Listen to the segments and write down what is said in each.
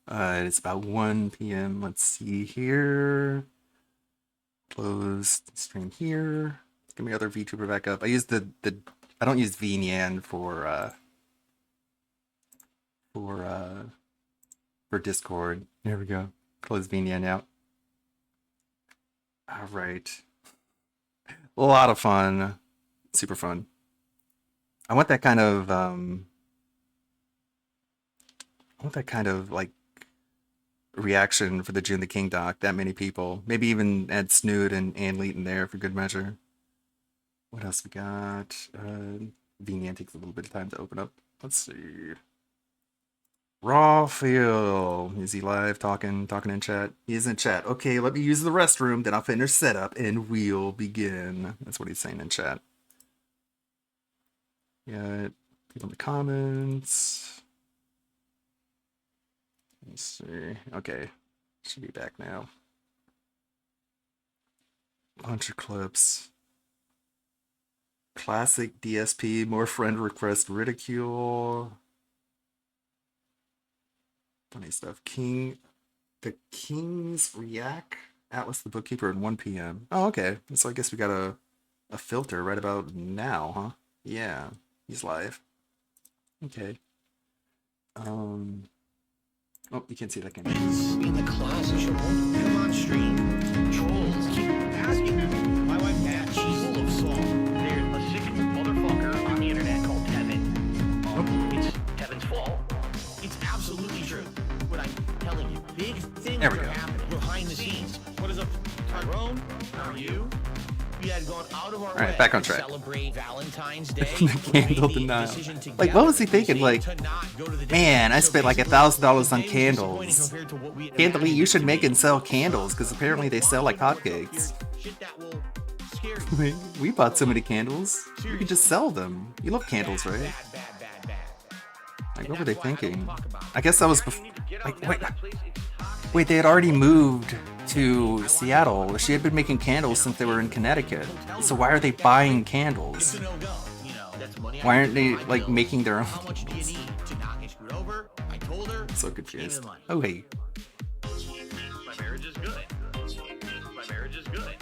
It's about 1 p.m. Let's see here. Close the stream here. Get my other VTuber back up. I use I don't use VNyan for uh for Discord. There we go. Close VNyan out. All right. A lot of fun. Super fun. I want that kind of like reaction for the June the King doc. That many people. Maybe even add Snood and Ann Leeton there for good measure. What else we got? VNyan takes a little bit of time to open up. Let's see. Rawfield. Is he live talking in chat? He is in chat. Okay, let me use the restroom, then I'll finish setup and we'll begin. That's what he's saying in chat. Yeah, people in the comments. Let's see. Okay, should be back now. Bunch of clips. Classic DSP, more friend request ridicule. Funny stuff. The King's React Atlas the Bookkeeper at 1 p.m. Oh, okay. So I guess we got a filter right about now, huh? Yeah, he's live. Okay. Oh, you can't see that camera. In the closet, you won't come on stream. Trolls keep asking. My wife Matt, she's full of song. There's a sick motherfucker on the internet called Kevin. It's Kevin's fault. It's absolutely true. What I'm telling you, big things are happening behind the scenes. What is up, Tyrone? How are you? We had gone out of our way back on track. to celebrate Valentine's Day. Candle denial. Like, what was he thinking? Like, man, I spent like $1,000 on candles. Candle, you should make and sell candles because apparently they sell like hotcakes. We bought so many candles. We could just sell them. You love candles, right? Like, what were they thinking? I guess that was before. Like, wait, they had already moved to Seattle. She had been making candles since they were in Connecticut. So why are they buying candles? Why aren't they like making their own candles? So confused. Oh hey. My marriage is good. My marriage is good.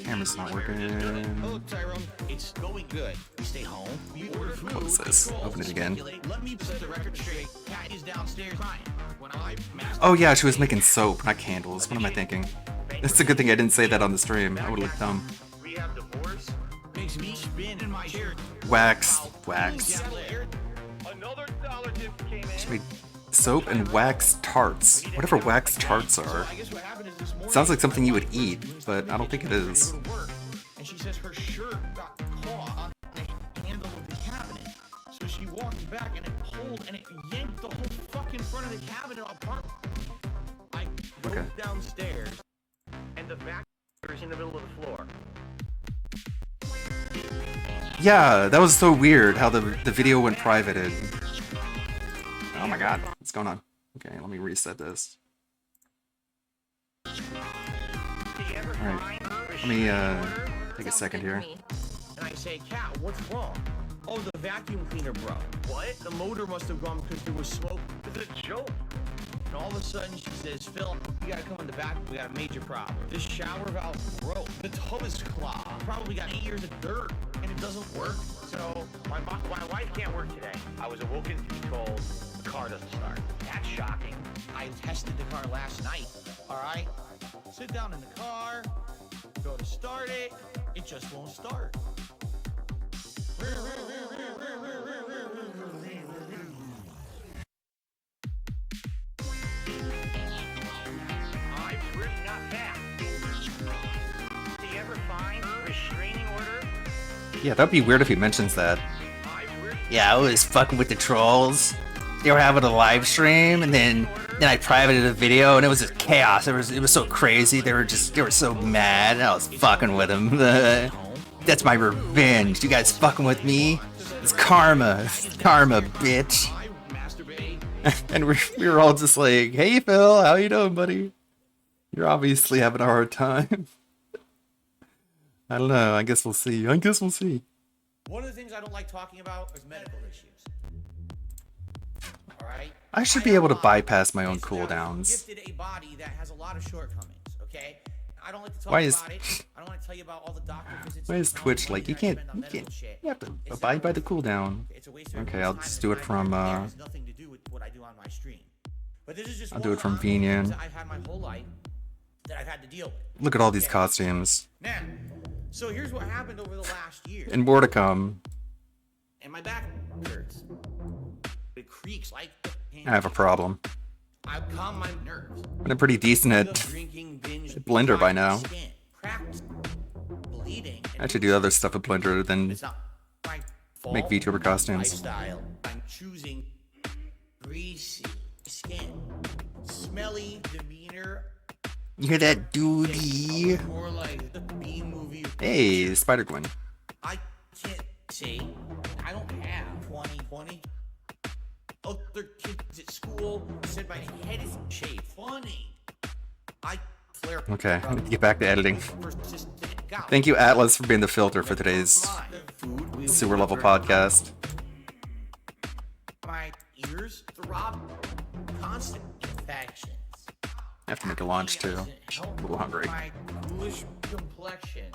Camera's not working. Oh, Tyrone, it's going good. We stay home. We order food. Close this. Open it again. Let me set the record straight. Pat is downstairs crying. Oh yeah, she was making soap, not candles. What am I thinking? It's a good thing I didn't say that on the stream. I would look dumb. Wax. She made soap and wax tarts. Whatever wax tarts are. Sounds like something you would eat, but I don't think it is. And she says her shirt got caught on the handle of the cabinet. So she walked back and it pulled and it yanked the whole fucking front of the cabinet apart. I go downstairs and the vacuum is in the middle of the floor. Yeah, that was so weird how the video went privated. Oh my god, what's going on? Okay, let me reset this. Alright, let me take a second here. And I say, Cat, what's wrong? Oh, the vacuum cleaner broke. What? The motor must have gone because there was smoke. It's a joke. And all of a sudden she says, Phil, you gotta come in the back, we got a major problem. This shower valve broke. The tub is clogged. Probably got 8 years of dirt, and it doesn't work. So my wife can't work today. I was awoken to be told the car doesn't start. That's shocking. I tested the car last night. All right? Sit down in the car, go to start it, it just won't start. Yeah, that'd be weird if he mentions that. Yeah, I was fucking with the trolls. They were having a live stream, and then I privated a video, and it was just chaos. It was so crazy. They were so mad. And I was fucking with them. That's my revenge. You guys fucking with me? It's karma. It's karma, bitch. And we were all just like, hey Phil, how you doing, buddy? You're obviously having a hard time. I don't know. I guess we'll see. One of the things I don't like talking about is medical issues. All right? I should I be have able to a body, bypass my own and so that was cooldowns. gifted a body that has a lot of shortcoings. Okay, I don't like to talk Why is about it. I don't want to tell you about all the doctor visits why and is all the Twitch money like you that I can't spend on medical shit. you have to It's abide not by the worth it. cooldown? It's a waste of Okay, everyone's I'll time just and do it time, from and it has nothing to do with what I do on my stream. But this is just I'll one do of it the from ongoing things Vinian. that I've had my whole life that I've had to deal with. Look at all these Okay. costumes. Now, so here's what happened over the last year. And more to come. And my back hurts. It creaks like I have a problem. I've calmed my nerves. I'm pretty decent at Drinking, binge, Blender by now. skin, cracked, bleeding. I should do other stuff with Blender than It's not my fault. make VTuber costumes. Lifestyle. I'm choosing greasy skin, smelly demeanor. You hear that, duty? More like the B movie. Hey, Spider-Gwen. I can't say I don't have 2020. Other kids at school said my head is shaved. Funny. I flare. Okay, I need to get back to editing. Thank you, Atlas, for being the filter for today's sewer level podcast. My ears throb. Constant infections. I have to make a launch too. A little hungry. My bluish complexion.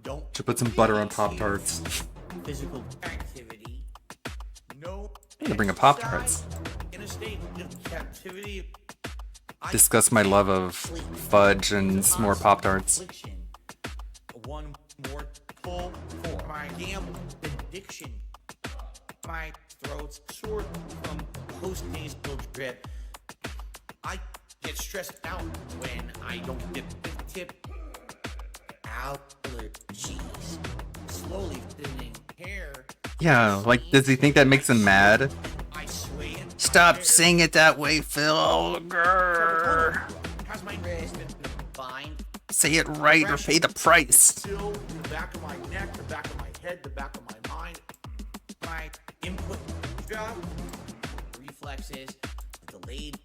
Don't Should put some butter on Pop-Tarts. physical activity. No. I need to bring a Pop-Tarts. In a state of captivity. Discuss my love of fudge and some more Pop-Tarts. Affliction. One more pull for my gambling addiction. My throat's sore from post-nasal drip. I get stressed out when I don't dip the tip. Allergies. Slowly thinning hair. Yeah, like, does he think that makes him mad? I sway in Stop my saying it that way, Phil. Grrr. Has my wrist been bind? Say it right or pay the price. Still the back of my neck, the back of my head, the back of my mind. My input drop. Reflexes. Delayed.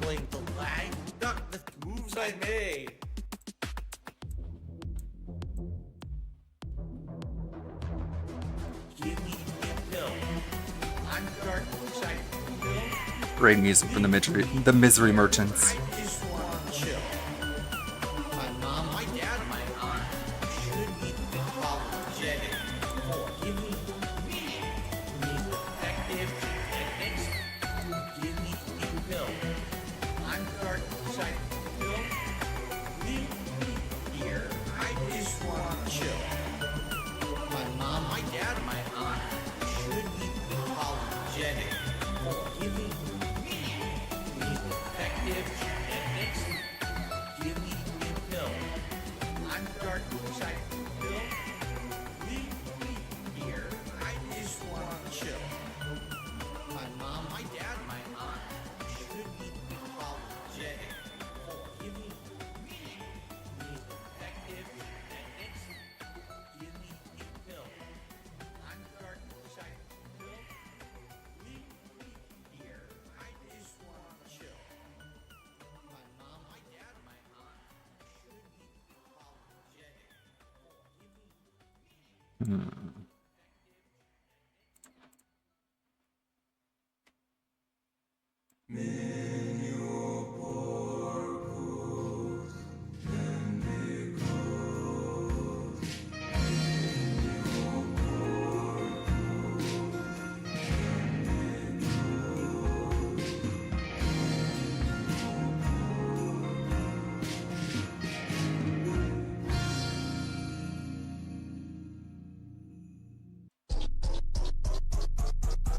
Blame the lag. Duck the moves I made. Give me a pill. I'm dark inside the pill. Great music from the Misery Merchants. I just want to chill. My mom, my dad, my aunt should be apologetic for giving me effective techniques. Give me a pill. I'm dark inside the pill. Leave me here. I just want to chill. My mom, my dad, my aunt should be apologetic for giving me effective techniques. Give me a pill. I'm dark inside the pill. Leave me here. I just want to chill. My mom, my dad, my aunt should be apologetic for giving me effective techniques. Give me a pill. I'm dark inside the pill. Leave me here. I just want to chill. My mom, my dad, my aunt should be apologetic for giving me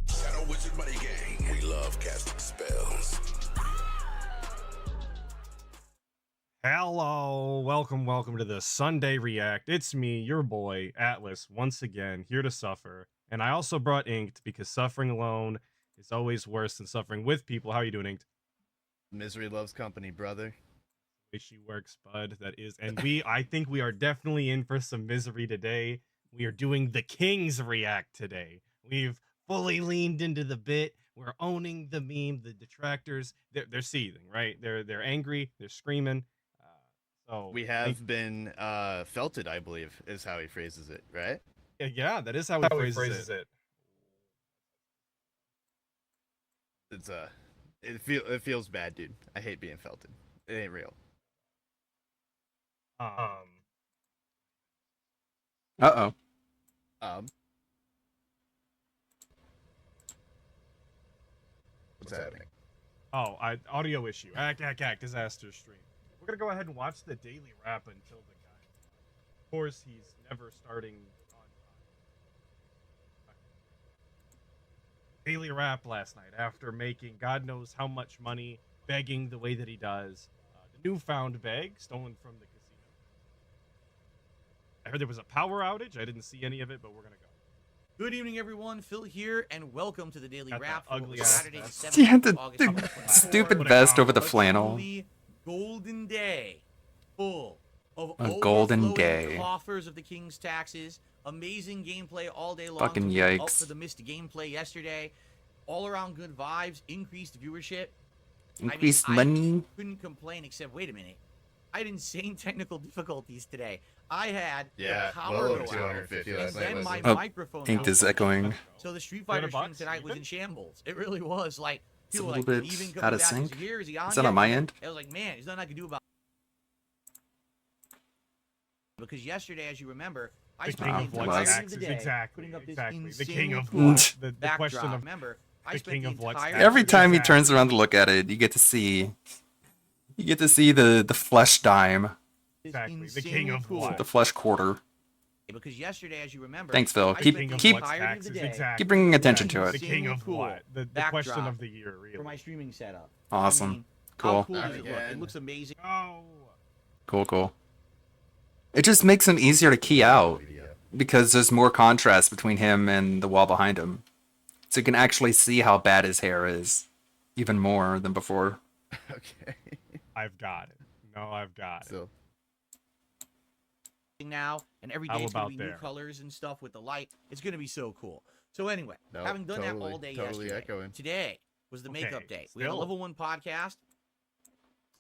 Shadow Wizard Money Gang. We love casting spells. Hello, welcome to the Sunday React. It's me, your boy, Atlas, once again, here to suffer. And I also brought Inked because suffering alone is always worse than suffering with people. How are you doing, Inked? Misery loves company, brother. Way she works, bud. That is, and I think we are definitely in for some misery today. We are doing the King's React today. We've fully leaned into the bit. We're owning the meme. The detractors, they're seething, right? They're angry. They're screaming. So We have been felted, I believe, is how he phrases it, right? yeah, that is how he phrases it. It's it feels bad, dude. I hate being felted. It ain't real. Uh-oh. What's happening? Oh, audio issue. Disaster stream. We're gonna go ahead and watch the daily wrap until the guy. Of course, he's never starting on time. Daily wrap last night after making God knows how much money begging the way that he does. The newfound bag stolen from the casino. I heard there was a power outage. I didn't see any of it, but we're gonna go. Good evening, everyone. Phil here, and welcome to the Daily Got Wrap that for ugly Saturday, the ass 7th Yeah, of the August, 2024. stupid vest over the flannel. A golden day, full of A golden overflowing day. coffers of the king's taxes. Amazing gameplay all day long. Fucking to make up yikes. for the missed gameplay yesterday. All around good vibes, increased viewership. Increased I money. couldn't complain, except wait a minute. I had insane technical difficulties today. I had Yeah, the power well over go out, 250 and last night, then my wasn't Oh, microphone Ink is malfunctioned. echoing. So the Street Fighter stream $200 tonight was even? in shambles. It really was. Like, It's a people were little like, bit even out coming of back, sync. is he here? Is he on Is that yet? on my end? I was like, man, there's nothing I can do about it. Because yesterday, as you remember, I The spent king the of what entirety of taxes? the day Exactly. putting up this Exactly. The insanely king of cool what? The backdrop. question of Remember, I the spent king the of what's entire taxes? Every time he Exactly. turns around to look at it, you get to see the flesh dime, Exactly. The king of cool. what? the flesh quarter. Because yesterday, as you remember, Thanks, Phil. I Keep- spent the keep- entirety of the taxes, day exactly. Keep bringing attention to The it. king of Cool. what? The question Backdrop of the year, really. for my streaming setup. Awesome. I mean, Cool. How cool does it look? Again. It looks amazing. Oh. Cool. It just makes him easier to key out because there's more contrast between him and the wall behind him. So you can actually see how bad his hair is, even more than before. Okay. I've got it. No, I've got it. So Now, and every How day it's gonna about be new there? colors and stuff with the light. It's gonna be so cool. So anyway, No, having done that all totally- day totally yesterday, echoing. today was the makeup Okay, day. We had a still. level 1 podcast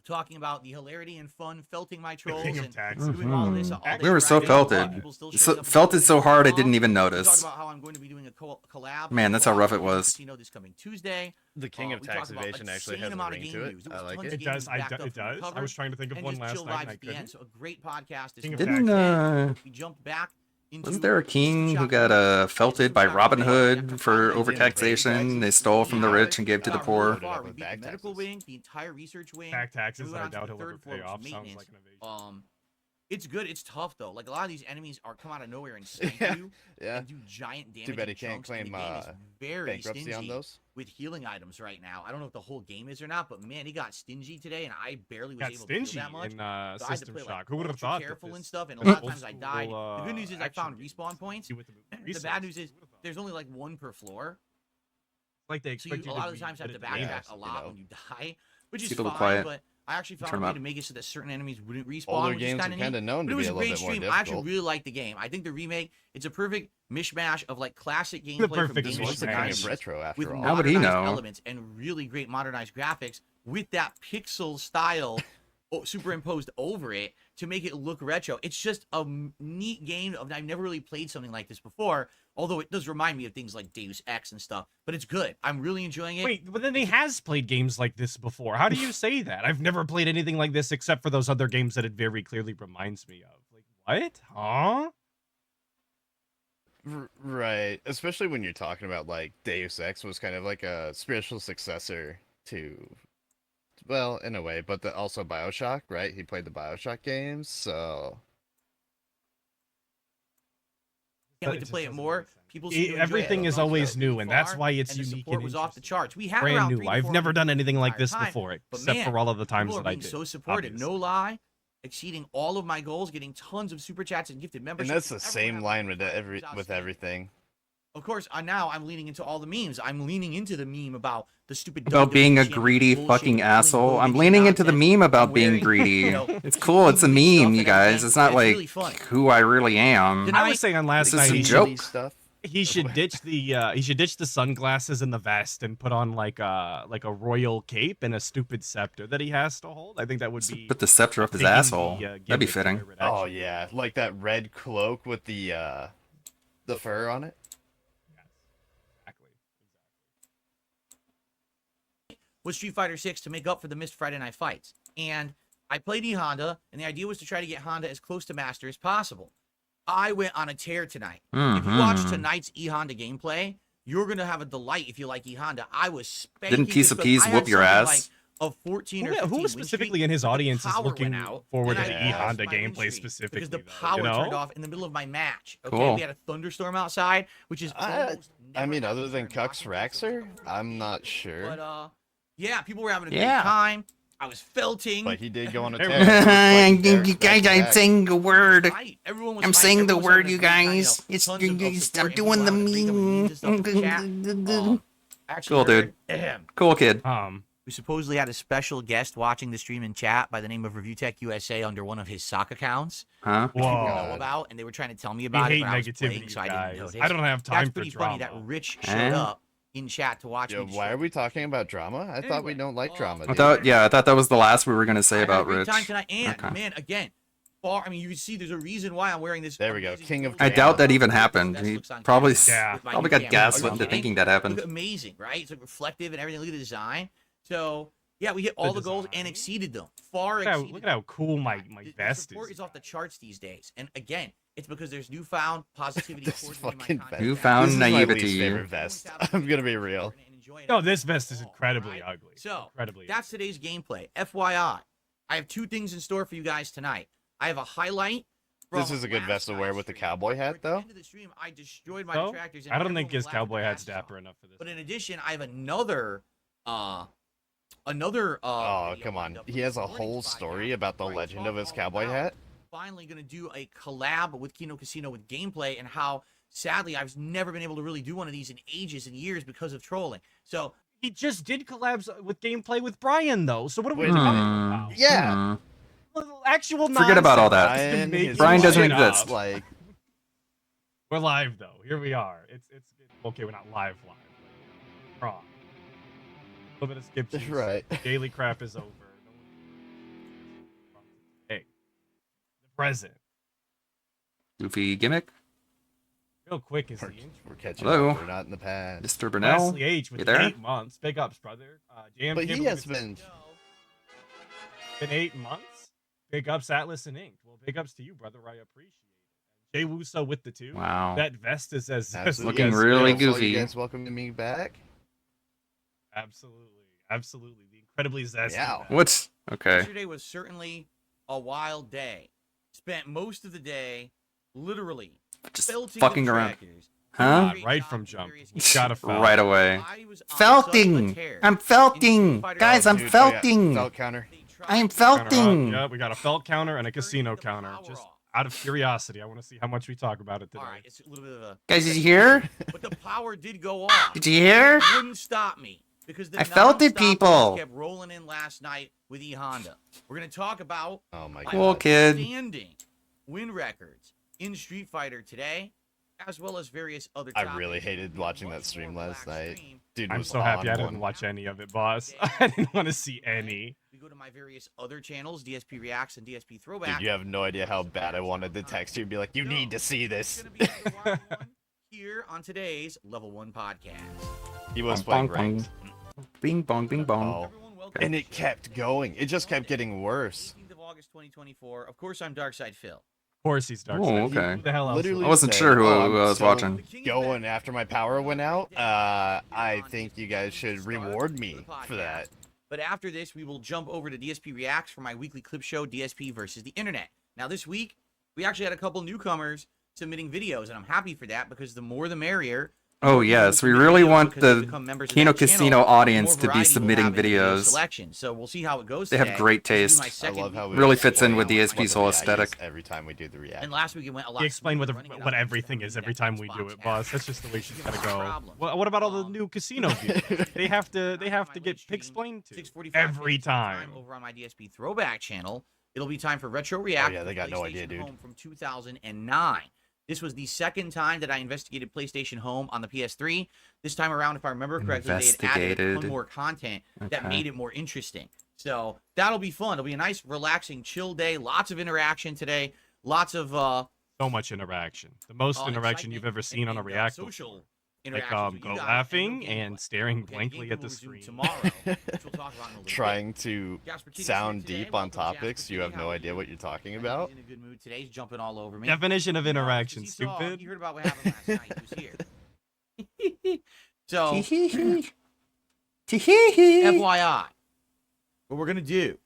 talking about the hilarity and fun felting my The trolls king of and taxes. doing all this. all day We were so Friday. felted. People still showing So, up and felted voting so and hard I stuff. didn't even We talked notice. about how I'm going to be doing a collab. Man, that's how rough it was. Casino this coming Tuesday. the king of We talked tax about evasion actually insane has a amount of ring game to it. news. There I was like tons it. of It does. games backed up It from the does. I cover, was trying to think of and one just last chill night and vibes I at the end. couldn't. So a great podcast. This King of morning. Didn't taxes. We jumped back into wasn't there a king who got felted by Robin Hood for overtaxation? They stole from the rich and gave to the got really poor. far. We With beat the back medical taxes. wing, the entire research wing. Back taxes we that went I on to doubt the he'll ever third floor, pay which is off. Sounds maintenance. like an evasion. It's good. It's tough though. Like a lot of these enemies are come out of nowhere and snipe Yeah, you yeah. and do giant damage. Too bad he in can't chunks, and claim the game is very bankruptcy stingy on those. with healing items right now. I don't know if the whole game is or not, but man, he got stingy today, and I barely was Got able to stingy heal that much. in So I had to System play, Shock. like, Who would have ultra thought that careful this- and stuff, and a this lot of old times I died. school, The good news is I action found game respawn points. with the The resources. bad news is Who would've thought? there's only like one per floor, Like they so expect you a you lot to of the be times have to good at the backtrack game. a lot know. when you die, which is Keep a little fine. quiet. But I actually found Turn a 'em way up. to make it so that certain enemies wouldn't respawn, Older which is games are kind of kind neat. of known But to it be was a a little great bit more stream. I actually difficult. really liked the game. I think the remake, it's a perfect mishmash of like classic gameplay from perfect games This like was the the king mishmash. of 90s retro with after all. How would he modernized know? elements and really great modernized graphics with that pixel style superimposed over it to make it look retro. It's just a neat game. I've never really played something like this before, although it does remind me of things like Deus Ex and stuff, but it's good. I'm really enjoying it. Wait, but then he has played games like this before. How do you say that? I've never played anything like this except for those other games that it very clearly reminds me of. Like, what? Huh? Right, especially when you're talking about like Deus Ex was kind of like a spiritual successor to, well, in a way, but also BioShock, right? He played the BioShock games, so Can't It wait to just play it doesn't more. make sense. People seem to enjoy Everything it. is Thumbs always up new, really and that's far, why it's and the unique support and was off the interesting. charts. We had Brand around new. 3 to I've 400 never done people anything the like entire this time. before, But except man, for all of the times people are that I being did. so supportive. No obviously. lie, exceeding all of my goals, getting tons of super chats and gifted and memberships. that's the Everyone same having line a with good time. It every was with outstanding. everything. Of course, now I'm leaning into all the memes. I'm leaning into the meme about the stupid About WWE being a champion greedy bullshit fucking with killing asshole. I'm Bowden leaning into the nonsense meme about and being wearing, greedy. you know, It's cool. It's a King Louis stuff meme, you and guys. everything, It's not and like really funny. who I really am. Tonight- I was saying on last This is night some he joke. should, Stuff. he should ditch the sunglasses and the vest and put on like a royal cape and a stupid scepter that he has to hold. I think that would be Put the scepter up his taking asshole. the, That'd be gimmick to fitting. where it Oh actually yeah, like that red cloak with the fur on it. Yes, exactly. was Street Fighter 6 to make up for the missed Friday Night Fights. And I played E-Honda, and the idea was to try to get Honda as close to Master as possible. I went on a tear tonight. If you watch tonight's E-Honda gameplay, you're going to have a delight if you like E-Honda. I was spanking. Didn't Piece of Peas whoop your ass? Of 14 or 15 who specifically in his audience is looking forward to the I E-Honda lost my win gameplay streak specifically? because the though, power you know? turned off in the middle of my match. Okay, Cool. we had a thunderstorm outside, which is almost I mean, never other than happens during Cucks Boston Raxer, I'm not sure. But yeah, people were having a great Yeah. time. I was felting. But he did go on a Hey, tear. You guys, I'm saying the word. Right. Everyone was I'm hyped. saying the Everyone was word, having a you great time, guys. It's tons you of guys. support, I'm and people doing the having a great time with memes and stuff in the chat. Actually Cool, dude. heard- Cool kid. We supposedly had a special guest watching the stream in chat by the name of Review Tech USA under one of his sock accounts. Huh? Which people know Whoa. about, and they were trying to tell me We about it, hate but I was negativity, playing, so I guys. didn't notice. I don't have time That's for pretty drama. funny that Rich showed Eh? up in chat to watch me. Why are we talking about drama? I thought we Anyway, don't like drama. I dude. thought, yeah, I thought that was the last we were gonna say I had a about great Rich. time tonight, and Okay. man, again, I mean, you can see there's a reason why I'm wearing this. There we go, amazing King of clothes. I doubt that even This happened. vest He looks on probably, camera Yeah. with my probably new got camera. Are you gaslit into kidding? thinking that happened. Look amazing, right? It's like reflective and everything. Look at the design. So yeah, we hit all the goals and design. exceeded them. Far Look, exceeded. look at how cool my The vest support is. is off the charts these days, and again, it's because there's newfound positivity This towards me and my fucking content. vest. Newfound This is my naivety. least favorite vest. I'm gonna be real. No, this vest is incredibly ugly. So Incredibly that's today's gameplay. FYI, I have two things in store for you guys tonight. I have a highlight. This from is a good last vest to wear night's with the stream. cowboy hat, At the though. end of the stream, I destroyed my So? detractors, and I don't everyone think his was laughing cowboy their hat's asses off. dapper enough for this. But in addition, I have another Oh, video come on. lined up He for has a this whole morning's story podcast about the where I legend talk of his all cowboy about hat. finally going to do a collab with Kino Casino with gameplay, and how sadly I've never been able to really do one of these in ages and years because of trolling. So He just did collabs with gameplay with Brian, though. So what are we Wait a talking minute. about? Yeah. Actual Forget about all nonsense. that. Just to make Brian shit doesn't up. exist. Like, We're live though. Here we are. It's okay. We're not live. We're on. A little bit of skip cheese. right. Daily crap is over. Hey, the present. Goofy gimmick. Real quick is the We're, intro. we're catching Hello? up. We're not in the past. Mr. Burnell. Leslie H with you there? 8 months. Big ups, brother. JM But he Campbell has with been. been 8 months. Big ups, Atlas and Inked. Well, big ups to you, brother. I appreciate it. Jay Wuso with the 2. Wow. That vest is as Absolutely. Looking as really real. So goofy. you guys welcoming me back. Absolutely. The incredibly zesty. Yeah. vest. What's okay? yesterday was certainly a wild day. Spent most of the day literally Just felting fucking the around. trackers. Huh? Great Right job from in jump. various We games. gotta felt. Right away. I was on such a Felting. tear I'm in felting. Street Fighter Guys, I'm Dude, felting. Felt counter. They tried I am to Counter up. felting. Yeah, we got a felt counter and a turn casino the counter. power Just off. out of curiosity, I want to see how much we talk about it today. All right, it's a little bit of a. Guys, did you hear? But the power did go off. Did you hear? It wouldn't stop me because the I felt it, nonstop people. wins kept rolling in last night with E Honda. We're gonna talk about Oh my Cool god. kid. standing win records in Street Fighter today, as well as various other. I topics. really hated watching that Much stream more last relaxed night. stream. Dude I'm was so happy I on didn't one. watch any of it, boss. I didn't want to see any. We go to my various other channels, DSP Reacts and DSP Throwback. Dude, you have no idea how bad I wanted to text you and be like, you need to see this. It's gonna be a wild one here on today's Level 1 podcast. He was Bong, playing bong, ranked. Bing bong, bing bong. Oh. Everyone, welcome And to it kept going. It just kept getting worse. 18th of August 2024. Of course, I'm Darkside Phil. Of course he's dark. Oh, Side. okay. Who the hell else? Literally I wasn't said, sure who "Oh, I I'm was so watching." Going after my power went out. I think you guys should reward me for that. But after this, we will jump over to DSP Reacts for my weekly clip show, DSP versus the Internet. Now, this week, we actually had a couple newcomers submitting videos, and I'm happy for that because the more the merrier. Oh, More people yes, we submit really videos want because they the become members of Kino that channel, Casino the audience more to be variety we'll submitting have in video videos. Selection. So we'll see how it goes They have today. great This will be my taste. I second love how we Really fits in with explain DSP's what whole the aesthetic. Every time we do the react. And last week it went a lot. He explained what, smoother running it what out everything because is I every got time we do Xbox it, boss. app. That's just the way she's gotta No go. problem. Well, what about all the Um, new casino viewers? They have to get explained to 6:45 every Pacific time. over on my DSP Throwback channel. It'll be time for Retro React. yeah, they got no idea, PlayStation dude. Home from 2009. This was the second time that I investigated PlayStation Home on the PS3. This time around, if I remember correctly, they had added a ton Investigated. more content that Okay. made it more interesting. So that'll be fun. It'll be a nice, relaxing, chill day. Lots of interaction today. Lots of So much interaction. The most interaction excitement you've ever seen on a and, react. social interactions with go you guys laughing no and gameplay. staring Okay, blankly gameplay at the will resume screen. tomorrow, which we'll talk about in a little Trying bit. to Jasper Kitty's here sound today. deep on Welcome, Jasper topics you Kitty. have How no are idea you? what you're talking I know about. he's in a good mood today. He's jumping all over me. Definition of You know, interaction, 'cause he saw- stupid. He heard about what happened last night. He was here. So, Tee-hee-hee. Tee-hee-hee. FYI, what we're gonna do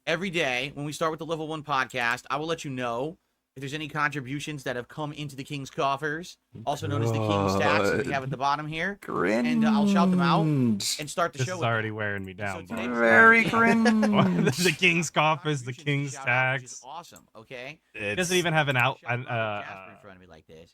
every day when we start with the Level 1 podcast, I will let you know if there's any contributions that have come into the King's coffers, also known as the King's tax, that we have at the bottom here, Cringe. and I'll shout them out and start the This show. is with already them. wearing me So down. today boss. we're Very starting- cringe. The King's coffers, the Contributions to King's shout out, which is tax. awesome. Okay. It doesn't even have an out Shout an out Jasper in front of me like this.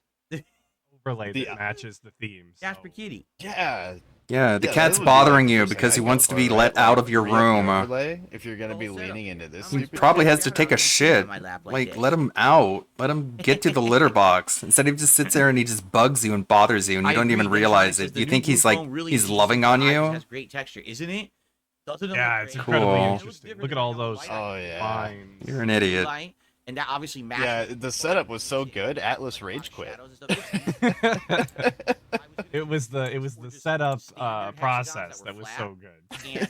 overlay The- that matches the theme. Jasper so- Kitty. Yeah. Yeah, the Yeah, cat's that would be, bothering like, you the first because he thing I'd wants go to be for, let right? out Like, of your free up room. overlay if you're gonna The be whole setup. leaning into this. He He stupid probably shit. has to take a shit. Like, let him out. Let him get to the litter box. Instead, he just sits there and he just bugs you and bothers you, and you I don't agree, even Ben realize says it. the You new think blue he's like phone really he's needs loving some on eyes. It you. has great texture, isn't it? Doesn't it Yeah, look it's great? incredibly Cool. interesting. Look at all those Oh yeah. lines. You're an idiot. Light, and that obviously matches. Yeah, the setup was so good. Atlas rage quit. It was the setup process that was so good. And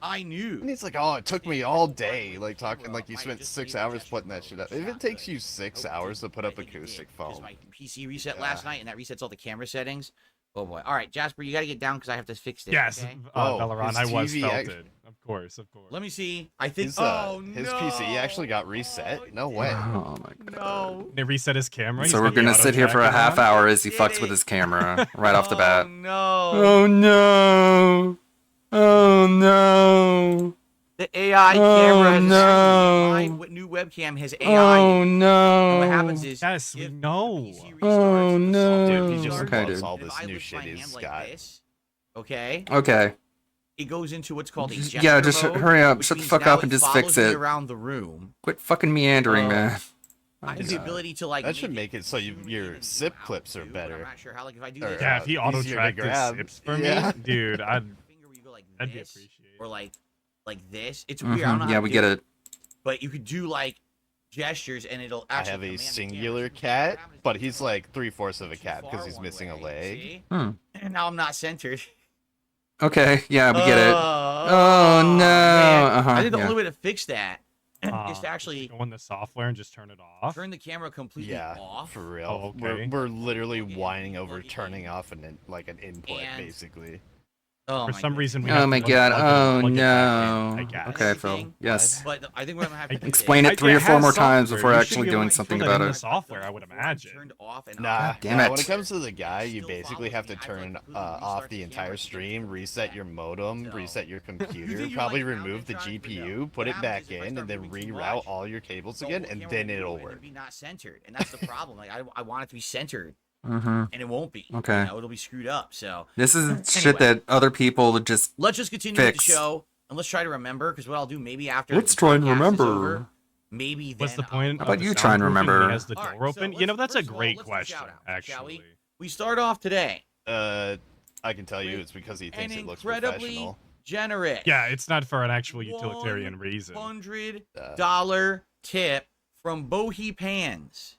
I knew. And he's like, oh, it took me all day, like talking like you spent 6 hours putting that shit up. If it takes you 6 hours to put up acoustic Because foam, my PC reset Yeah. last night, and that resets all the camera settings. Oh boy! All right, Jasper, you got to get down because I have to fix this. Yes, Okay? Oh, Valeron, his I was TV felted. Of course. Let me see. I think. his oh his no! PC actually got reset. No way. Oh my god. No. They reset his camera. So we're gonna sit here for a half hour as he fucks with his camera right off the bat. Oh no! Oh no! Oh no! The AI Oh, camera has no. my new webcam has AI. Oh in it. no! And what happens is Yes, we if know. the PC restarts, Oh, the no. software Dude, he just restarts, Okay, loves dude. all and if this I new lift my shit hand he's like got. this, okay, Okay. it goes into what's called a Just- gesture yeah, just mode, hurry up, which shut the means fuck now up and just follows fix me it. around the room. Quit fucking meandering, Oh. man. Has the ability to like. That should make it so your zip clips are I'm better. not sure how. Like if I do Or, this, Yeah, if he easier auto to tracked his grab. zips for Yeah. me, dude, I'd finger where you go like that'd be this, appreciated. or like this. It's weird. I don't know Mhm. how Yeah, to we do get it. But you could do like gestures, and it'll I actually. have a command the singular camera. cat, So but he's like 3/4 of a too cat because far he's one missing a way, leg. see? Hmm. And now I'm not centered. Okay, yeah, we get it. Oh no. man. Uh-huh, I think the yeah. only way to fix that is to actually go in the software and just turn it off. turn the camera completely Yeah, off. for real. Oh, okay. We're literally whining over turning off like an input, And- basically. Oh, For my some goodness. reason, we Oh have my to god, unplug it and oh plug it back in, I no. guess. Okay, Phil. Everything. Yes. But I think we're gonna have to do Explain this. it 3 or It 4 has more times software. before You should actually be able doing to something put that about in it. the software, I would imagine. Turned off and Nah, off. Damn nah, it. when it comes to the guy, you Still basically follows have to me. I turn completely off restart the the entire camera. stream, reset your modem, So- reset your You computer, think you probably like remove the Valentine, but no. GPU, put What it happens back is if I in, start and then moving too reroute much, all your cables the again, whole and camera then will it'll move and work. be not centered, and that's the problem. Like I want it to be centered, Mm-hmm. and it won't be. Okay. You know, it'll be screwed up. So This is Anyway. shit that other people just. let's just continue with Fix. the show, and let's try to remember. Because what I'll do maybe after Let's the try and podcast is remember. over, maybe What's then the point? How about of the you try and soundproofing when he remember? has the All door right, so open? You know, that's a first of all, great let's do question, shout-out, actually. shall we start off today. I can tell you it's because he thinks An it looks incredibly professional. generous. Yeah, it's not for an actual utilitarian reason. $100 tip from Bohi Pans.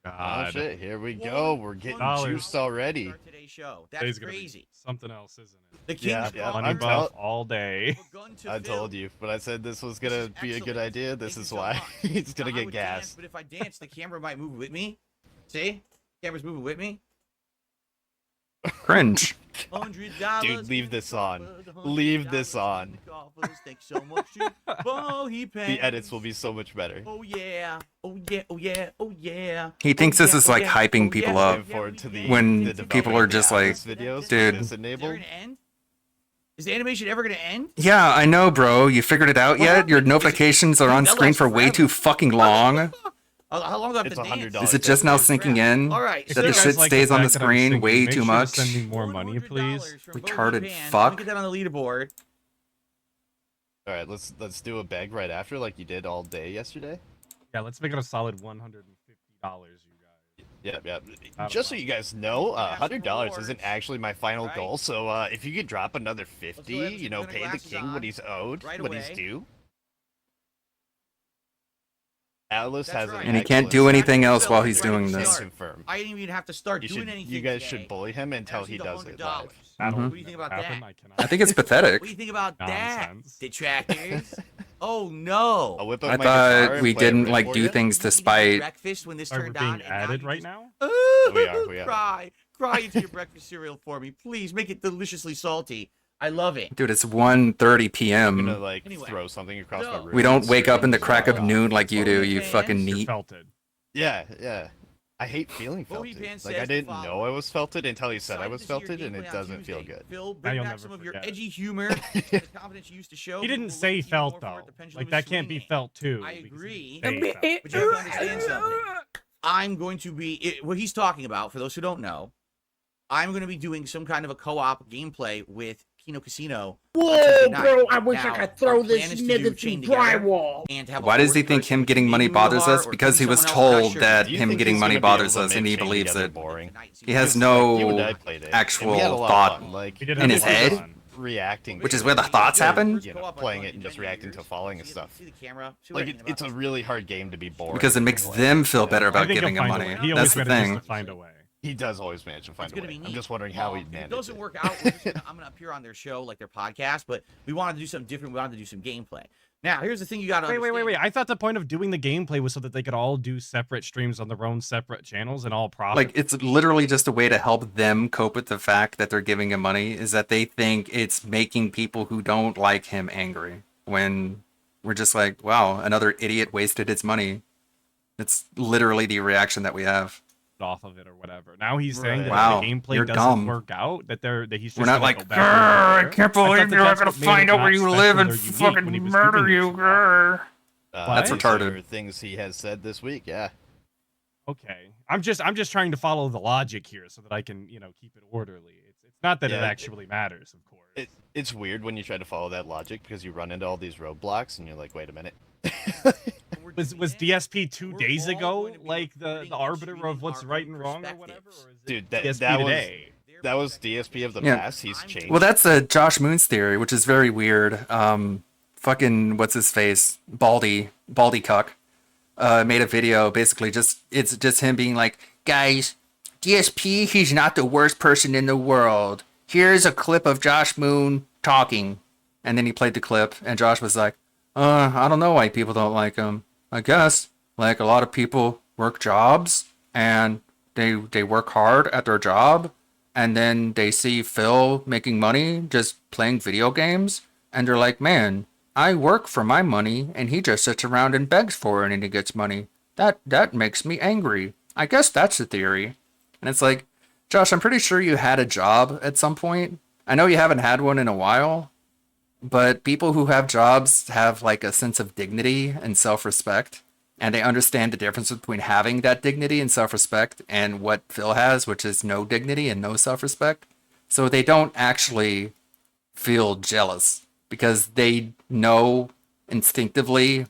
Oh God, shit, here we go. We're getting $100 juiced already. Start today's show. That's today's gonna be crazy. something else, isn't it? The King's Yeah, yeah, Coffee Money I'm buff tell- all day. begun to I fill. told you, but I said this was This gonna is be a good excellent. idea. This Thank is you so why much. he's gonna Now, I get would dance, gas. but if I dance, the camera might move with me. See? Camera's moving with me. Cringe. $100. Dude, leave this on. $100 Leave this on. Thanks so much to Bohi Pans. The edits will be so much better. Oh yeah. Oh yeah. Oh yeah. Oh yeah. He thinks Oh, this yeah, is oh, like yeah, hyping oh, people yeah, up. Looking forward to the When the people are just like, development of Atlas videos dude. with this Is there enabled. an end? Is the animation ever gonna end? Yeah, I know, bro. You figured it out yet? Your notifications are on That screen lasts for way forever. too fucking long. How long do I have It's to dance? $100. Is it just now sinking in? All right. That so- the You guys shit like stays on the fact that I'm screen singing, way make too sure to much? Send me more money, $100 please. from Bohi Retarded Pans. fuck. Let me get that on the leaderboard. All right, let's do a bag right after, like you did all day yesterday. Yeah, let's make it a solid $150, you guys. Yeah, yeah. don't Just so know. you guys know, $100 rewards, isn't actually my final right? goal. So if you could drop another 50, ahead and you put know, the pay the glasses king on what he's owed, right what he's away. due. Atlas That's has right. an And he can't excellent do anything else Phil, while he's ready to doing this. start. Confirmed. I didn't even have to start You doing should, anything. you guys today. should bully him until Asked he me does it $100. live. That'll Mhm. What do you think about never happen. that? I cannot. I think it's What pathetic. do you think about Nonsense. that, detractors? Oh I'll no! whip up I my guitar thought and we play a didn't riff like for do you. things Were you eating despite. breakfast when this Sorry, we're turned being on, and now added you right just, now. We are. cry into your breakfast cereal for me, please. Make it deliciously salty. I love it. Dude, it's 1:30 I'm gonna p.m. like Anyway. throw something across my So- room. We don't and wake up in the scream, crack of "Fuck off." noon like you do, you OnlyFans, fucking You're neat. felted. Yeah. I hate feeling Bobby felted. Pan Like I says didn't the know following. I was felted until he said I Excited was to see your felted, and gameplay it on doesn't feel Tuesday. good. Phil, Now bring you'll back never some of your forget. edgy humor, and the confidence you used to show. He didn't We'll say look even felt more for though. what the pendulum Like is that can't be swinging. felt too. I because he agree. didn't say felt. But you have to understand something. I'm going to be what he's talking about. For those who don't know, I'm going to be doing some kind of a co-op gameplay with Kino Casino. Whoa, bro! I wish Now, I could throw our plan this is to do nigga chain through together drywall. and to have a Why does he fourth think person, him which getting could be money me, bothers Luhar, us? or Because he maybe was someone else. I'm not told sure. that Do you him think getting he's money gonna be able bothers to us, make and he Chain believes Together it. boring? He has Because, like, you and I no played it, actual and we had a lot thought of fun. Like We did in have his a lot of head, fun. reacting, which to is where the it, thoughts happen. You know, playing it and just reacting to following and stuff. See the camera? See Like what I mean it's a about really hard game to be boring Because it makes for, them feel you know? better I about think giving he'll him find a money. way. He That's always the manages thing. to find a way. He does always manage to find It's a gonna way. be I'm neat. just wondering how he If it managed doesn't it. work out, I'm gonna appear on their show, like their podcast. But we wanted to do something different. We wanted to do some gameplay. Now, here's the thing: you got to Wait. I thought the point of doing the gameplay was so that they could all do separate streams on their own separate channels and all profit. Like, it's literally just a way to help them cope with the fact that they're giving him money, is that they think it's making people who don't like him angry. When we're just like, wow, another idiot wasted his money. It's literally the reaction that we have. off of it or whatever. Now he's saying Right. that Wow, if the gameplay you're doesn't dumb. work out, that he's just We're not gonna like, go "Grr, back I over there." can't thought believe that you're not that's gonna what made find it out where not you special live or and unique fucking when he was murder doing you, this. grr. That's These retarded. are things he has said this week. Yeah. Okay, I'm just trying to follow the logic here so that I can keep it orderly. It's not that it Yeah, actually matters, of course. It's weird when you try to follow that logic because you run into all these roadblocks and you're like, wait a minute. Was DSP 2 days ago like the arbiter of what's right and wrong or whatever? Or is it Dude, DSP that was today? that was DSP of the Yeah. past. He's changed. Well, that's Josh Moon's theory, which is very weird. Fucking what's his face, Baldy Cuck, made a video. Basically, it's just him being like, guys, DSP, he's not the worst person in the world. Here's a clip of Josh Moon talking, and then he played the clip, and Josh was like, I don't know why people don't like him. I guess like a lot of people work jobs and they work hard at their job, and then they see Phil making money just playing video games, and they're like, man, I work for my money and he just sits around and begs for it and he gets money. That makes me angry. I guess that's the theory. And it's like, Josh, I'm pretty sure you had a job at some point. I know you haven't had one in a while, but people who have jobs have like a sense of dignity and self-respect, and they understand the difference between having that dignity and self-respect and what Phil has, which is no dignity and no self-respect. So they don't actually feel jealous because they know instinctively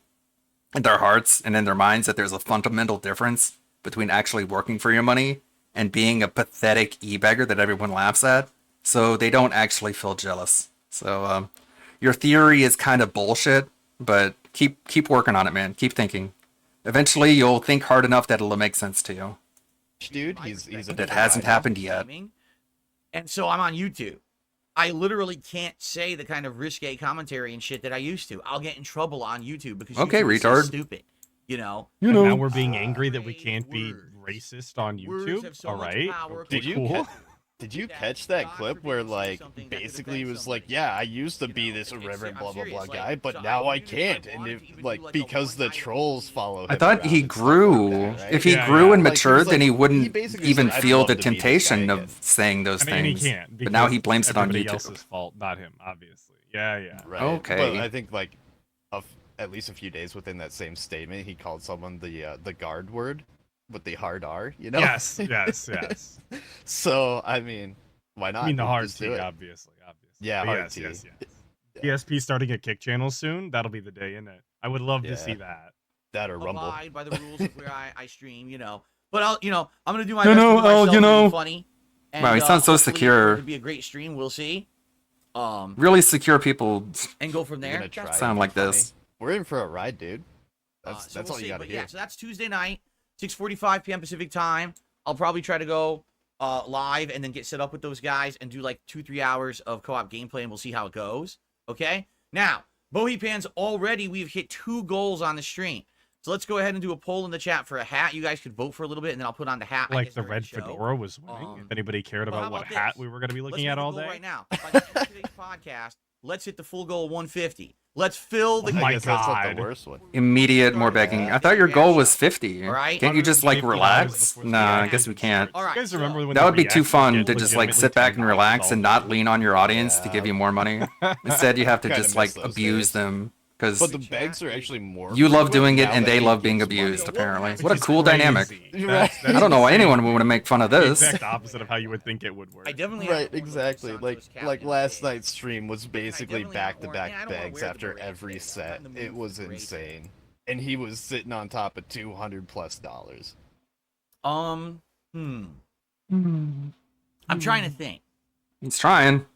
in their hearts and in their minds that there's a fundamental difference between actually working for your money and being a pathetic e-beggar that everyone laughs at. So they don't actually feel jealous. So your theory is kind of bullshit, but keep working on it, man. Keep thinking. Eventually, you'll think hard enough that it'll make sense to you. Dude, he's a That hasn't happened yet. And so I'm on YouTube. I literally can't say the kind of risque commentary and shit that I used to. I'll get in trouble on YouTube because Okay, YouTube is so retard. stupid. You know? And now we're being angry that we can't be Words. racist on Words YouTube. have so All much right. power. Okay, Did you cool. Did you catch that clip where like basically he was like, yeah, I used to be this irreverent blah blah blah guy, but now I can't, and it, like because the trolls follow him. I thought around he and stuff grew. like that, right? If he Yeah, grew yeah. and Like, he was matured, then like- he he wouldn't basically even said, "I'd feel love the to be this guy temptation again." of saying those I mean, and he things. can't. But now he because blames it on everybody YouTube. else's fault, not him, obviously. Yeah. Right. Okay. But I think like at least a few days within that same statement, he called someone the guard word with the hard R. You know. Yes. So I mean, why not? I mean the hard Just do T, it. obviously. Yeah, But hard yes, T. yes. DSP starting a kick channel soon. That'll be the day, isn't it? I would love Yeah. to see that. That or Rumble. Abide by the rules of where I stream, you know. But I'm gonna do my You best know, to do myself you to be know. funny. And, Wow, he sounds so hopefully secure. It'll be a great stream. We'll see. Really secure people And go from We're there. gonna try That's and sound be like funny. this. We're in for a ride, dude. That's we'll all you see. got to But hear. yeah, so that's Tuesday night, 6:45 p.m. Pacific time. I'll probably try to go live and then get set up with those guys and do like 2-3 hours of co-op gameplay, and we'll see how it goes. Okay. Now, Bohepans, already we've hit 2 goals on the stream. So let's go ahead and do a poll in the chat for a hat. You guys could vote for a little bit, and then I'll put on the hat. I Like guess, the during red show. fedora was winning. If anybody cared Well, how about what about hat this? we were going to be Let's looking make at a all goal day. right now. By the end of today's podcast, let's hit the full goal 150. Let's fill the. Oh my I guess that's not God. the worst one. Immediate more begging. I thought your goal was 50. All right. Can't you just like $150 relax? before the Nah, I reaction guess we can't. All right. You guys remember when That the would be too reactions fun get to just like legitimately sit back and $10 relax all and the not time? lean on your audience to Yeah. give you more money. Instead, you have to Kinda just miss like those abuse days. them because But the begs are actually more. you love frequent doing it now and that they he love being gives money. abused. Apparently, Which what a is cool dynamic. crazy. Right. I don't know why insane. anyone would want to make fun of The this. exact opposite of how you would think it would work. I definitely Right, have to exactly. Santos Like captain last big. night's stream was basically definitely have more- back-to-back yeah, I don't wanna begs wear the after beret every today. I'm set. in the It mood was for beret insane, and he was sitting on top of $200+. I'm trying to think He's trying.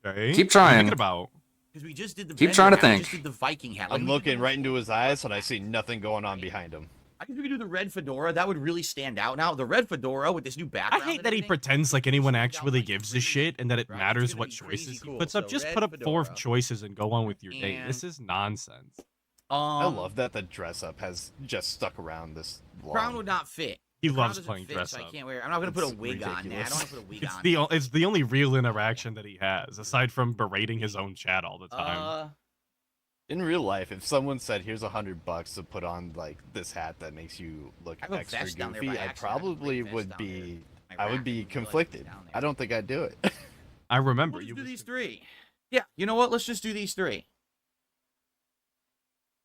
Okay. Keep What are you trying. thinking about? because we just did the. Keep Bender trying to hat, we think. just did the Viking hat. Like, I'm we could do looking the- right into his eyes, and I see nothing going on behind him. I think we could do the red fedora. That would really stand out. Now the red fedora with this new I background. hate and that he everything, pretends like anyone stand out actually like gives a crazy. shit and that it Right? matters It's what gonna be crazy choices he cool. puts up. So Just red put up 4 fedora. choices and go on with your day. This And- is nonsense. I love that the dress up has just stuck around this long. Crown would not fit. He Crown loves doesn't playing fit, dress so I up. can't wear. I'm not gonna put a It's wig on. Nah, I don't ridiculous. want to put a wig It's on. it's the only real interaction that he has, aside from berating his own chat all the time. In real life, if someone said, "Here's $100 to put on like this hat that makes you look I have a extra vest down there goofy," by I accident. I have a probably green vest would down be, there. My I would rack, be I didn't realize it was conflicted. down there. I don't think I'd do it. I remember We'll you. just do these 3. Yeah, you know what? Let's just do these 3.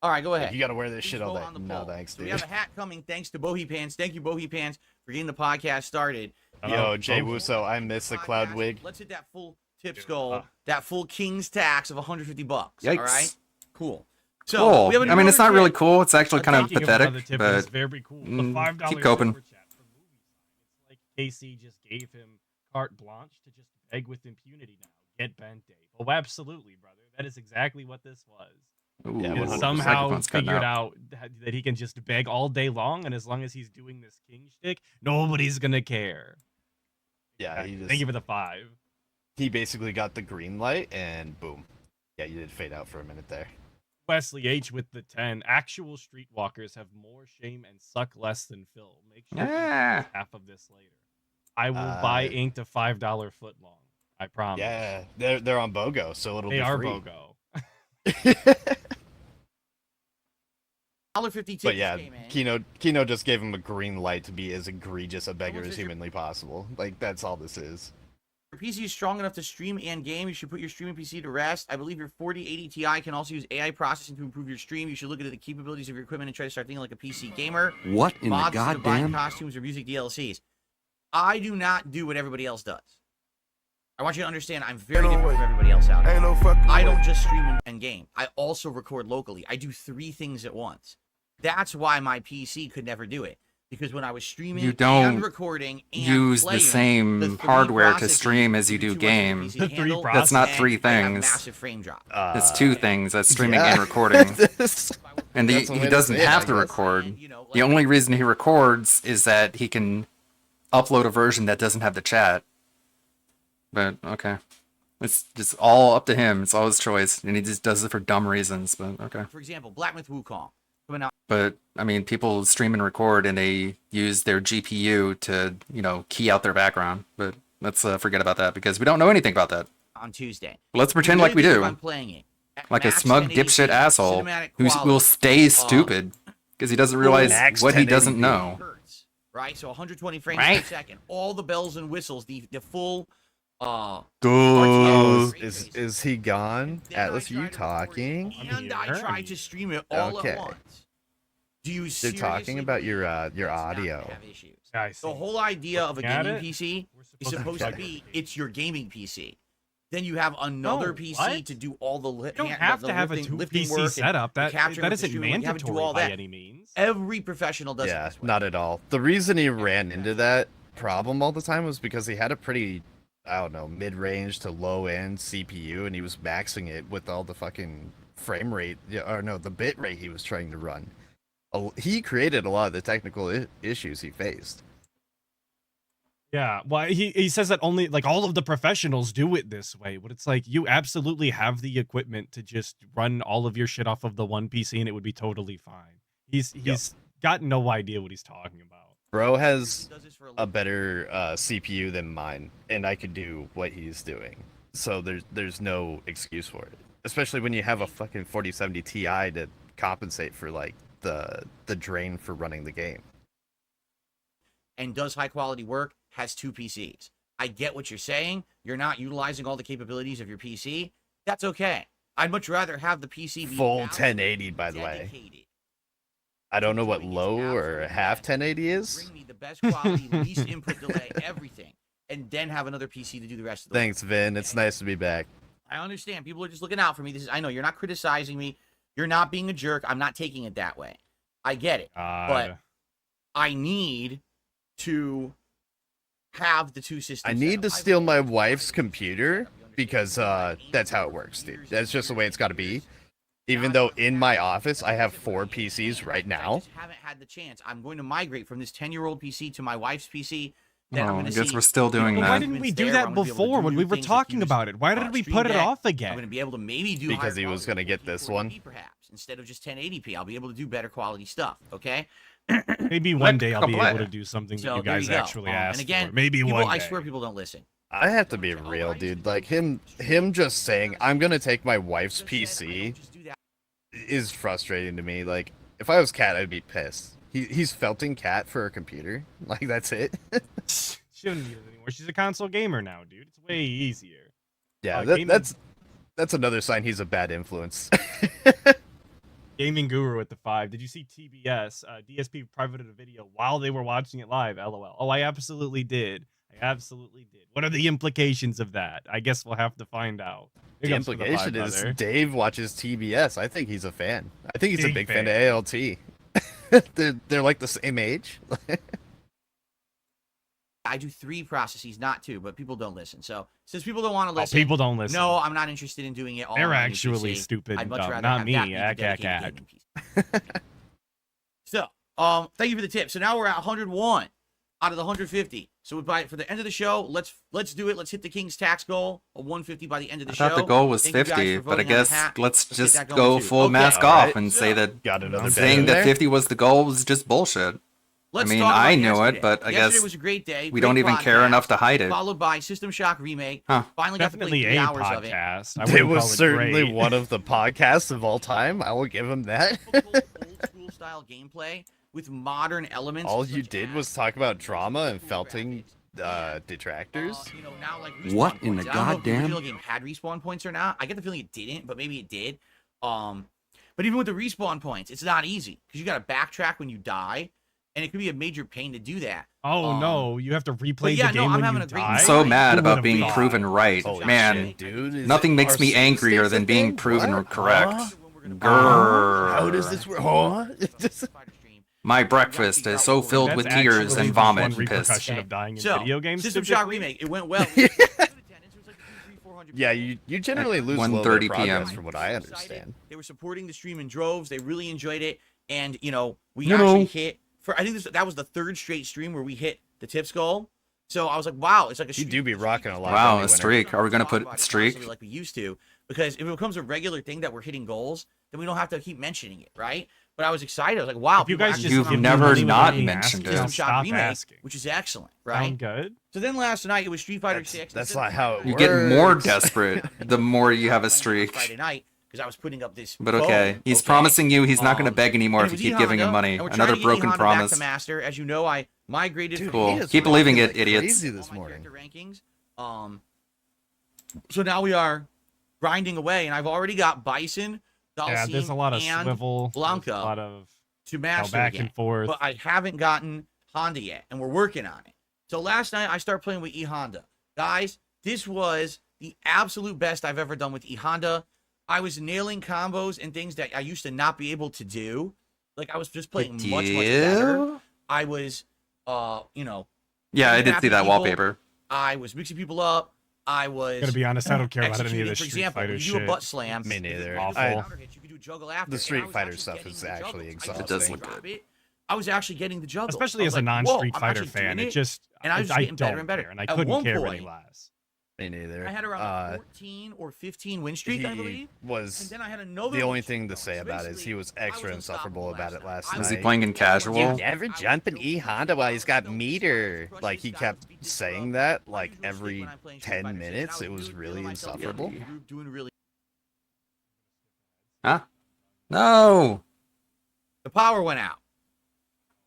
All right, go ahead. You got to wear this Please shit all vote day. on the No poll. thanks, So we dude. have a hat coming thanks to Bohepans. Thank you, Bohepans, for getting the podcast started. Yo, Jay oh, Wuso, I miss the cloud Podcast, wig. Let's hit that full tips goal, that full king's tax of $150. All Yikes. right, cool. So Cool. we have I mean, it's not another really tip. cool. It's actually kind of Speaking pathetic, another tip, but it's very cool. The $5 keep coping. super chat from Movie Sign. It's like Casey just gave him carte blanche to just beg with impunity now. Get bent, Dave. Oh, absolutely, brother. That is exactly what this was. Ooh, Yeah, He 100%. has somehow microphone's cutting figured out. out that he can just beg all day long, and as long as he's doing this king shtick, nobody's gonna care. Yeah, he Thank you for the 5. he basically got the green light, and boom. Yeah, you did fade out for a minute there. Wesley H with the 10. Actual streetwalkers have more shame and suck less than Phil. Make sure you Yeah. use half of this later. I will buy inked a $5 foot long. I promise. Yeah, they're on BOGO, so it'll They be are free. BOGO. $1.50 tips But yeah, came in. Kino just gave him a green light to be as egregious a beggar as humanly possible. Like, that's all this is. Your PC is strong enough to stream and game. You should put your streaming PC to rest. I believe your 4080 Ti can also use AI processing to improve your stream. You should look into the capabilities of your equipment and try to start thinking like a PC gamer. What in the Mods to combine goddamn? costumes or music DLCs. I do not do what everybody else does. I want you to understand I'm very different from everybody else out here. I don't just stream and game. I also record locally. I do 3 things at once. That's why my PC could never do it. Because when I was streaming You don't and recording and use the playing, same the 3 hardware to processes stream as you would be do too much for game. PC to The 3 handle, That's not and 3 I'd have things. massive frame drop. It's 2 things. That's streaming yeah. and recording. This- And That's the way he to doesn't say it, have I to guess. record. And, you know, The like- only reason he records is that he can upload a version that doesn't have the chat. But okay. It's just all up to him. It's all his choice. And he just does it for dumb reasons. But okay. For example, Black Myth Wukong coming out. But I mean, people stream and record and they use their GPU to, key out their background. But let's forget about that because we don't know anything about that. On Tuesday. Let's pretend like we Really think do. I'm playing it at Like a max smug 1080p dipshit asshole cinematic who quality. will stay stupid because he doesn't realize Max what he doesn't 1080p. know. Hertz, right? So 120 frames Right. per second. All the bells and whistles, the full Oh, Duh. is he gone? Then I Atlas, tried you to record talking? it, And I tried to stream it all Okay. at once. Do you They're seriously talking about your believe your that's not gonna audio. have issues? I see. The whole idea of a Looking at gaming it, PC we're is supposed to to be it's your gaming PC. Then you have another No, PC what? to do all the You don't have to have a 2 PC setup. That isn't mandatory by any means. Every professional does it Yeah, this way. not at all. The reason he ran into that problem all the time was because he had a pretty, I don't know, mid-range to low-end CPU, and he was maxing it with all the fucking frame rate, or no, the bit rate he was trying to run. he created a lot of the technical issues he faced. Yeah, well, he says that only like all of the professionals do it this way, but it's like you absolutely have the equipment to just run all of your shit off of the one PC and it would be totally fine. He's got no idea what he's talking about. Bro has a better CPU than mine, and I could do what he's doing. So there's no excuse for it. Especially when you have a fucking 4070 Ti to compensate for like the drain for running the game. And does high quality work, has 2 PCs. I get what you're saying. You're not utilizing all the capabilities of your PC. That's okay. I'd much rather have the PC be Full balanced, 1080, by the way. dedicated. I don't know what low or half 1080 is. Bring me the best quality, least input delay, everything, and then have another PC to do the rest of the Thanks, work. Vin. It's nice to be back. I understand. People are just looking out for me. I know you're not criticizing me. You're not being a jerk. I'm not taking it that way. I get it. But I need to have the 2 systems. I need to steal my wife's computer because that's how it works, dude. That's just the way it's got to be. Even though in my office I have 4 PCs right now. I just haven't had the chance. I'm going to migrate from this 10-year-old PC to my wife's PC. Then I'm Oh, going I to guess we're still doing Well, that. why didn't we do that before when we were talking about it? Why did we put it off I'm going to again? be able to maybe do Because higher he was quality gonna get this one. 480p perhaps instead of just 1080p. I'll be able to do better quality stuff. Okay. Maybe one day I'll be able to do something that So you there guys go. actually asked and again, for. Maybe people, one day. I swear people don't listen. I have to be real, dude. Like him just saying I'm gonna take my wife's PC is frustrating to me. Like if I was Cat, I'd be pissed. He's felting Cat for a computer. Like that's it. She doesn't need it anymore. She's a console gamer now, dude. It's way easier. Yeah, gaming- that's another sign he's a bad influence. Gaming Guru at the 5. Did you see TBS? DSP privated a video while they were watching it live. LOL. Oh, I absolutely did. I absolutely did. What are the implications of that? I guess we'll have to find out. The Big ups for implication the 5, is brother. Dave watches TBS. I think he's a fan. I think he's a Big big fan fan. of ALT. they're like the same age. I do 3 processes, not 2, but people don't listen. So since people don't want to Oh, listen, people don't listen. No, I'm not interested in doing it all. They're on my new actually PC. stupid I'd and much dumb, rather not have me. that be the Ack, dedicated ack, gaming PC. So, thank you for the tip. So now we're at 101 out of the 150. So for the end of the show, let's do it. Let's hit the King's tax goal of 150 by the end of the I show. thought the goal was Thank you guys 50, for but I voting on the guess hat. let's get just that going go too. full Okay. mask Alright. off and say that Got another saying bet in that there? 50 was the goal was just bullshit. Let's I mean, talk about I knew yesterday. it, but I Yesterday guess was a great day. we great don't even care podcast, enough to hide it. Followed by System Shock remake. Huh. Finally got to Definitely play 3 a hours of it. podcast. I It wouldn't was call it certainly great. one of the podcasts of all time. I will give him that. Typical old school style gameplay with modern elements. All you such did as was talk about drama and cool felting graphics. detractors. You know, now, like, What respawn in the points. I don't know if the goddamn- original game had respawn points or not. I get the feeling it didn't, but maybe it did. But even with the respawn points, it's not easy because you got to backtrack when you die, and it could be a major pain to do that. Oh no, you have to replay yeah, the no, game I'm when having you a great die? I'm time. so mad Who about would've being thought? proven right. Holy Man, shit, dude. Is nothing it- makes are me save angrier states than a being thing? proven What? correct. Huh? Grrr. How does this work? Huh? My breakfast is so filled That's with tears actually and the vomit one and piss. repercussion of dying in So, video games. System Shock typically. remake, it went well. Yeah, you generally lose a little 1:30 bit of progress PM. from what I understand. They were supporting the stream in droves. They really enjoyed it, and you know we You actually know. hit for. I think that was the 3rd straight stream where we hit the tips goal. So I was like, wow, it's like a. You streak- do be rocking a lot. Wow, don't you, a Winner? streak. Are we gonna Talk put about it streak? constantly like we used to? Because if it becomes a regular thing that we're hitting goals, then we don't have to keep mentioning it, right? But I was excited. I was like, wow, If you people guys actually just You've come give out me never with money not without me mentioned asking, it. System I'll Shock stop remake, asking. which is excellent, right? Sound good? So then last night it was Street Fighter That's- 6. that's not how it You get more works. desperate the more you have a streak. Friday night because I was putting up this. But phone, okay, he's promising you he's not going to beg anymore and if it you was keep giving him E-Honda, money. and we're Another trying to get broken E-Honda promise. Back to Master, as you know, I migrated Dude, from Cool. he is Keep rocking believing it, like idiots. Crazy all this my morning. character rankings. So now we are grinding away, and I've already got Bison, Yeah, there's a lot of and swivel. Blanca There's a lot of to master back again. and forth. But I haven't gotten Honda yet, and we're working on it. So last night I started playing with E-Honda. Guys, this was the absolute best I've ever done with E-Honda. I was nailing combos and things that I used to not be able to do. Like I was just playing much better. You? I was, you know, Yeah, I did see Happy that people. wallpaper. I was mixing people up. I was Gonna be honest, I don't care about any of executing. this For Street example, Fighter when you shit. do a butt slam. Me neither. Awful. I- You could do juggle after. The and I Street was Fighter actually stuff getting is the actually juggles. exhausting. I It does didn't look drop good. it. I was actually getting the juggles. Especially I as was a like, non-Street whoa, I'm Fighter actually fan, doing it just and I was I getting better don't and better. care, and I At couldn't one care any point, less. Me neither. I had around a 14 or 15 win streak, I He believe. And was then I had another the win only streak thing to going. say So about it is he basically, was I extra unstoppable insufferable about it last I night. Was he playing in casual? You never jump an E Honda while he's got meter. Like he kept saying that like every 10 minutes. It was really insufferable. Doing really. Huh? No. The power went out.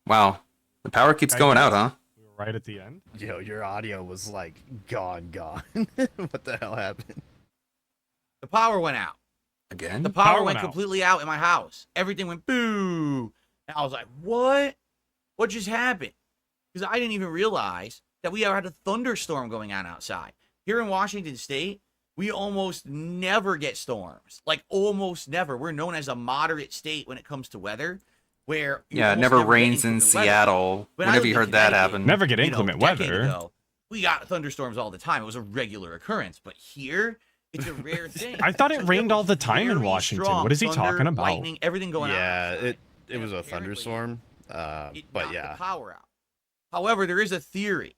Wow. The power keeps going out, huh? We were right at the end. Yo, your audio was like gone. What the hell happened? The power went out. Again? The power Power went went out. completely out in my house. Everything went boo. And I was like, what? What just happened? Because I didn't even realize that we had a thunderstorm going on outside. Here in Washington State, we almost never get storms. Like, almost never. We're known as a moderate state when it comes to weather. Where you Yeah, it almost never get rains in inclement weather. Seattle. When I Whenever lived you in heard that Connecticut, happen. Never get you know, inclement a decade weather. ago, we got thunderstorms all the time. It was a regular occurrence. But here, it's a rare thing. I thought it So rained there all the was time in very Washington. strong What is he thunder, talking about? Lightning, everything going on. Yeah, outside. it was a And apparently, thunderstorm. It But knocked yeah. the power out. However, there is a theory.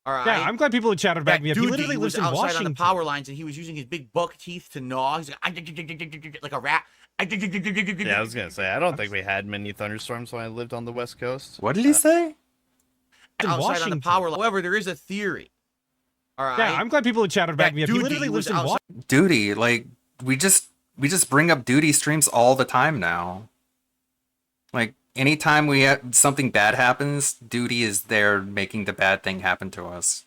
All right. Yeah, I'm glad people would chat back that me up. He dude literally was lives in outside Washington. on the power lines, and he was using his big buck teeth to gnaw. He's like a rat. Yeah, I was gonna say I don't think we had many thunderstorms when I lived on the West Coast. What did he say? in outside on the Washington. power. However, there is a theory. All right. Yeah, I'm glad people would chat back that me up. He dude literally was lives in outside- Washington. Duty. Like, we just bring up duty streams all the time now. Like, anytime we have something bad happens, duty is there making the bad thing happen to us.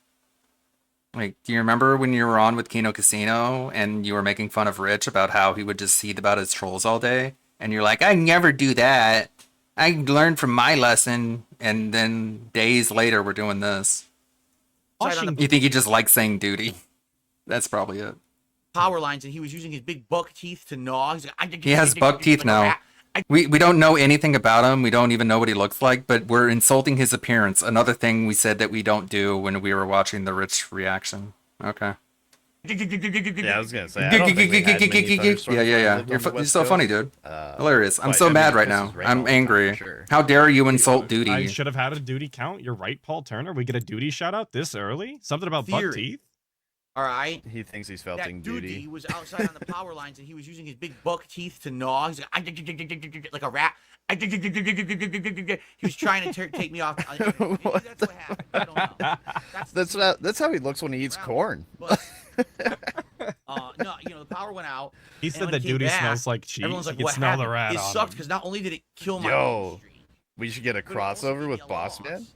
Like, do you remember when you were on with Kino Casino and you were making fun of Rich about how he would just seed about his trolls all day? And you're like, I never do that. I learned from my lesson. And then days later, we're doing this. Washington. You think he just likes saying duty? That's probably it. power lines, and he was using his big buck teeth to gnaw. He's like, He has buck teeth now. We don't know anything about him. We don't even know what he looks like, but we're insulting his appearance. Another thing we said that we don't do when we were watching the Rich reaction. Okay. Yeah, I was gonna say I don't think we had many thunderstorms when I Yeah. lived on You're the West so funny, Coast. dude. Hilarious. I'm but, so I mean, mad it right pisses now. rain all I'm the time, angry. sure. How dare you insult I duty? should have had a duty count. You're right, Paul Turner. We get a duty shout out this early. Something about buck Theory. teeth. All right. He thinks he's That felting duty. dude was outside on the power lines, and he was using his big buck teeth to gnaw. He's like a rat. He was trying to take me off. That's what happened. I don't know. That's how he looks when he eats corn. But, no, the power went out. He and said when that it came duty back, smells like cheese. Everyone's You like, can "What smell happened?" the rat It on sucked him. because not only did it kill my Yo, stream, we should get a but it also crossover gave with me a Boss loss. Man.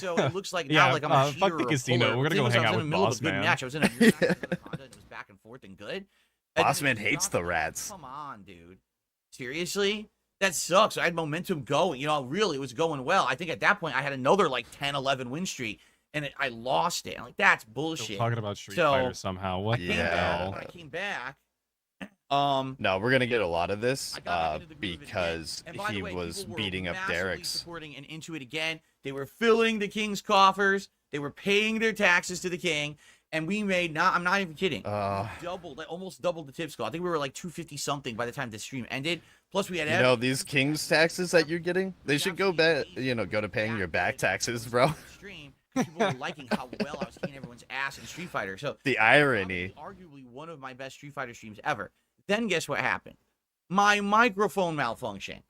So it looks like Yeah, now like I'm a fuck cheater the or a casino. puller. We're gonna The go thing hang was, out I was in with the middle Boss of a good Man. match. I was in a match with Honda, and it was back and forth and good. And Boss then Man it hates stopped. the rats. Come on, dude. Seriously? That sucks. I had momentum going. Really, it was going well. I think at that point I had another like 10, 11 win streak, and I lost it. I'm like, that's Still bullshit. talking about Street So, Fighter somehow. What the Yeah. hell? When I came back, No, we're gonna get a lot of this I got back into the groove of it because again. And by the he way, was people were beating up massively Derek's. supporting and into it again. They were filling the king's coffers. They were paying their taxes to the king, and we made I'm not even kidding. Almost doubled the tips goal. I think we were like 250 something by the time the stream ended. Plus we had These king's taxes that you're getting, they should go back. Go to paying your back taxes, bro. Stream, people were liking how well I was kicking everyone's ass in Street Fighter. So The irony. arguably one of my best Street Fighter streams ever. Then guess what happened? My microphone malfunctioned.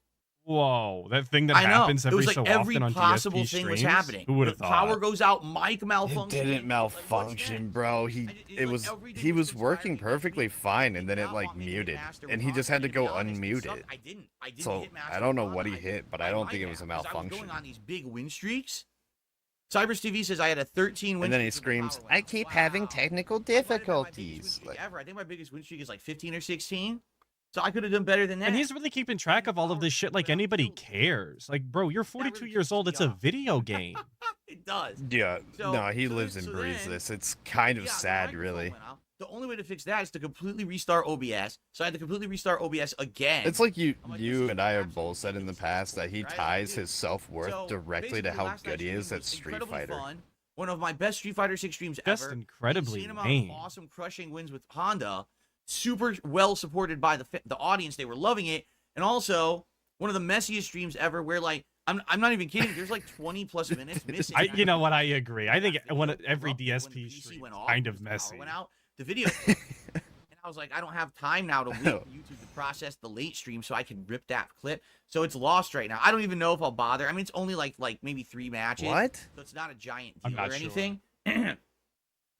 Whoa, that thing that I know. happens It every was like so every often on possible DSP thing was streams? happening. Who would have The thought? power goes out, mic It malfunction. didn't malfunction, bro. He was working perfectly fine, and then it like muted, and he just had to go unmute it. I didn't So hit master I don't know on what he my- hit, but by I don't my think it was a math, 'cause I was malfunction. going on these big win streaks. Cybers TV says I had a 13 win And then he streak when the screams, power went "I out." keep Wow. having technical I might have had my biggest difficulties." win streak Like, ever. I think my biggest win streak is like 15 or 16. So I could have done better than that. And he's really keeping track of all of this shit like anybody cares. Like, bro, you're 42 years old. It's a video game. It does. yeah, So- no, he so lives then- and so breathes then- this. It's kind of Yeah, the sad, microphone really. went out. The only way to fix that is to completely restart OBS. So I had to completely restart OBS again. It's like I'm like, this you is and I have absolutely both said in the ridiculous. past that he Right? ties his self-worth So, directly to basically, how last good he night's is stream at was Street incredibly Fighter. Fun. One of my best Street Fighter 6 streams Just ever. incredibly Insane amount of lame. awesome crushing wins with Honda. super well supported by the audience. They were loving it, and also one of the messiest streams ever. Where like I'm not even kidding. There's like 20+ minutes missing. You know what? I agree. I think Video every when the DSP PC stream went is off, kind because of the power messy. went out, the video. And I was like, I don't have time now to wait for YouTube to process the late stream so I can rip that clip. So it's lost right now. I don't even know if I'll bother. I mean, it's only like maybe 3 matches. What? So it's not a giant I'm deal not or sure. anything.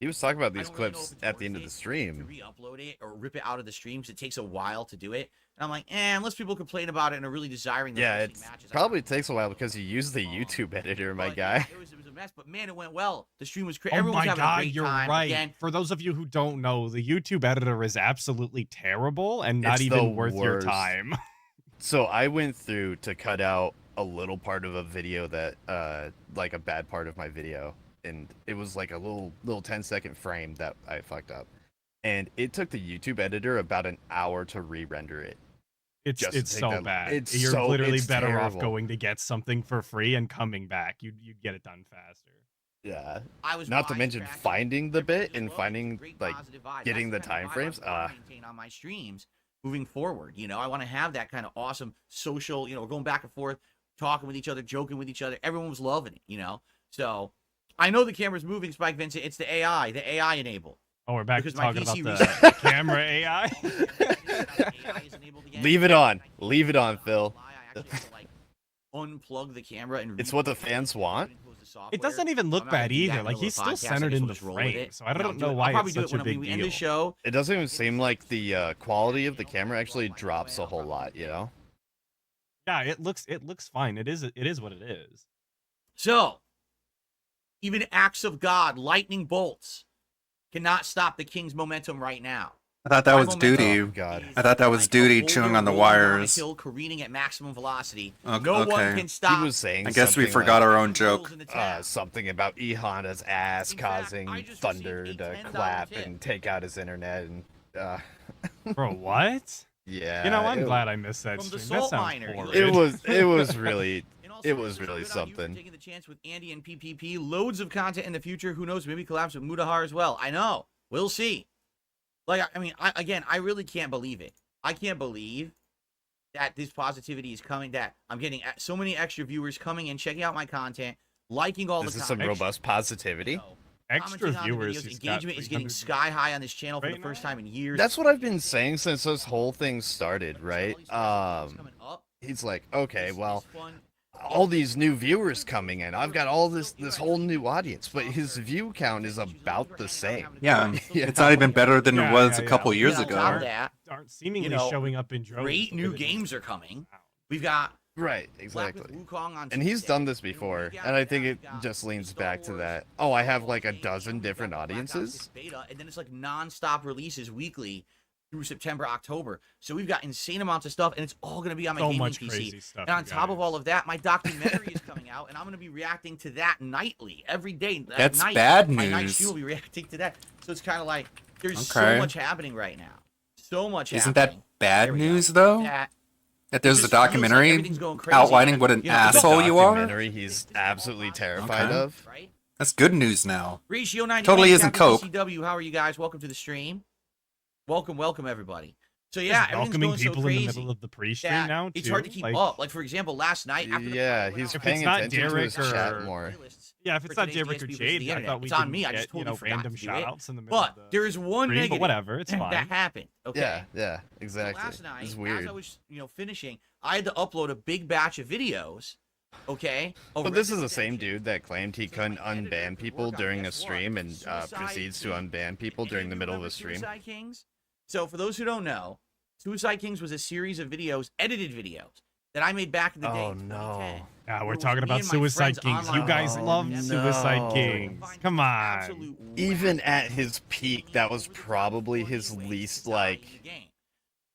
He was talking about I these don't really know clips if it's at the end worth of the it stream. to re-upload it or rip it out of the streams. It takes a while to do it. And I'm like, unless people complain about it and are really desiring those Yeah, missing it matches. probably takes a while because you use the YouTube editor, my But, guy. yeah, it was a mess, but man, it went well. The stream was great. Oh Everyone was my having a god, great you're time. right. Again, For those of you who don't know, the YouTube editor is absolutely terrible and not It's the even worth your worst. time. So I went through to cut out a little part of a video that, like a bad part of my video, and it was like a little 10-second frame that I fucked up, and it took the YouTube editor about an hour to re-render it. It's Just to it's take so that- bad. it's You're so- literally it's better off terrible. going to get something for free and coming back. You'd get it done faster. Yeah. I was Not to mention wisecracking. finding the Everyone bit just and loved it. finding, Great like, positive vibe. getting That's the kind of time vibe I frames. wanna maintain on my streams moving forward. You know, I want to have that kind of awesome social. You know, we're going back and forth, talking with each other, joking with each other. Everyone was loving it. You know, so I know the camera's moving, Spike Vincent. It's the AI enabled. Oh, we're back Because to my talking about PC the, recently- the camera AI. AI is enabled again. Leave it on. Leave it on, Phil. I actually have to, like, unplug the camera and It's what the reboot it fans want. and close the It software. doesn't even look I'm not gonna bad do that in either. the Like middle he's of the still podcast. I centered guess in we'll the just roll with frame, it. so I And I'll don't do know it. why I'll probably it's do such it a when big we deal. end the show. It doesn't even seem like the quality of the camera actually drops a whole lot, you know? Yeah, it looks fine. It is what it is. So, even acts of God, lightning bolts, cannot stop the King's momentum right now. I thought that My was momentum duty. Oh, God. is I thought that was like a duty boulder chewing on the rolling down a wires. hill, careening at maximum velocity. Okay, No one okay. can stop. He was saying I guess we something forgot like, our own joke. something about E Honda's ass In fact, causing I just Thunder received a to $10 clap tip. and take out his internet, and Bro, what? yeah. You know, I'm it, glad I missed that From the stream. That salt sounds miner. horrid. it was really And also, it was this is really good on you for something. Taking the chance with Andy and PPP. Loads of content in the future. Who knows? Maybe collabs with Mudahar as well. I know. We'll see. Like, I mean, I really can't believe it. I can't believe that this positivity is coming. That I'm getting so many extra viewers coming and checking out my content, liking all This the is some content. robust positivity. You know, Extra commenting on the viewers. videos. He's got Engagement is getting 300 sky high on this channel for right the first now? time in years. That's what I've been saying since this whole thing started, right? Coming up. He's like, okay, This well, is fun. all these new viewers coming in. I've got all this whole new audience, but his view count is about the same. Yeah, Yeah. it's not even better than Yeah, it was yeah, a couple yeah. years Yeah, on top of ago. that, aren't seemingly you know, showing up in droves. great the new way they games used are to. coming. We've got Right, Black with exactly. Wukong on And he's Tuesday. done this And before, we got and I think that. it We've got just leans Star back to Wars, that. Oh, I have All like a Games, dozen we've different got Black Ops 6 audiences. Beta, and then it's like non-stop releases weekly through September, October. So we've got insane amounts of stuff, and it's all going to be on my So gaming much PC. crazy stuff. And on you top of guys. all of that, my documentary is coming out, and I'm going to be reacting to that nightly, every day. At That's night, bad my night news. stream will be reacting to that. So it's kind of like there's so Okay. much happening right now. So much Isn't happening. that bad There we go. news though? That That there's a just feels like documentary everything's going crazy. outlining what an You know, the asshole you are? Documentary he's absolutely terrified Okay. of. right? That's good news now. Ratio 90. Totally isn't Coke. CW, how are you guys? Welcome to the stream. Welcome, everybody. So yeah, Just everything's welcoming going so people crazy. in the middle of the pre-stream that now. it's too. hard to keep Like, up. Like for example, last night after the Yeah, pod went he's out, paying it's not attention to his Derek chat or- more. Yeah, if it's for not today's Derek or DSP versus Jade, the I internet. thought we It's on didn't me. I get, just totally forgot random to do it. shoutouts in the middle But of the there is one stream, negative but whatever, it's fine. that happened. Okay. Yeah, So exactly. last night, It's as weird. I was, finishing, I had to upload a big batch of videos. Okay. But this is the same dude that claimed he couldn't unban people during a stream and proceeds to unban people during the middle of a stream. Suicide Kings? So for those who don't know, Suicide Kings was a series of videos, edited videos, that I made back in the day. Oh, in 2010. no. Yeah, It we're was talking me about and my Suicide friends Kings. You online. guys Oh, love no. Suicide Kings. Come on. Absolute Even whack. at his peak, that was probably his least, like,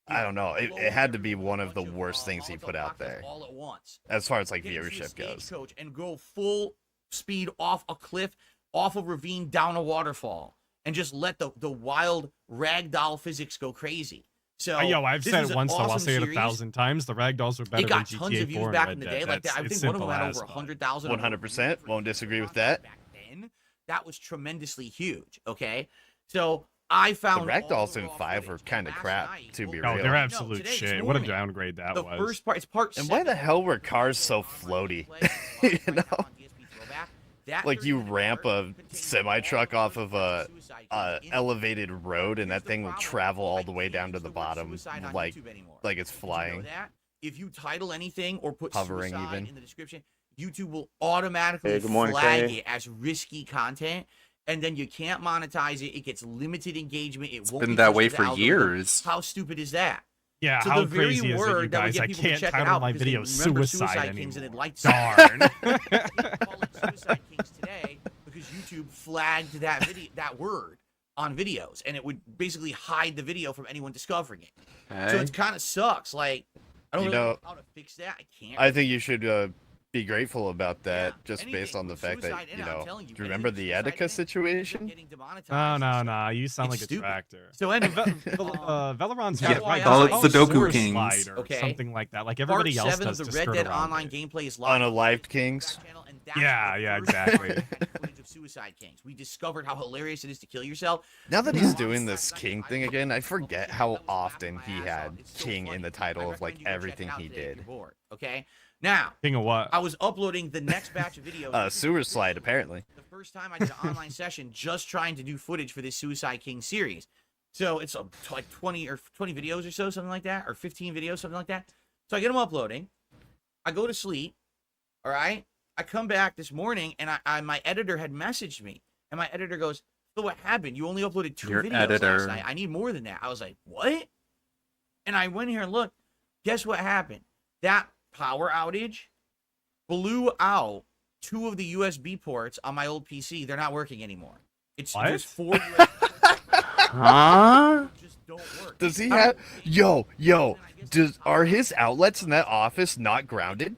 I don't know. It had to be one of the worst things he put out there, All at once. as far as like Get into a viewership goes. stagecoach and go full speed off a cliff, off a ravine, down a waterfall, and just let the wild ragdoll physics go crazy. So Yo, I've this said was it an once, so I'll awesome say it series. 1,000 times. The ragdolls were better It got than tons GTA of views 4 and back Red in the Dead. day. Like That's- I it's think one of them simple had as over fuck. 100,000. 100%, won't disagree with that. Back then, that was tremendously huge. Okay, so I found The all ragdolls the in raw 5 were footage, kind of last crap, night. to be No, real. they're No, absolute today, this shit. What a morning. downgrade that The was. first part, it's part And why 7 the of hell were Red cars Dead so Online floaty? gameplay, You live right now know? on DSP Throwback. That Like you 30-minute ramp part a contains semi-truck all off the of first a, Suicide Kings in it. elevated road, and Here's that the thing will problem. travel all I the way can't down to use the word bottom, suicide on like YouTube anymore. it's Did you know flying. that? If you title anything or put Hovering suicide even. in the description, YouTube will automatically Hey, good morning, flag Kanye. it as risky content, and then you can't monetize it. It gets limited engagement. It won't been be that pushed way to the for algorithm. years. How stupid is that? Yeah, So how the very crazy is it, you word that would guys? get I people to can't check it title out my because they video remember Suicide Kings and it anymore. likes Darn. People call it Suicide Kings today because YouTube flagged that video, that word on videos, and it would basically hide the video from anyone discovering it. So Okay. it kind of sucks. Like, I don't You really know, know how to fix that. I can't. I think you should be grateful about that, Yeah, just anything based on the with fact that, suicide in you it, I'm know, telling you, do you remember anything the with suicide in Etika it ends up situation? getting demonetized No, and no, stuff. no. You sound It's like a stupid. tractor. So And anyway, Veleron's Yeah, got it right. call it It's like Sudoku sewer Kings. slide or Okay. something like that. Like Part everybody else 7 of does the to Red skirt Dead around Online it. gameplay is live on Unalived the Kings. channel, and that's Yeah, the yeah, first part exactly. of footage of Suicide Kings. We discovered how hilarious it is to kill yourself. Now that he's doing this king thing again, I forget how often he had king in the title of like everything he did. Okay, now King of what? I was uploading the next batch of videos. Sewer slide apparently. The first time I did an online session just trying to do footage for this Suicide King series. So it's like 20 videos or so, something like that, or 15 videos, something like that. So I get them uploading. I go to sleep. All right. I come back this morning, and my editor had messaged me, and my editor goes, "So what happened? You only uploaded 2 Your videos editor. last night. I need more than that." I was like, "What?" And I went here and looked. Guess what happened? That power outage blew out 2 of the USB ports on my old PC. They're not working anymore. There's 4 USB ports Huh? that just don't work. Does he have are his outlets in that office not grounded?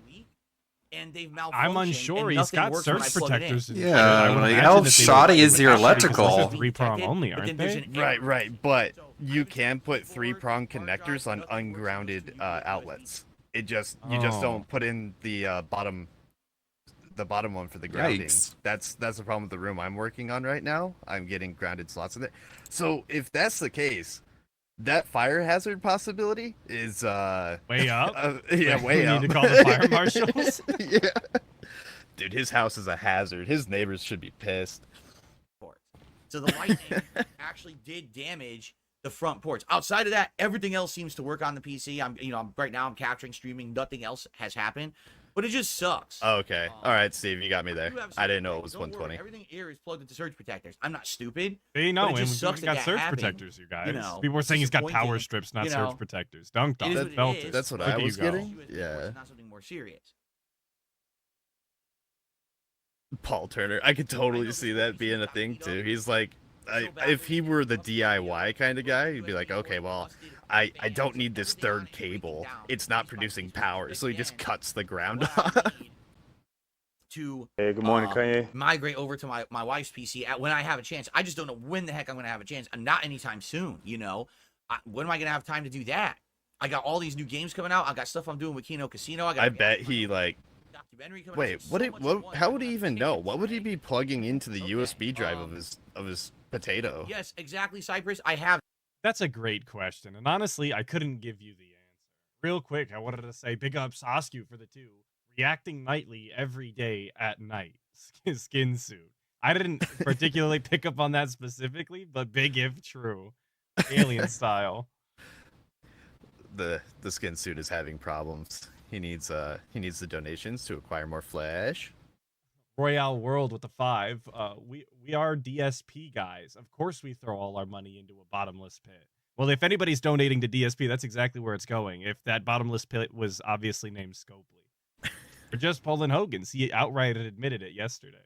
And they've malfunctioned. I'm unsure. And He's nothing got works when I surge plug it in. protectors. and Yeah, shit. I would like, imagine how that they shoddy would is your actually, because electrical? They're 3-prong only, But aren't then there's they? an error. Right, but So you I put can put keyboard, 3-prong hard drive, connectors on nothing works, ungrounded goes to USB. outlets. You just Oh. don't put in the bottom one for the grounding. Yikes. That's the problem with the room I'm working on right now. I'm getting grounded slots in there. So if that's the case, that fire hazard possibility is Way up. yeah, way we up. need to call the fire marshals. Yeah. Dude, his house is a hazard. His neighbors should be pissed. So the lightning actually did damage the front ports. Outside of that, everything else seems to work on the PC. Right now I'm capturing, streaming. Nothing else has happened, but it just sucks. Okay. All right, Steve, you got me there. You have I didn't know surge it was protectors. Don't worry, 120. everything here is plugged into surge protectors. I'm not stupid. They know, But it and just sucks we that got surge happened, protectors, you guys. know. People were saying he's got power Disappointing, strips, not you surge know. protectors. Dunked It on is it, what it belted. is. That's what Look I at you was go. getting. USB Yeah. ports, not something more serious. Paul Turner. I could totally see that being a thing too. He's like, if he were the DIY kind of guy, he'd be like, okay, well, I don't need this third cable. It's not producing power, so he just cuts the ground off. To Hey, good morning, Kanye. migrate over to my wife's PC when I have a chance. I just don't know when the heck I'm going to have a chance. And not anytime soon, you know. When am I going to have time to do that? I got all these new games coming out. I got stuff I'm doing with Kino Casino. I bet he like. documentary coming out. Wait, So much at once. how would he even know? What would he be plugging into the USB drive of his potato? Yes, exactly, Cypress. I have. That's a great question, and honestly, I couldn't give you the answer. Real quick, I wanted to say big ups Oscu for the 2. Reacting nightly every day at night. Skin suit. I didn't particularly pick up on that specifically, but big if true. Alien style. The skin suit is having problems. He needs the donations to acquire more flesh. Royale World with the 5. We are DSP guys. Of course we throw all our money into a bottomless pit. Well, if anybody's donating to DSP, that's exactly where it's going. If that bottomless pit was obviously named Scopely. Or just Poland Hogan's. He outright admitted it yesterday.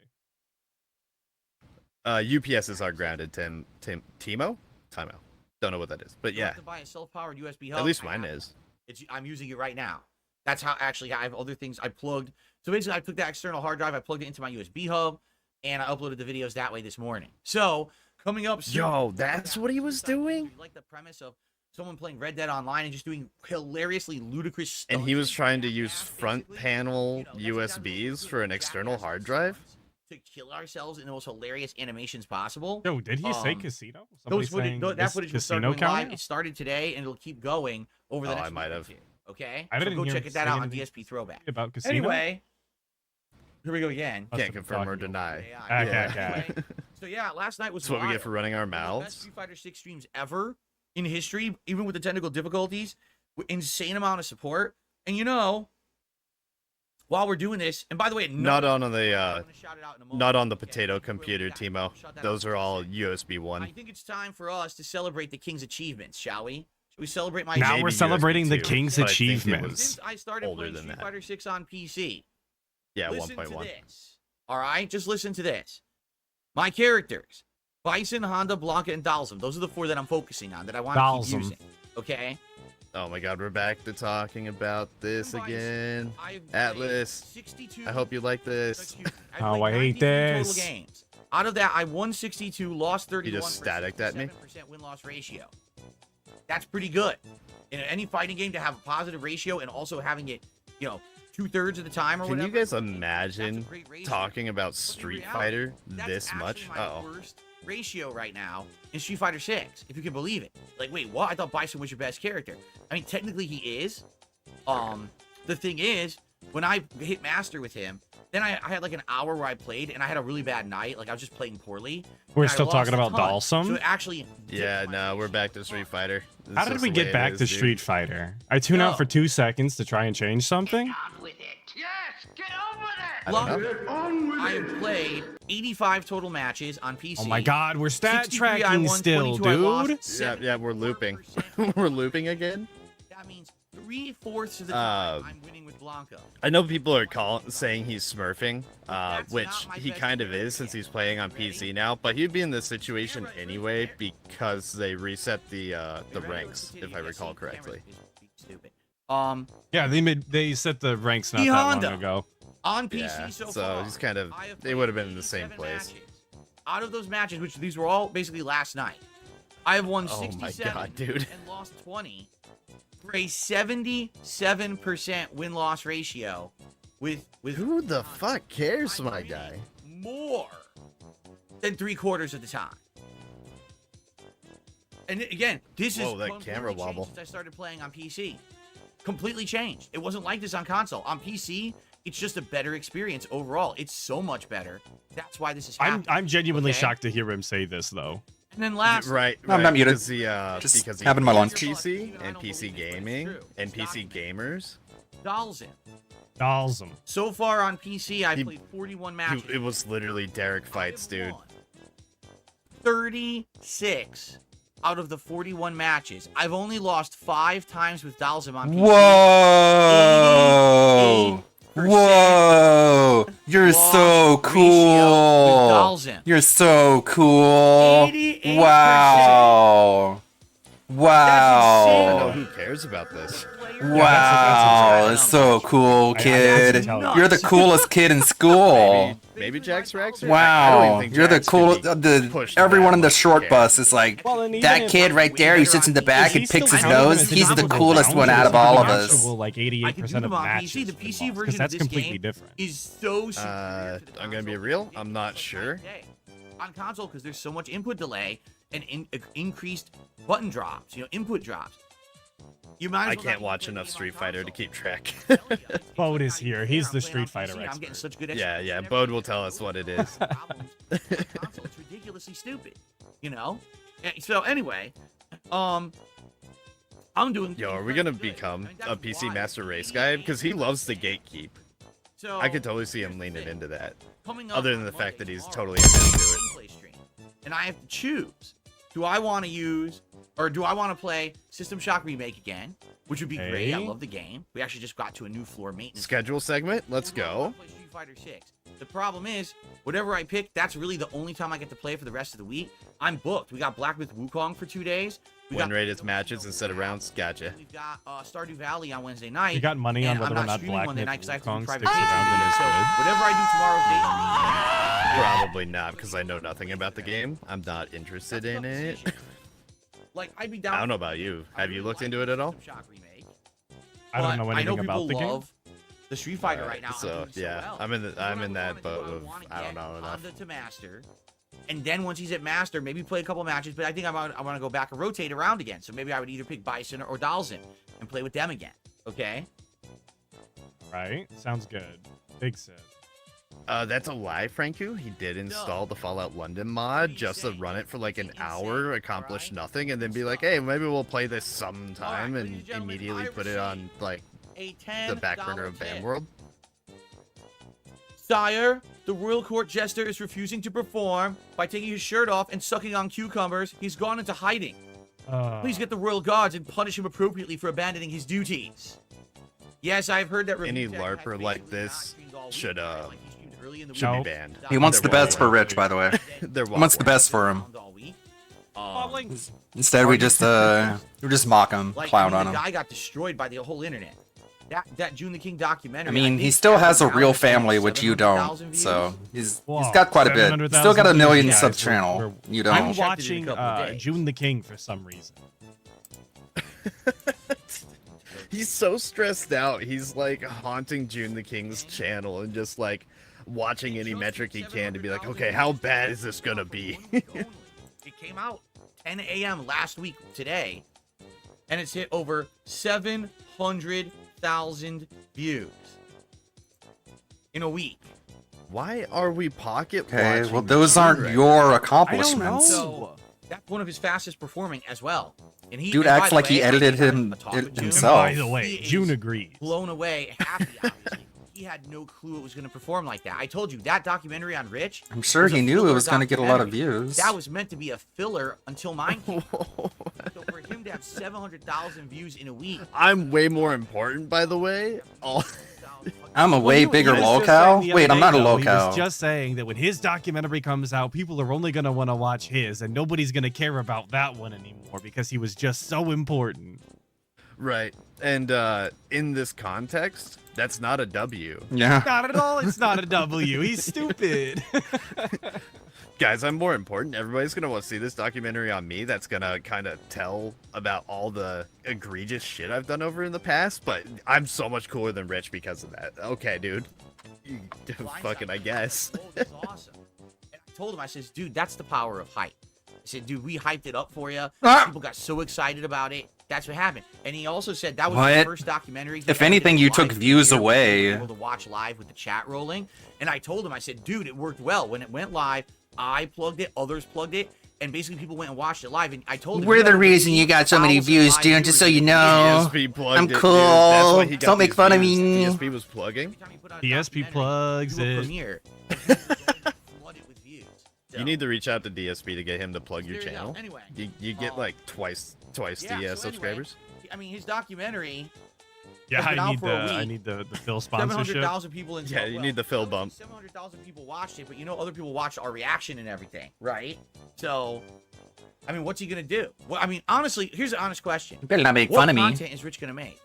UPSs are grounded. Timo? Time out. Don't know what that is, but You yeah. have to buy a self-powered USB hub. At least I mine have is. one. I'm using it right now. That's how actually I have other things I plugged. So basically, I took that external hard drive, I plugged it into my USB hub, and I uploaded the videos that way this morning. So coming up soon. Yo, that's what he was doing? You like the premise of someone playing Red Dead Online and just doing hilariously ludicrous stuff. And he was trying to use front panel USBs for an external hard drive? to kill ourselves in the most hilarious animations possible. Yo, did he say casino? Somebody saying that footage will start casino going live. cameo? It started today, and it'll keep going over the next I might week or have. two, okay? I didn't so go hear check him that say out on anything DSP Throwback. About casino? Anyway, here we go again. Must Can't have confirm or talking deny. AI. Okay. Anyway, so yeah, last night was That's what we get wild. for running our One of the best mouths. Street Fighter 6 streams ever in history, even with the technical difficulties, with insane amount of support. And you know, while we're doing this, and by the way, Not on the I'm gonna shout it out in a moment. not on the Okay, potato keep it computer, really tight. Timo. I'll shut that Those off are in a all second. USB I 1. think it's time for us to celebrate the King's achievements, shall we? Should we celebrate my Now Maybe we're USB celebrating the 2, King's but I think it achievements. was Since I started older playing than Street that. Fighter 6 on PC, Yeah, listen to 1.1. this. All right, just listen to this. My characters: Bison, Honda, Blanca, and Dalsum. Those are the 4 that I'm focusing on that I want to keep Dalsum. using. Okay. Oh my god, we're back to talking about this Bison, again. I've played Atlas, 62. I hope you like this. Excuse me, I've Oh, played I hate 93 this. Total games. Out of that, I won 62, lost 31. just staticked at me? 7% win-loss ratio. That's pretty good. In any fighting game, to have a positive ratio and also having it, 2/3 of the time or Can whatever. you guys that's imagine a great ratio. talking about But in Street reality, Fighter that's this actually much? my Uh-oh. worst ratio right now in Street Fighter 6, if you can believe it. Like, wait, what? I thought Bison was your best character. I mean, technically he is. The thing is, when I hit master with him, then I had like an hour where I played, and I had a really bad night. Like, I was just playing poorly. We're and I still lost talking a about ton. Dalsum? So it actually Yeah, dipped my no, we're ratio back to a Street ton. Fighter. How It's did just we the get way it back is, to dude. Street Fighter? I tune out No. for 2 seconds to try and change something. I don't know. Blanca, I have played 85 total matches on PC. Oh my god, we're stat 63 I tracking won, still, 22 I lost, dude. Yeah, we're looping. 74%. We're looping again? That means 3/4 of the time I'm winning with Blanca. I know people are saying he's smurfing, That's which not my he best kind of character is since yet. he's playing on PC now, but he'd be in this situation anyway because they reset the ranks, if I recall correctly. Stupid. Yeah, they set the ranks not E that Honda. long ago. On PC Yeah, so so far, he's kind of- I have they would have played been in the same 87 place. matches. Out of those matches, which these were all basically last night, I have won Oh my 67 God, dude. and lost 20 for a 77% win-loss ratio with Who the fuck cares, my guy? more than 3/4 of the time. And again, this Whoa, is that completely camera changed wobble. since I started playing on PC. Completely changed. It wasn't like this on console. On PC, it's just a better experience overall. It's so much better. That's why this is happening. I'm genuinely okay? shocked to hear him say this though. And then last, Right, I'm not muted. Because he, Just because he having my lunch. PC and PC gaming and PC gamers. Dalsum. Awesome. So far on PC, I've He- played 41 matches. It was literally Derek fights, dude. 36 out of the 41 matches. I've only lost 5 times with Dalsum on PC. Whoa! 88% Whoa! You're loss so ratio cool. with Dalsum. You're so cool. 88%. Wow. I Wow. know, who cares about this? Wow. It's so cool, I kid. tell you. You're the coolest kid in school. Maybe Jax Rex? I don't Wow. even think You're the Jax could coolest. be pushed Everyone that in the much short care. bus is like, Well, and even that if- kid right there who sits in the back Is he and picks still his counted nose, as he's the individual coolest rounds, one or out is of it all of the us. actual, like 88% I can do of them on matches PC. The win PC loss? 'Cause version that's of this completely game different. is so superior to the I'm gonna be console real, version. I'm not It's sure. night and day. On console, because there's so much input delay and increased button drops, input drops. You might as I well can't not watch play the enough game on Street Fighter to console. keep track. I'm telling you, like, Bode is it's here. not He's fair. the I'm Street playing on Fighter PC, I'm getting expert. such good Yeah, execution yeah, and Bode will everything. tell us what it is. Problems with the console. It's ridiculously stupid, So anyway, I'm doing. Yo, are we gonna become a PC Master Race guy? Because he loves the gatekeep. So I could totally see him leaning into that. coming up Other than on the fact that Monday he's tomorrow, totally into it. gameplay stream, and I have to choose: do I want to use, or do I want to play System Shock Remake again, which would be great. I Hey. love the game. We actually just got to a new floor maintenance. Schedule segment, let's Or do I go. wanna play Street Fighter 6? The problem is, whatever I pick, that's really the only time I get to play for the rest of the week. I'm booked. We got Black Myth Wukong for 2 days. We Win got rate is matches instead of rounds. Gotcha. We've got Stardew Valley on Wednesday night. You got money on and whether I'm or not streaming Black Monday Myth night 'cause I have to do Wukong private sticks pay around and streams. is So good? whatever I do tomorrow's day Probably not, because I know nothing about the game. I'm not interested in it. like I'd be down. I don't know about you. Have you looked into it at all? System Shock Remake, I don't but know I know anything about people the game. love the Street Fighter right now. So doing so yeah, well. I'm in the What I'm I in that wanna do, boat I of wanna I don't get know enough. Honda to master, and then once he's at master, maybe play a couple matches. But I think I want to go back and rotate around again. So maybe I would either pick Bison or Dalsin and play with them again. Okay. Right? Sounds good. Big Sid. That's a lie, Franku. He did install the Fallout London mod just to run it for like an hour, accomplish nothing, and then be like, hey, maybe we'll play this sometime, ladies and and gentlemen, immediately I put it on like A $10 the back burner of tip. Bamworld. Sire, the royal court jester is refusing to perform by taking his shirt off and sucking on cucumbers. He's gone into hiding. Please get the royal guards and punish him appropriately for abandoning his duties. Yes, I've heard that. Any Review Tech LARPer has like basically this not streamed all week, should right? Like he streamed early in the should week. be banned. He wants the They're best for Rich, by the way. They're He wants the best for him. Instead, we just mock him, Like, clown I on mean, the him. guy got destroyed by the whole internet. That June the King documentary. I mean, he think still has a averaged real out at family, which you don't. 700,000 views. So he's Whoa, got quite a bit. He's still got a 700,000 million views, sub guys. channel. We're- You I'm don't. Checked it in a watching couple of days. June the King for some reason. He's so stressed out. He's like haunting June the King's channel and just like watching any metric he can to be like, okay, how bad is this gonna be? It came out 10 a.m. last week today, and it's hit over 700,000 views in a week. Why are we pocket Okay, watching well, the those train aren't wreck? your accomplishments. So that's one of his fastest performing as well. And he, Dude and by acts the like he way, I edited had him a talk with June. And himself. by the way, He is June agrees. Blown away, happy. Obviously. He had no clue it was going to perform like that. I told you that documentary on Rich. I'm sure was a he knew it filler was going to get a lot of documentary. views. That was meant to be a filler until mine came. So for him to have 700,000 views in a week, I'm way more important, by the way. I'm a way He bigger was just saying locale. the Wait, other I'm day, not a though, He locale. was just saying that when his documentary comes out, people are only going to want to watch his, and nobody's going to care about that one anymore because he was just so important. Right. And in this context, that's not a W. Yeah. Not at all. It's not a W. He's stupid. Guys, I'm more important. Everybody's going to want to see this documentary on me that's going to kind of tell about all the egregious shit I've done over in the past, but I'm so much cooler than Rich because of that. Okay, dude. Fucking, I guess. It's awesome. And I told him, I says, dude, that's the power of hype. I said, dude, we hyped it up for you. People got so excited about it. That's what happened. And he also said that was the What? first documentary. he If ever anything, did you live took to views hear, where he was away. Able to watch live with the chat rolling. And I told him, I said, dude, it worked well. When it went live, I plugged it, others plugged it, and basically people went and watched it live. And I told him, We're you the have reason you got so many 50,000 views, live dude, just so viewers. you know. DSP plugged I'm it, dude. cool. That's why he got Don't make these fun of views. me. DSP was plugging. Every time you put out a DSP documentary, plugs do a it. premiere, flood it with views. You need to reach out to DSP to get him to plug your There you go. channel. Anyway, You get like twice yeah, the so anyway, subscribers. I mean, his documentary. Yeah, It's been out for a I week. need the Phil sponsorship. 700,000 people in. Yeah, you need the Phil bump. 700,000 people watched it, but you know other people watched our reaction and everything, right? So, I mean, what's he gonna do? Well, I mean, honestly, here's an honest question: You better not make what fun of me. content is Rich gonna make?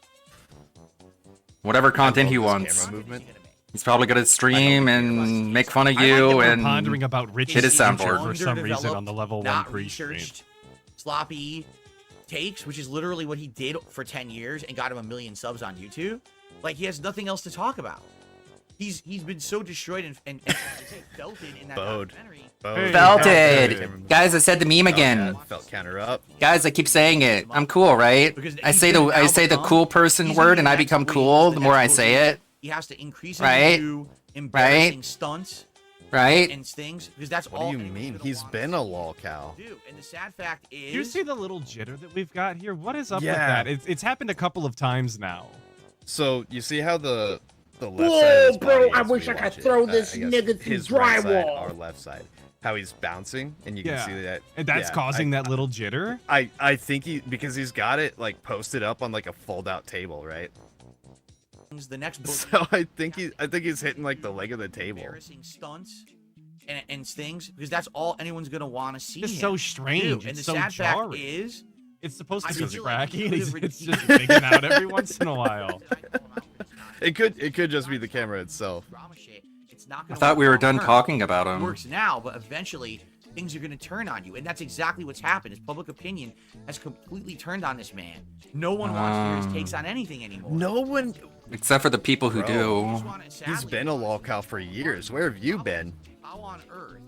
Whatever content he love this wants. camera What content movement. is he gonna make? He's probably gonna stream and make fun of I like that you we're and pondering about Rich's hit his future soundboard. for some reason on Underdeveloped, the level 1 not pre-stream. researched, sloppy takes, which is literally what he did for 10 years and got him 1 million subs on YouTube. Like, he has nothing else to talk about. He's been so destroyed and belted in that Bowed. documentary. Hey, Belted. Guys, I said the meme again. Felt counter up. Guys, I keep saying it. I'm cool, right? Because I he's say gonna I now say the become- cool person he's gonna word be and I the next become wave, cool the next more I Boogie. say it, He has to increasingly Right? do embarrassing stunts right? and things because that's What all. do you anyone's mean? gonna He's wanna been see a him lolcow. do. And the sad fact is, Do you see the little jitter that we've got here? What is up with Yeah. that? It's happened a couple of times now. So you see how the left Whoa, side of his bro, body I as wish we I could watch it, throw this I guess nigga through his right side, drywall. our left side, how he's bouncing, and you can Yeah. see that. And that's yeah, causing that little jitter? I think because he's got it like posted up on like a fold out table, right? the next book. So I think he's hitting like the leg of the table. Embarrassing stunts and things because that's all anyone's gonna want to see. It's him so do. strange. And It's the so sad jarring. fact is, It's supposed I to be feel like scracky, he and could've it's redeemed- just digging out every once in a while. It could just be the camera itself. Drama shit. It's not I gonna thought work we were long done term. talking about It him. works now, but eventually things are going to turn on you. And that's exactly what's happened. Is public opinion has completely turned on this man. No one wants to hear his takes on anything anymore. No one. Except for the people who do. He's been a lolcow for years. Where have you been? How on earth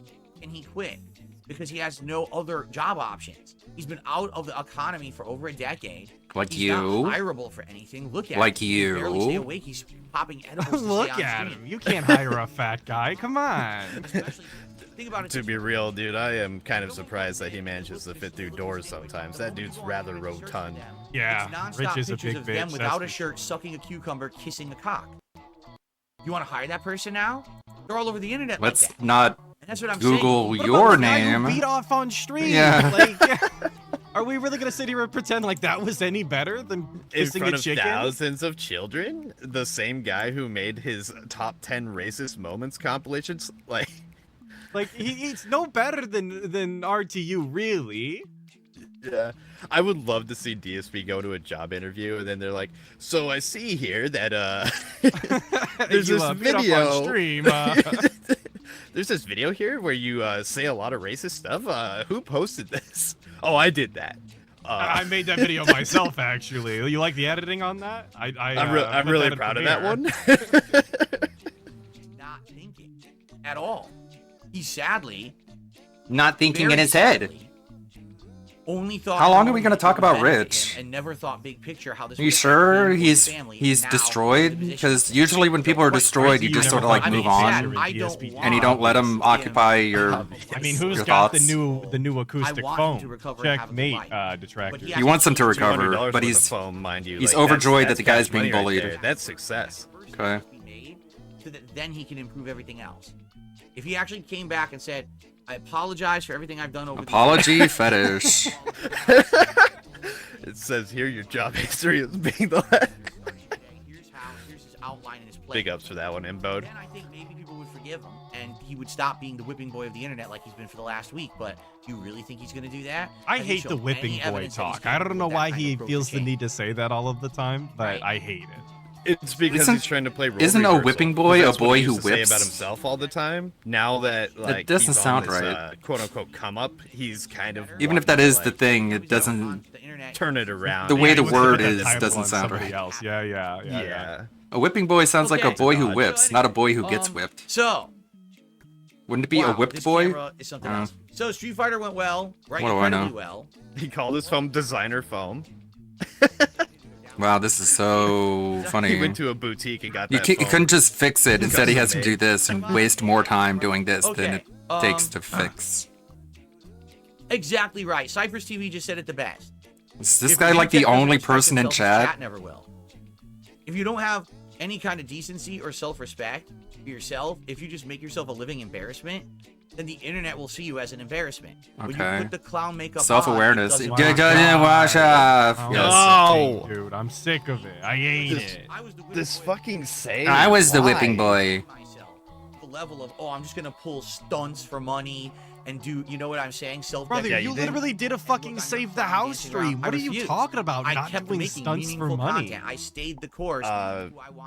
can he quit? Because he has no other job options. He's been out of the economy for over a decade. Like He's you. not hireable for anything. Look at Like him. He can barely stay you. awake. He's popping edibles to Look stay on at screen. him. You can't hire a fat guy. Come on. Especially, think about it. To be real, dude, I am kind of surprised that he manages to fit through doors sometimes. That dude's rather rotund. Yeah, It's nonstop Rich is a pictures big of them bitch. without a That's shirt, sucking a cucumber, kissing a cock. You want to hire that person now? They're all over the internet Let's like that. not And that's what I'm Google saying. What your about the guy who name. beat off on stream. Yeah. Like, are we really gonna sit here and pretend like that was any better than In kissing front a of chicken? thousands of children? The same guy who made his top 10 racist moments compilations? Like, He's no better than RTU, really. yeah. I would love to see DSP go to a job interview and then they're like, so I see here that, there's You, this beat off video. on stream. There's this video here where you say a lot of racist stuff. Who posted this? Oh, I did that. I made that video myself, actually. You like the editing on that? I'm put really that in proud of that Premiere. one. Not thinking at all. He sadly, Not thinking very in his head. sadly, only thought. How long are we going gonna to talk about benefit Rich? him and never thought big picture how this. Are you would affect sure him and he's his family, and now destroyed? the position. Because usually when people are Quite destroyed, frankly, you just you sort of never like thought move sad. on, I don't DSP. want and you don't let him him. occupy your. I mean, who's your got thoughts. the new acoustic I want him phone? to recover and have a good Checkmate, life. detractor. But He wants him to $200 recover, $200 but worth he's of foam, mind you. he's Like, overjoyed that that's the guy's cash being money right bullied. there. That's success. Okay. So that then he can improve everything else. If he actually came back and said, "I apologize for everything I've done over Apology fetish. It says here your job history is being the here's his outline and his plan." Big ups for that one, Imbode. Then I think maybe people would forgive him and he would stop being the whipping boy of the internet like he's been for the last week. But do you really think he's going to do that? I Have you hate the shown whipping any boy evidence that he's talk. I don't capable know of that why kind he of broken feels the chain? need to say that all of the time, but Right. I hate it. It's because Isn't- he's trying to play role isn't a reversal, whipping 'cause boy a that's what boy he used who to say whips? about himself all the time? Now that like doesn't he's on sound this, right. quote unquote come up, he's kind of Even if that wanting is to, the like, thing, it doesn't. On the internet, turn it around. The way Yeah, the he wants to word put that is title doesn't on sound somebody right. else. Yeah. Yeah. A whipping boy sounds like a Okay. boy who Dodge. whips, not a boy who gets whipped. So, Wouldn't it be a wow, whipped this boy? camera is something else. So Street Fighter went well, right? What do I know? Incredibly well. He called his foam designer foam. Wow, this is so He funny. went to a boutique and got You, that you foam. couldn't just fix it. Instead, he has to Custom do this and waste more time doing this than it Okay, takes to fix. Exactly right. Cypress TV just said it the best. Is this If guy the like the internet doesn't only respect person in himself, chat? never will. If you don't have any kind of decency or self-respect for yourself, if you just make yourself a living embarrassment, then the internet will see you as an embarrassment. When Okay. you put the clown makeup Self-awareness. on, it It doesn't doesn't wash off. Oh, Yes. No! dude, I'm sick of it. I hate This- it. I was the This whipping boy. fucking say. I was the why? whipping boy. Myself. The level of, oh, I'm just gonna pull stunts for money and do, you know what I'm saying? Self. Brother, Yeah, you you did. literally did a fucking Save the House stream. What are you talking about? I Not kept doing making stunts for meaningful money. content. I stayed the course.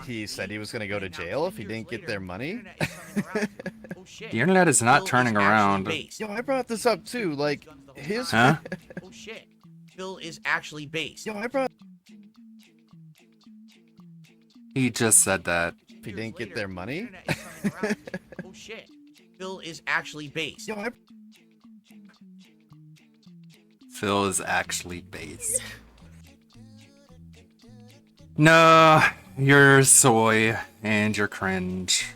He said he was gonna go to jail if he didn't get their money. The internet is not turning around. Yo, I brought this up too. Like his. Huh? Oh shit. Phil is actually based. Yo, I brought. He just said that. If he didn't get their money. Oh shit. Phil is actually based. Yo, I. Phil is actually based. No, you're soy and you're cringe.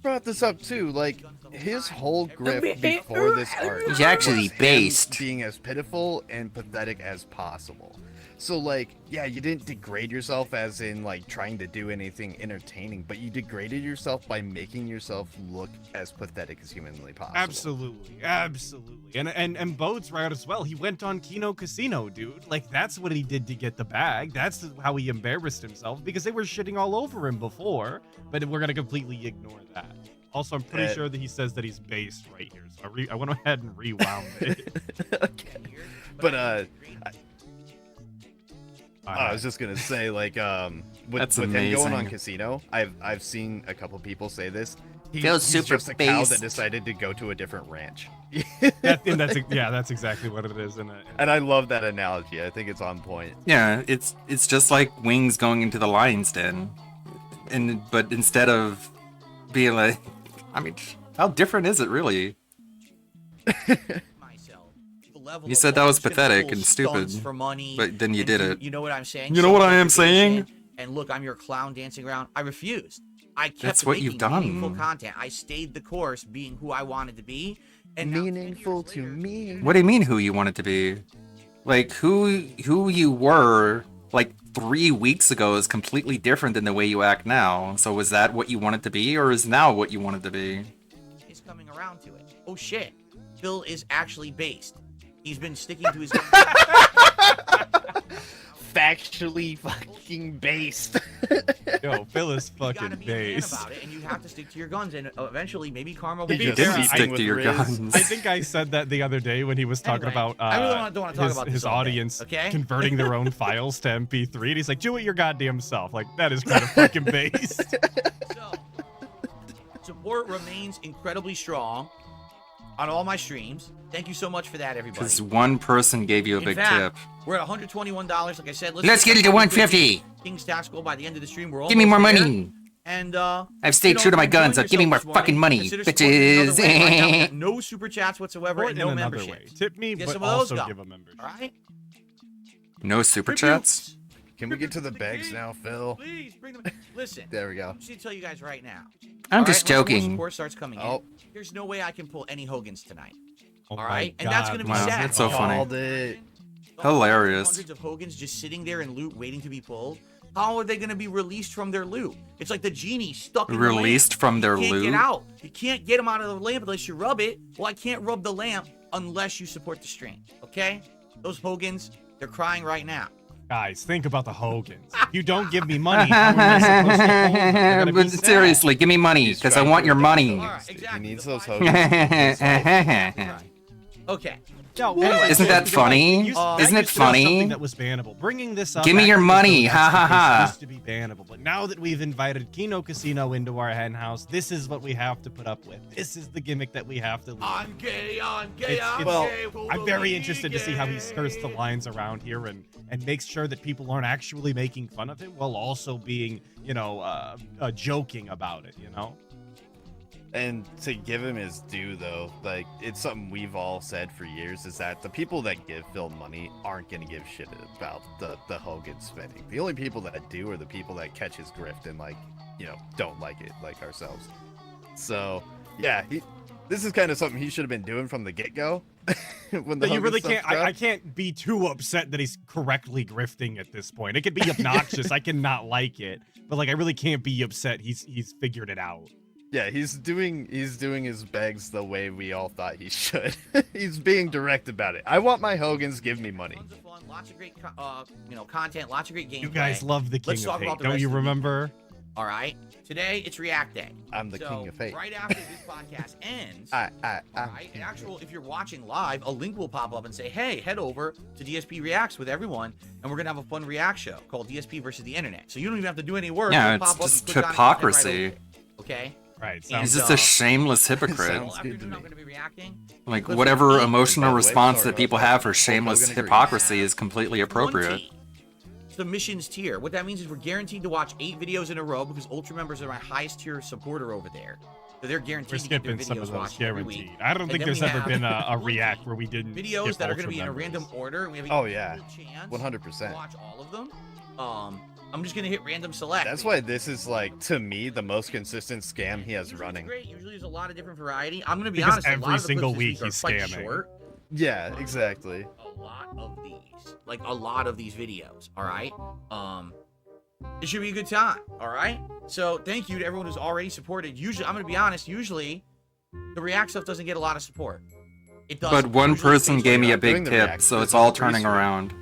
brought this up too. Like his whole grip before this art. He's actually was him based. being as pitiful and pathetic as possible. So like, yeah, you didn't degrade yourself as in like trying to do anything entertaining, but you degraded yourself by making yourself look as pathetic as humanly possible. Absolutely. And Bode's right as well. He went on Kino Casino, dude. Like that's what he did to get the bag. That's how he embarrassed himself because they were shitting all over him before. But we're gonna completely ignore that. Also, I'm pretty sure that he says that he's based right here. So I went ahead and rewound it. Okay. But I was just gonna say, like, That's with him going on amazing. casino, I've seen a couple people say this. Feels He's super just a cow that based. decided to go to a different ranch. That's exactly what it is. And I love that analogy. I think it's on point. Yeah, it's just like Wings going into the lion's den, but instead of being like, I mean, how different is it really? You said that was pathetic and stupid, for money, but then you and did do- it. You know what I'm saying? You know what I am saying? And look, I'm your clown dancing around. I refused. I kept That's what making you've done. meaningful content. I stayed the course, being who I wanted to be. And now, 10 years Meaningful to later, me. What do you mean who you wanted to be? Like who you were like 3 weeks ago is completely different than the way you act now. So was that what you wanted to be, or is now what you wanted to be? He's coming around to it. Oh shit, Phil is actually based. He's been sticking to his. Factually fucking based. Yo, Phil is You gotta fucking be a man based. about it, and you have to stick to your guns, and eventually, maybe karma will He be just there. Didn't seeping stick with to your Riz. guns. I think I said that the other day when he was talking Anyway, about I really don't wanna talk about this his all day, audience okay? converting their own files to MP3, and he's like, "Do it your goddamn self." Like that is kind of fucking based. So, support remains incredibly strong on all my streams. Thank you so much for that, everybody. Because one person gave you a In big fact, tip. we're at $121. Like I said, Let's get it to 150. King's tax goal by the end of the stream. We're Give me more almost there. money. And I've stayed true to my guns, so give me more fucking money, bitches. Right now, we got no super chats whatsoever Or and in no another memberships. way, tip me, Get but some of those also going. give a membership. All right. No super chats? Can we get to the bags now, Phil? Please bring them. Listen. There we go. I'm just gonna tell you guys right now. I'm all just right, once more joking. support starts coming Oh. in. There's no way I can pull any Hogans tonight. Oh All my right, and that's gonna be Wow, sad. that's so funny. Called it. Hilarious. Hundreds of Hogans just sitting there in loot, waiting to be pulled. How are they going to be released from their loot? It's like the genie stuck in the lamp. Released from their You can't loot? get out. You can't get them out of the lamp unless you rub it. Well, I can't rub the lamp unless you support the stream. Okay? Those Hogans, they're crying right now. Guys, think about the Hogans. If you don't give me money, how am I supposed to hold them? They're gonna be But sad. seriously, give me money, He's because I trying want to your do money. All right, exactly. needs The those five- Isn't Okay. No, that funny? Isn't it funny? Something that was bannable. Bringing this up. Give me your acting as though money. that's Ha, the ha, case ha. Used to be bannable, but now that we've invited Kino Casino into our hen house, this is what we have to put up with. This is the gimmick that we have to leave. I'm gay, I'm gay, It's- I'm well, gay. I'm very interested to see how he skirts the lines around here and makes sure that people aren't actually making fun of him while also being, joking about it, you know? And to give him his due, though, like, it's something we've all said for years, is that the people that give Phil money aren't going to give shit about the Hogan spending. The only people that do are the people that catch his grift and, like, don't like it, like ourselves. So, yeah, this is kind of something he should have been doing from the get-go. When the But you Hogan really stuff can't. dropped. I can't be too upset that he's correctly grifting at this point. It could be obnoxious. I cannot like it, but like I really can't be upset. He's figured it out. Yeah, he's doing his bags the way we all thought he should. He's being direct about it. I want my Hogans, give me money. Tons of fun, lots of great, content, lots of great gameplay. You guys love the King Let's of talk Hate, about the don't rest you of the week. remember? All right. Today it's React Day. I'm the So, King of Hate. Right after this podcast ends, I'm right, if you're watching live, a link will pop up and say, "Hey, head over to DSP Reacts with everyone, and we're gonna have a fun React show called DSP versus the Internet." So you don't even have to do any work. Yeah, It'll it's pop up, just you click on it, and hypocrisy. right over it. Okay. Right. And, Sounds He's just a shameless hypocrite. Sounds All good afternoon, to I'm me. gonna be reacting. Like, Because whatever we- emotional By the way, response sorry that people about have that. for shameless Hogan agrees. hypocrisy is completely appropriate. 20. It's the missions tier. What that means is we're guaranteed to watch 8 videos in a row because Ultra members are my highest tier supporter over there. So they're guaranteed we're to get their skipping some videos of those watched every guaranteed. week. I don't And think then there's we ever have been a 20 react where we didn't videos skip that are going to Ultra be in a members. random order. And we have a Oh, yeah. chance 100%. to watch all of them. I'm just going to hit random select. That's why this is, like, to me, the most consistent scam he has Usually running. It's great. Usually there's a lot of different variety. I'm going to be Because honest. A lot every of the single clips this week week are he's quite scamming. short. Yeah, exactly. A lot of these, like a lot of these videos. All right. It should be a good time. All right. So thank you to everyone who's already supported. Usually, I'm gonna be honest. Usually, the React stuff doesn't get a lot of support. It does. But one person gave me a doing big the tip, React, so this it's is all pretty turning sweet. around.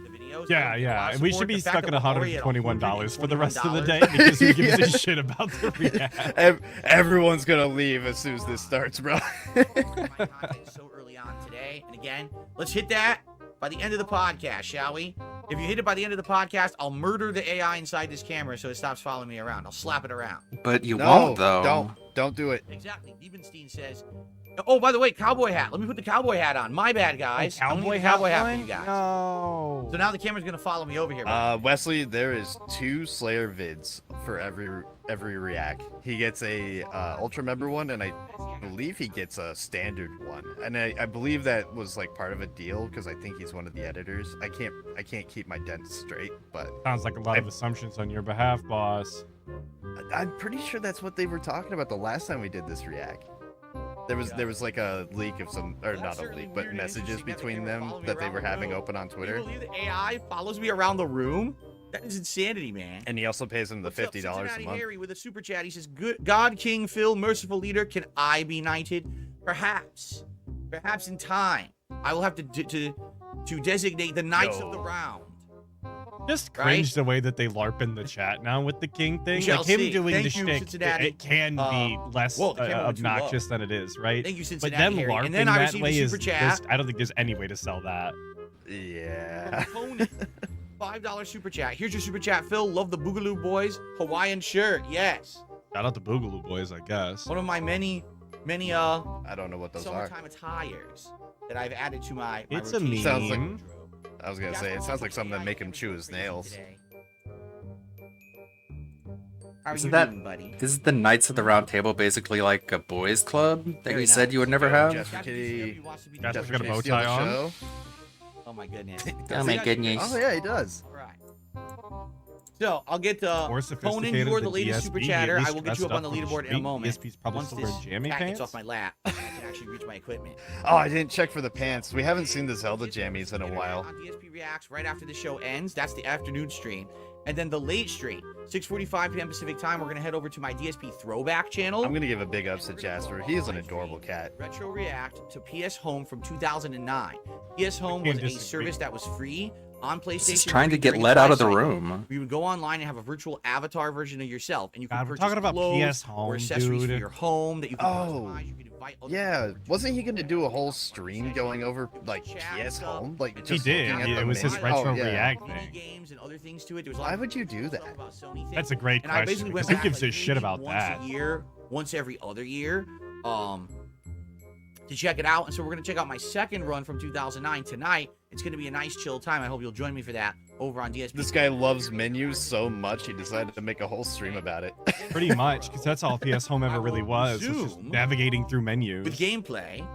Yeah, yeah. We should be stuck at $121 for the rest of the day $121 because who gives a shit about the react? Everyone's gonna leave as soon as this starts, bro. My content so early on today, and again, let's hit that by the end of the podcast, shall we? If you hit it by the end of the podcast, I'll murder the AI inside this camera so it stops following me around. I'll slap it around. But you No, won't, though. Don't do it. Exactly. Liebenstein says, oh, by the way, cowboy hat. Let me put the cowboy hat on. My bad, guys. I'm gonna get a cowboy hat for you guys. No. So now the camera's going to follow me over here. Right? Wesley, there is 2 Slayer vids for every react. He gets a ultra member one, and I believe he gets a standard one. And I believe that was like part of a deal because I think he's one of the editors. I can't keep my dents straight, but Sounds like a lot of assumptions on your behalf, boss. I'm pretty sure that's what they were talking about the last time we did this react. There was like a leak of some, or not a leak, but messages between them that they were having open on Can you Twitter. believe the AI follows me around the room? That is insanity, man. And he also pays him the What's up, $50 a Cincinnati month. Harry with a super chat. He says, "Good God, King Phil, merciful leader, can I be knighted? Perhaps in time, I will have to designate the knights of the round." Just Right? cringe the way that they LARP in the chat now with the king thing. shall Like him see. doing Thank the you, shtick, Cincinnati. it can be less whoa, the camera went too low. obnoxious than it is, right? Thank you, But Cincinnati them Harry. LARPing And then I that received way a is super chat. just, I don't think there's any way to sell that. Yeah. Conan, $5 super chat. Here's your super chat, Phil. Love the Boogaloo Boys Hawaiian shirt. Yes. Shout out to Boogaloo Boys, I guess. One of my many I don't know what those are. summertime attires that I've added to my It's a routine. Sounds like- meme. I was gonna say it sounds like something that make him chew his nails. How are Isn't you that- doing, buddy? Isn't the Knights of the Round Table basically like a boys' club that Very you said you would nice. never have? Jasper Kitty. Jasper's got a Can bow you steal the tie on. show? Oh my goodness. Oh my goodness. Oh yeah, he does. All right. So I'll get More Conan. sophisticated You are the than latest DSP, super he chatter. at I least will get you dressed up on the up for leaderboard in a street. moment. DSP's probably Once still this wearing jammy cat gets pants. off my lap, I can actually reach my equipment. Oh, I didn't check for the pants. We haven't seen the Zelda jammies in a while. On DSP Reacts right after the show ends. That's the afternoon stream. And then the late stream, 6:45 p.m. Pacific time, we're going to head over to my DSP Throwback channel. I'm gonna give a big ups to Jasper. He is an adorable cat. Retro React to PS Home from 2009. PS Home can't was a disagree. service that was free on PlayStation. This is trying to get during let its out of the life cycle. room. You would go online and have a virtual avatar version of yourself, and you could God, we're purchase talking about clothes PS Home, or accessories for dude. your home that you could Oh, customize. You could invite other Yeah, people to wasn't he gonna do a whole participate. stream going over like Chat PS stuff. Home? Like He just did. looking at It the was his menu? retro Oh, yeah. react Mini thing. games and other things to it. There was a lot Why of would you do stuff that? about Sony things. That's a great And I question. basically went Because who back, gives like, a shit maybe about once that? a year, once every other year, to check it out. And so we're gonna check out my second run from 2009 tonight. It's gonna be a nice chill time. I hope you'll join me for that over on DSP. This guy loves menus so much he decided to make a whole stream about it. Pretty much, because that's all PS Home ever really was. Was just Zoom navigating through menus. with gameplay.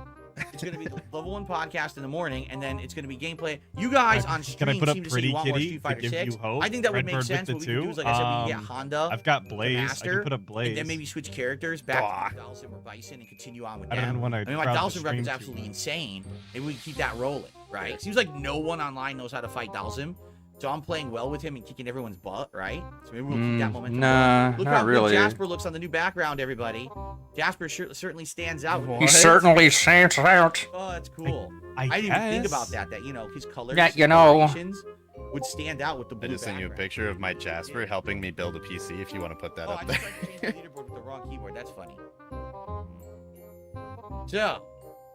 It's gonna be the level 1 podcast in the morning, and then it's gonna be gameplay. You guys on stream Can I put up seem to say Pretty you want more Kitty Street to Fighter give 6. you hope? I think that would make Redbird sense. with What the we can do two? is, like I said, we can get Honda. I've got Blaze. I Master, can put up Blaze. And then maybe switch characters back Fuck. to Dawson or Bison and continue on with I them. don't want to. I mean, my Dawson record's absolutely insane. Maybe we can keep that rolling, right? Yeah. Seems like no one online knows how to fight Dawson. So I'm playing well with him and kicking everyone's butt, right? So maybe we'll keep that momentum Nah, going. Look not how really. good Jasper looks on the new background, everybody. Jasper certainly stands out. What? He certainly stands out. Oh, that's cool. I didn't even think guess. about that. That, you know, his colors, Yeah, his you know. colorations would stand out with the I blue just sent you a background. picture of my Jasper helping me build a PC if you want to put that Oh, I up just there. tried to change the leaderboard with the wrong keyboard. That's funny. So,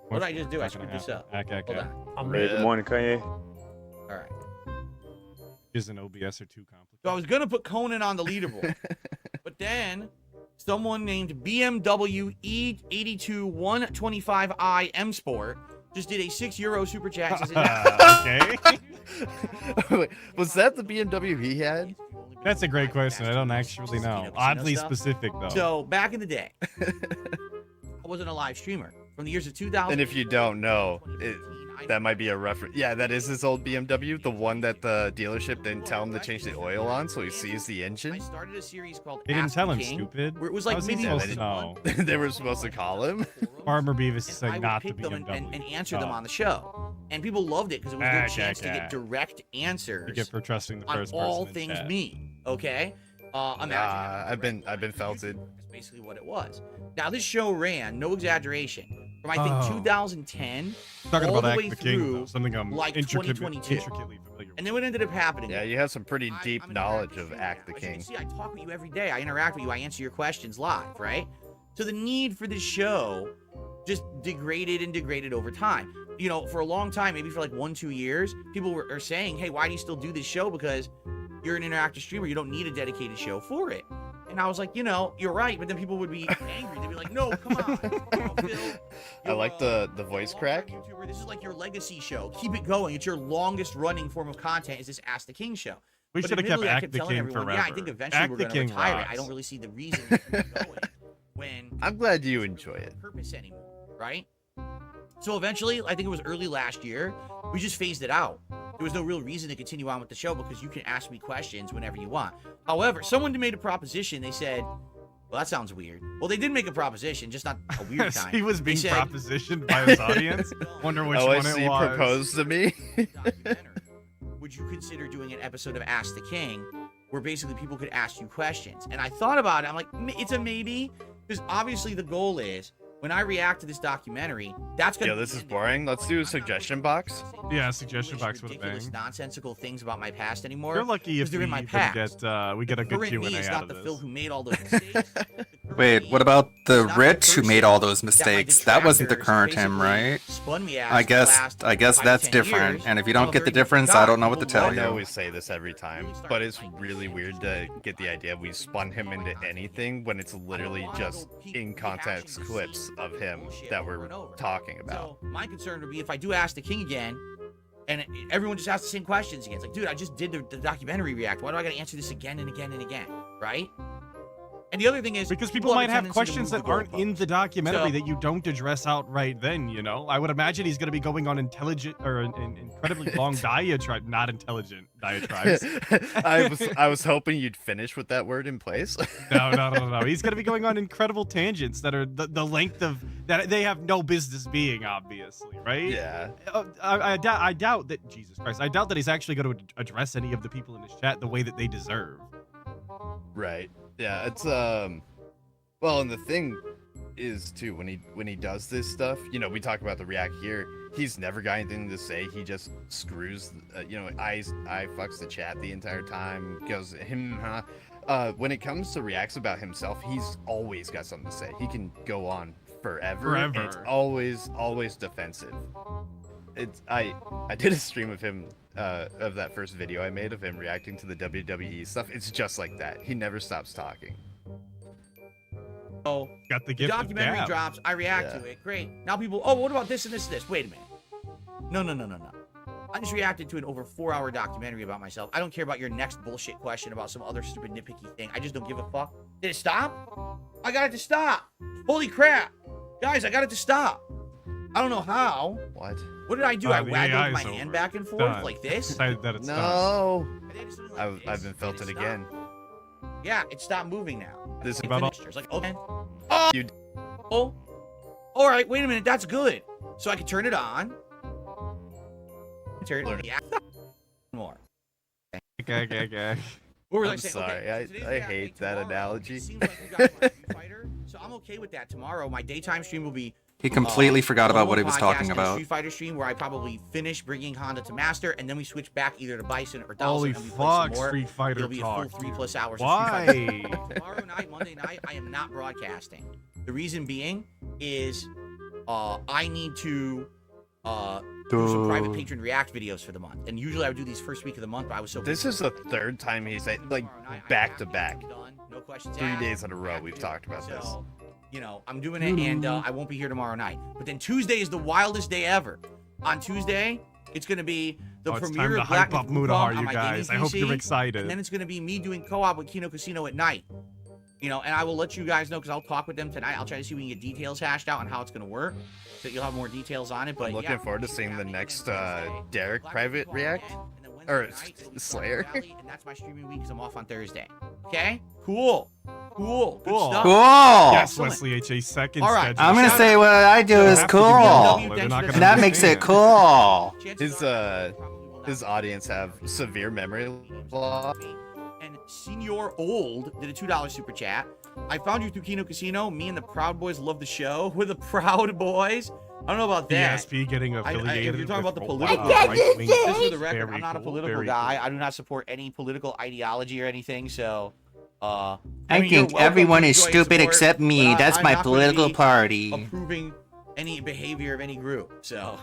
what did I just do? I Not gonna screwed this happen. up. Okay. Hold on. I'm ready. Good morning, Kanye. All right. Is an OBS or too complicated? So I was gonna put Conan on the leaderboard, but then someone named BMW E82125i M Sport just did a €6 super chat. and said, Okay. Wait, was that the BMW he had? That's a great question. I don't actually know. Oddly specific though. So back in the day, I wasn't a live streamer from the years of 2000. And if you don't know, 2015, that might be a reference. Yeah, that is his old BMW, the one that the dealership didn't tell him to change the oil on, so he sees the I engine. started a series called They didn't Ask tell the him, King, stupid. where it was How like was he maybe supposed they to know? They were supposed to call him. Farmer Beavis is and saying I would not to pick them BMW. and answer them Oh. on the show, and people loved it because it was their Okay, chance to okay. get direct answers You get for trusting the on first all person in things chat. me. Okay, imagine. having I've been direct felted. That's basically what it was. Now this show ran, no exaggeration, from I think Oh. 2010, Talking all about the way Act the King, through, though, something I'm like, intricately 2022. familiar with. and then what ended up happening? Yeah, you have some pretty deep I'm an knowledge interactive of streamer Act the now. As you King. can see, I talk with you every day. I interact with you. I answer your questions live, right? So the need for this show just degraded and degraded over time. you know, for a long time, maybe for like 1-2 years, people are saying, hey, why do you still do this show? Because you're an interactive streamer. You don't need a dedicated show for it. And I was like, you know, you're right. But then people would be angry. They'd be like, no, come on. You know, Phil, I like the voice long-time crack. YouTuber. This is like your legacy show. Keep it going. It's your longest running form of content is this Ask the King show. We But should have kept admittedly, I Act the telling King everyone, forever. yeah, I think eventually Act we're the going to King retire it. I rocks. don't really see the reason to keep going when I'm glad you doesn't enjoy really have it. a purpose anymore, right? So eventually, I think it was early last year, we just phased it out. There was no real reason to continue on with the show because you can ask me questions whenever you want. However, someone made a proposition. They said, well, that sounds weird. Well, they did make a proposition, just not a weird Yes, kind. he was They being said, propositioned by his audience. Wonder which one it OSC was. proposed to me. documentary, would you consider doing an episode of Ask the King where basically people could ask you questions? And I thought about it. I'm like, it's a maybe, because obviously the goal is when I react to this documentary, that's gonna. Yo, this is boring. Let's do a suggestion box. Yeah, suggestion box with a ridiculous, bang. nonsensical things about my past anymore. You're lucky if they're we in my even past. we get a good Current me Q&A is out not of the this. Phil who made all those mistakes. The current Wait, me what about the is not rich who made person all those that my mistakes? That wasn't the detractors current him, basically right? Spun me out I for the guess last I guess 5 to that's 10 different. years. And if you I'm don't a get the very different difference, guy. I don't know what to People tell I love know you. we say this every time, but it's really weird to get the idea we spun him into anything when it's literally just in context clips of him that we're talking about. So my concern would be if I do Ask the King again, and everyone just asks the same questions again. It's like, dude, I just did the documentary react. Why do I got to answer this again and again and again, right? And the other thing is Because people have a might have tendency to questions move that the aren't in the documentary So- that you don't address outright then, you know? I would imagine he's going to be going on intelligent or an incredibly long diatribe, not intelligent diatribes. I was hoping you'd finish with that word in place. No. He's going to be going on incredible tangents that are the length of that they have no business being, obviously, right? Yeah. I doubt that Jesus Christ. I doubt that he's actually going to address any of the people in his chat the way that they deserve. Right. Yeah, it's well, and the thing is too when he does this stuff, you know, we talk about the react here, he's never got anything to say. He just screws, you know, I fucks the chat the entire time, goes when it comes to reacts about himself, he's always got something to say. He can go on forever. And it's always defensive. I did a stream of him of that first video I made of him reacting to the WWE stuff. It's just like that. He never stops talking. So Got the the gift of documentary gab. drops, I react Yeah. to it. Great. Now people, oh, what about this and this and this? Wait a minute. No. I just reacted to an over 4-hour documentary about myself. I don't care about your next bullshit question about some other stupid nitpicky thing. I just don't give a fuck. Did it stop? I got it to stop. Holy crap. Guys, I got it to stop. I don't know how. What? What did I do? I the waggled AI my is hand over. back and forth Done. like this? Decided that it's done. No. I did something like I've this, been felt and it stopped. again. Yeah, it stopped moving now. This It about all- finished. It's like, okay. Oh, You- oh, all right. Wait a minute. That's good. So I can turn it on. Turn it yeah. more. Okay. What was I I'm saying? sorry, Okay, so today's I react hate day that tomorrow. analogy. It seems like we got my Street Fighter, so I'm okay with that. Tomorrow, my daytime stream will be. He completely forgot about what he was podcast talking and a about. Street Fighter stream where I probably finish bringing Honda to Master, and then we switch back either to Bison or Dawson. Holy and we play some fuck, more. Street Fighter It'll be a full talk. 3+ hours. Why? Of Street Fighter. Tomorrow night, Monday night, I am not broadcasting. The reason being is, I need to do some private patron react videos for the month, and usually I would do these first week of the month, but I was so. This is the third time he's like back to back. No questions 3 asked. days in a row we've talked about this. So, you know, I'm doing it, and I won't be here tomorrow night. But then Tuesday is the wildest day ever. On Tuesday, it's going to be the It's time premiere to of Black hype up Myth Wukong Mudahar, on you my guys. gaming I hope you're PC, excited. And then it's going to be me doing co-op with Kino Casino at night. You know, and I will let you guys know because I'll talk with them tonight. I'll try to see if we can get details hashed out on how it's going to work, so you'll have more details on it. But I'm looking yeah, forward to seeing the happening next Wednesday, Derek Black private Myth Wukong react. again, and then Wednesday Or night, it'll be Slayer. Stardew Valley, and that's my streaming week because I'm off on Thursday. Okay, cool. Good Cool. stuff. Cool. Yes, Excellent. Wesley H.A. second All right. schedule. I'm gonna Shout say out- what I do is Have to give cool. you a Thank dollar. They're not you. gonna That makes it understand. cool. His audience have severe memory loss. And Senior Old did a $2 super chat. I found you through Kino Casino. Me and the Proud Boys love the show. We're the Proud Boys. I don't know about that. PSP getting affiliated. if you're talking with about the Roll- political- right-wing- Just for the record, Very I'm not a cool, political very guy. cool. I do not support any political ideology or anything. So, I mean, you're think welcome everyone to is enjoy and stupid support, except me. but That's I'm my not gonna political be party. approving any behavior of any group. So,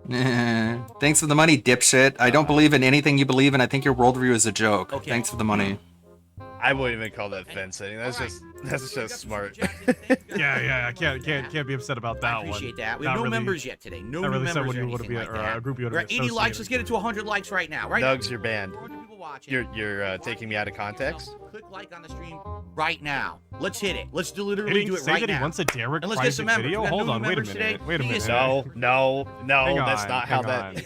Thanks for the money, dipshit. I don't believe in anything you believe in. I think your worldview is a joke. Okay. Thanks for the money. I wouldn't even call that fencing. That's Alright. just smart. Yeah, I can't be upset about that I one. appreciate that. We Not have no really- members yet today. No not new really members someone or you wanna anything be like or that. a group you wanna We're be at 80 likes. associated Let's get it to 100 likes right now. Right? Nugs, you're banned. 400 people watching. You're taking me out of context. Click like on the stream right now. Let's hit it. Let's literally do it say right that now. he wants a Derek And let's get some private members. video. We got Hold new on, wait a members today. minute. Wait a Yes. minute. No, Hang that's on, not how hang that.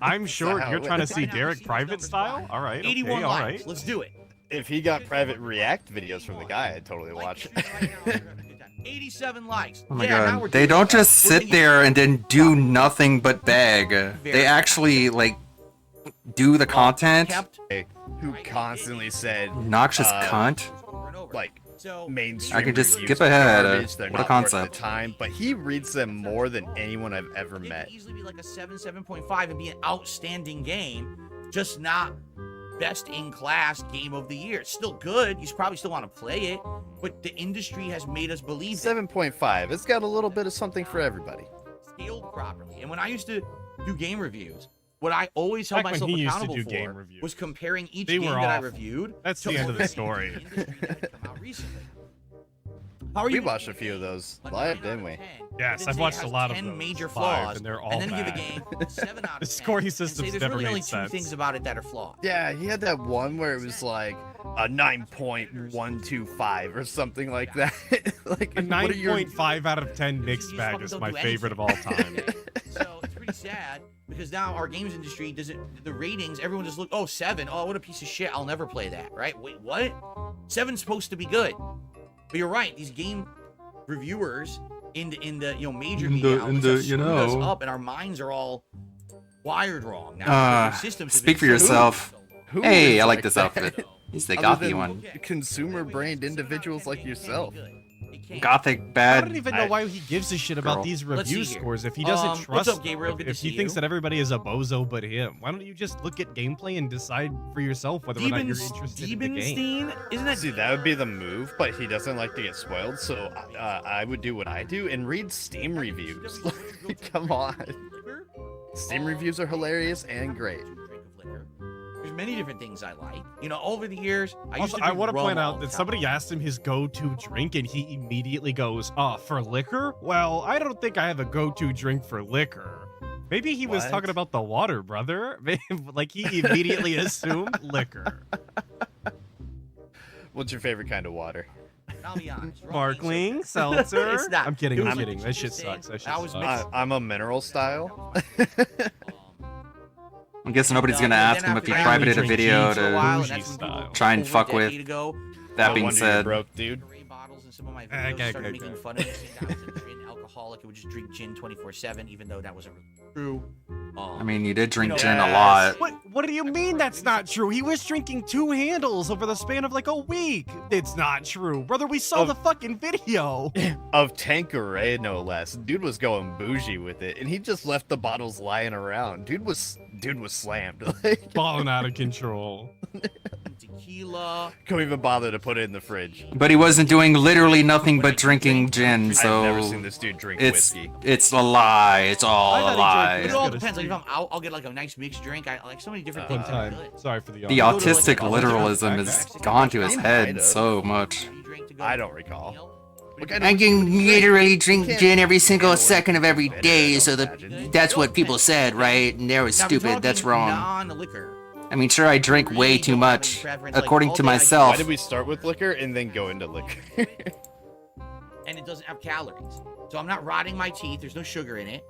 I'm sure how you're it trying to went. see Right now, Derek see those private numbers style. fine. All right. 81 okay, all likes. right. Let's do it. If he got private React videos from the guy, I'd totally Like watch the it. stream right now. We're having a good time. 87 likes. Oh my Yeah, now god. we're They doing don't it. just We're sit getting- there and then do nothing but beg. They actually, like, do the content. Kept Who constantly said Obnoxious cunt. over and over. like So mainstream I can just reviews skip ahead. are garbage, they're What a not worth concept. the time, but he reads them more than anyone I've ever it met. could easily be like a 7, 7.5 and be an outstanding game, just not best in class game of the year. It's still good. You probably still want to play it, but the industry has made us believe that 7.5. It's got a little bit of something for everybody. scaled properly. And when I used to do game reviews, what I always held Back when myself he used to accountable do for game reviews, was comparing each they game were that I awful. reviewed. That's to the end of the other story. games in the industry that had come out recently. How are We you? watched a few of those A live, 9 didn't out we? of 10, Yes, then I've say it watched a has lot of 10 those major live, flaws, and they're all and then give a bad. game 7 out of 10. The scoring and say systems there's never really made only two sense. things about it that are flawed. Yeah, he had that one where it was like a 9.125 or something like that. Like A what are your 9.5 out of 10 You mixed just bag fucking is don't my do favorite of all anything. time. So it's pretty sad because now our games industry doesn't. The ratings, everyone just look. Oh, 7. Oh, what a piece of shit. I'll never play that. Right? Wait, what? 7's supposed to be good. But you're right. These game reviewers in the major media outlets have screwed us up, and our minds are all wired wrong now. because our systems have Speak been for so- yourself. Who Hey, is I like this that? outfit. He's the Other gothy than one. Consumer-brained individuals like yourself. Gothic I bad. don't even know why he gives a shit about girl. these Let's review see here. scores if he doesn't What's trust up, Gabriel? them. Good to If he see thinks you. that everybody is a bozo but him, why don't you just look at gameplay and decide for yourself whether or not you're interested in the game? Debenstein? Isn't that See, that would be the move, but he doesn't like to get spoiled, so I would do what I do and read Steam reviews. Like, come on. Steam reviews are hilarious and great. There's many different things I like. You know, over the years, I used Also, to I drink want to rum point all out the that time. somebody asked him his go-to drink, and he immediately goes, for liquor? Well, I don't think I have a go-to drink for liquor. Maybe he was What? talking about the water, brother. Like, he immediately assumed liquor. What's your favorite kind of water? I'll be honest. rum Sparkling, ain't seltzer. It's not. I'm kidding, It I'm was kidding. like That the shit cheapest sucks. thing. That shit I was sucks. mixing- I'm a mineral style. I guess nobody's gonna Then ask him if after he that, privated a drink video tea for a to while, and bougie that's when people style. try and over a fuck with. decade ago, That No being wonder you're said, broke, dude. Gatorade bottles in some of my Okay, videos started okay, making okay. fun of me, saying that I was a gin alcoholic who would just drink gin 24/7, even though that wasn't really true. I mean, you did drink You know, gin a yes. lot. What do you mean that's not true? He was drinking 2 handles over the span of like a week. It's not true. Brother, we saw Of- the fucking video. Of Tanqueray, no less. Dude was going bougie with it, and he just left the bottles lying around. Dude was slammed. Like, Balling out of control. Tequila. couldn't even bother to put it in the fridge. But he wasn't doing literally nothing but drinking gin, I've never so seen this dude drink it's whiskey. it's a lie. It's all I a thought he drank lie. It whiskey. all Gotta depends. Like if sleep. I'm out, I'll get like a nice mixed drink. I like so many different One things. that are time. good. Sorry for the The audio. autistic Like, literalism has gone to his head so much. What do you drink to go I to don't a recall. meal? What kind I of can whiskey do you literally drink can't gin every single handle it. second of every Better, I day, don't so imagine. that's what people said, right? And they were Now, if we're stupid. That's talking wrong. Non-liquor. I mean, sure, I drink way really too don't have any much, preference, like, according all to day I drink- myself. Why did we start with liquor and then go into liquor? And it doesn't have calories. So I'm not rotting my teeth. There's no sugar in it.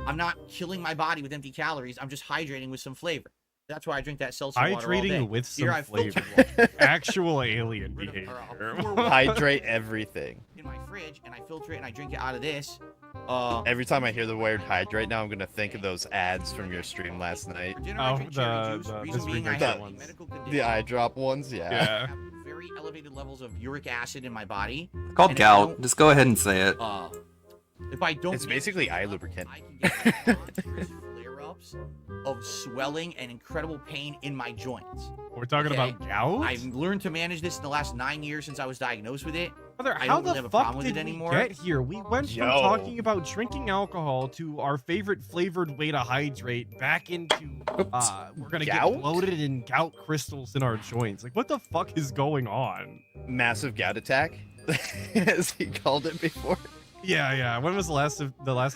I'm not killing my body with empty calories. I'm just hydrating with some flavor. That's why I drink that seltzer water all day. Hydrating with some Here I filter flavor. water Actual alien Rid of- behavior. or I'll pour water Hydrate everything. in my fridge and I filter it and I drink it out of this. Every time I hear the word hydrate now, I'm gonna think of those ads from your stream last night. For dinner, Oh, I drink cherry the- juice. the Reason being, I disregard have ones. medical condition. The eye drop ones, yeah. Yeah. I have very elevated levels of uric acid in my body. It's called And if I gout. don't- Just go ahead and say it. If I don't, It's manage basically those eye levels, lubricant. I can get monstrous flare-ups of swelling and incredible pain in my joints. We're talking Okay. about gout? I've learned to manage this in the last 9 years since I was diagnosed with it. Brother, I how don't really the have a fuck problem with did it we anymore. get here? We went from Yo. talking about drinking alcohol to our favorite flavored way to hydrate back into we're gonna Gout? get bloated and gout crystals in our joints. Like, what the fuck is going on? Massive gout attack, as he called it before. Yeah. When was the last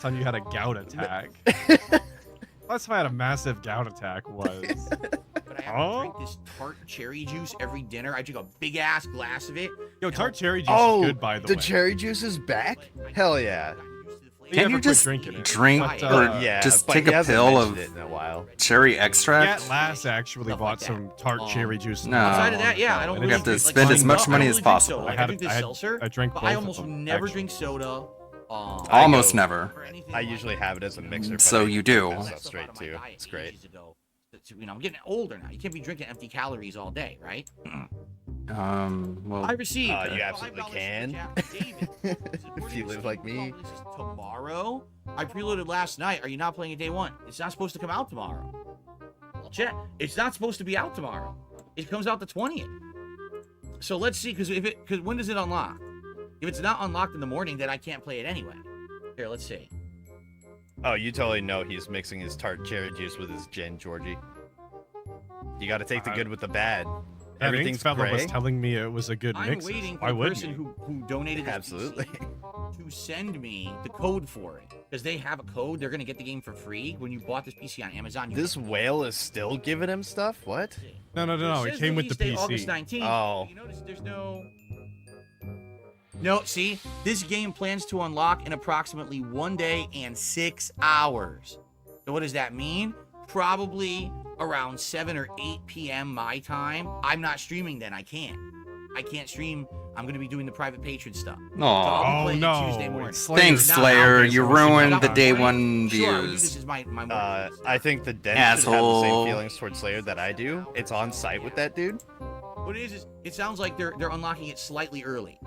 time you had a gout attack? Last time I had a massive gout attack was. But I have to drink this tart cherry juice every dinner. I drink a big ass glass of it. Yo, tart cherry juice Oh, is good, by the way. cherry juice is back? Hell yeah. We Can't never you quit just drinking it. drink But, or Yeah, just but take he a hasn't pill mentioned of it in a while. cherry Yeah, extract? Lass actually Stuff bought like that. some tart cherry juice. No. Outside of that, yeah, I don't We'd really have to drink, spend as much soda. money I as don't really drink possible. soda. Like, I drink this seltzer, I drank but both I of almost them, never actually. drink soda. Almost never. or anything I like usually that. have it as a mixer. But So I you eat do. that All stuff that stuff straight out of my too. diet It's great. ages ago. I'm getting older now. You can't be drinking empty calories all day, right? Well, I received. You $5 absolutely super can. chat from David. If you live like me. This is tomorrow. I preloaded last night. Are you not playing it day one? It's not supposed to come out tomorrow. Chat. It's not supposed to be out tomorrow. It comes out the 20th. So let's see, because when does it unlock? If it's not unlocked in the morning, then I can't play it anyway. Here, let's see. Oh, you totally know he's mixing his tart cherry juice with his gin, Georgie. You got to take the good with the bad. That Ink Everything's fella was gray. telling me it was a good I'm mix. waiting Why for the wouldn't person you? who donated this Absolutely. PC to send me the code for it. Because they have a code. They're going to get the game for free. When you bought this PC on Amazon, you This whale is still giving him stuff? What? No. It says came with the release date August PC. 19th. Oh. You notice there's no, see, this game plans to unlock in approximately 1 day and 6 hours. So what does that mean? Probably around 7 or 8 p.m. my time. I'm not streaming then. I can't stream. I'm going to be doing the private patron stuff. aw. Oh playing it no! Tuesday morning. Slayer's Thanks, not Slayer. out. You It's ruined not the out. day Right? one Sure, I would do views. this as my I think the Den should have the same Asshole. feelings towards Slayer that I do. It's on site with that dude. What it is it sounds like they're unlocking it slightly early.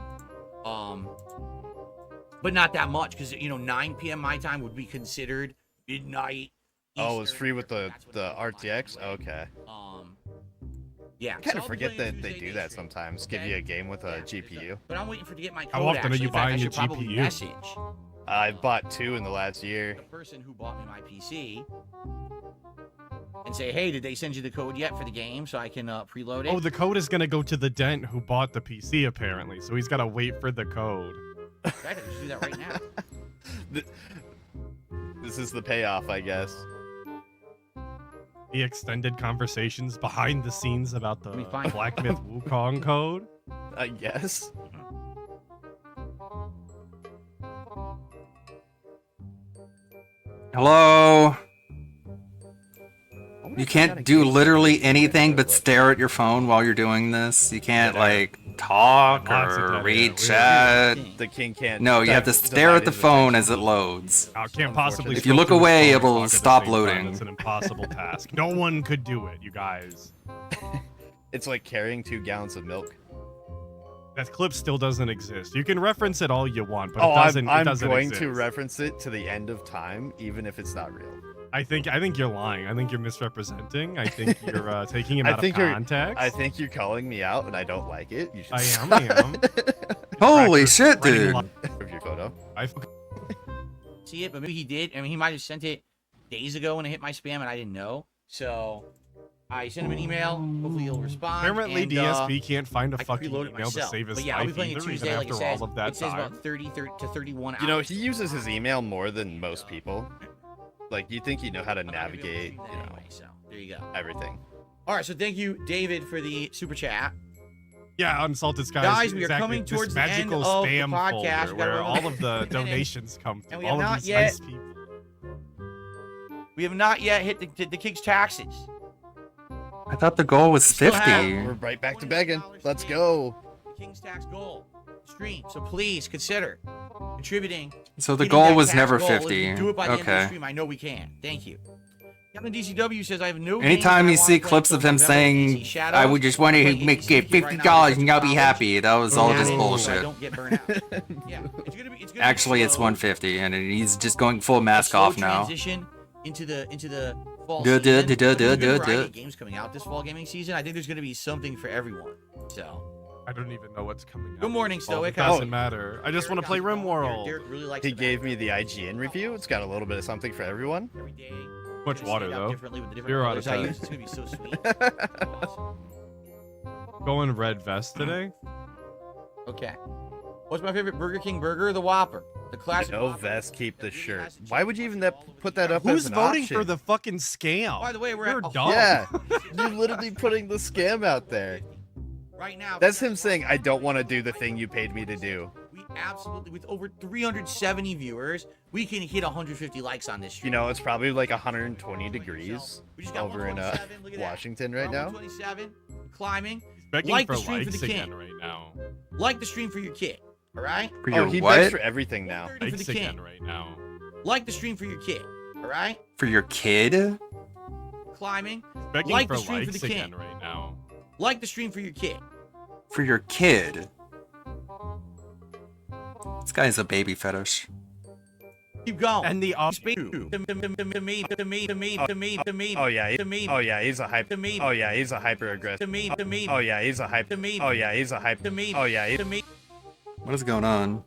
But not that much, because 9 p.m. my time would be considered midnight. Oh, it's Eastern. free with the That's what it looks RTX? like. Okay. Yeah. I kind so of I'll be forget playing that they Tuesday do day that stream, sometimes. Give okay? you a game with a Yeah, GPU. But I'm waiting to get my code. How often are actually. you In fact, I buying a should probably GPU? message I've bought 2 in the last year. the person who bought me my PC and say, hey, did they send you the code yet for the game so I can preload it? Oh, the code is gonna go to the dent who bought the PC apparently, so he's gotta wait for the code. I can just do that right now. This is the payoff, I guess. The extended conversations behind the scenes about the Let me find- Black Myth Wukong code. I guess. Hello? You can't do literally anything but stare at your phone while you're doing this. You can't, like, talk Lots of or that, read yeah. chat. The king can't. No, you have to stare at the divide his phone as attention. it loads. I can't possibly. If you flip look through his away, phone and it'll talk at the stop same time. loading. It's an impossible task. No one could do it, you guys. It's like carrying 2 gallons of milk. That clip still doesn't exist. You can reference it all you want, but Oh, it doesn't. I'm it doesn't going exist. to reference it to the end of time, even if it's not real. I think you're lying. I think you're misrepresenting. I think you're taking him I out of think you're- context. I think you're calling me out, and I don't like it. You should I am. Holy Record- shit, writing dude. li- Of your photo. I See it, but maybe he did. I mean, he might have sent it days ago when it hit my spam and I didn't know. So I sent him an email. Hopefully he'll respond. apparently and, DSP can't find a I can fucking preload it email to myself. save his But yeah, I'll be life playing either, it Tuesday, even like it after says. all of that It says time. about 30 to 31 hours. You know, he uses his email more than most people. Like, you think you know how to I'm not gonna be able to navigate, stream that you know, anyway, so there you go. everything. All right, so thank you, David, for the super chat. Yeah, Unsalted Skies. Guys, we are exactly, coming this towards the end magical of the spam podcast. folder We gotta where run all the- of the minutes. donations come And to. we All have of not these yet- nice people. We have not yet hit the king's taxes. I thought the goal was Still have- 50. We're right back to begging. Let's go. The king's tax goal stream. So please consider contributing. So the hitting goal that was tax never goal. If we 50. do it by the end of the Okay. stream, I know we can. Thank you. Captain DCW says I have no. Anytime games you I see wanna play clips until of him November. saying, DC Shadows. I would just want I'll to play make AC it right now $50 because and I'll be college. happy, that was all That just is so I bullshit. don't get burnt out. Yeah, it's gonna be Actually, it's slow. 150, and he's just going full A mask slow off now. Transition into the fall Duh, duh, season. duh, duh, There's a good duh, variety duh. of games coming out this fall gaming season. I think there's going to be something for everyone. So I don't even know what's coming out. Good morning, Stoic. It doesn't matter. I just want to play Derek, RimWorld. Derek really likes He the gave back. me the IGN review. It's got a little bit of something for everyone. Every day. Much Gonna water stand out though. differently with the different You're out of colors I time. use. It's gonna be so sweet. Awesome. Going red vest today. Okay. What's my favorite Burger King burger? The Whopper. The classic. No Whopper. vest, keep the That really shirt. has to Why would you even put that up Who's as an voting option? for the fucking scam? By the way, we're You're at dumb. Yeah, you're literally putting the scam out there. right now. That's him saying, I don't want to do the thing you paid me to do. We absolutely, with over 370 viewers, we can hit 150 likes on this stream. You know, it's probably like 120 degrees We just got over in 127, look at that. Washington We're right on now. 127, climbing. He's begging Like for the stream for likes the king. again right now. Like the stream for your kid. All right. For Oh, your he what? begs for everything now. 130 for Likes the king. again right now. Like the stream for your kid. All right. For your kid? Climbing. He's begging Like for the stream for likes the king. again right now. Like the stream for your kid. For your kid? This guy's a baby fetish. Keep going. And the up. Oh yeah, oh yeah, he's a hyper. Oh yeah, he's a hyper aggressive. Oh yeah, he's a hyper. Oh yeah, he's a hyper. Oh yeah, he's What is going on?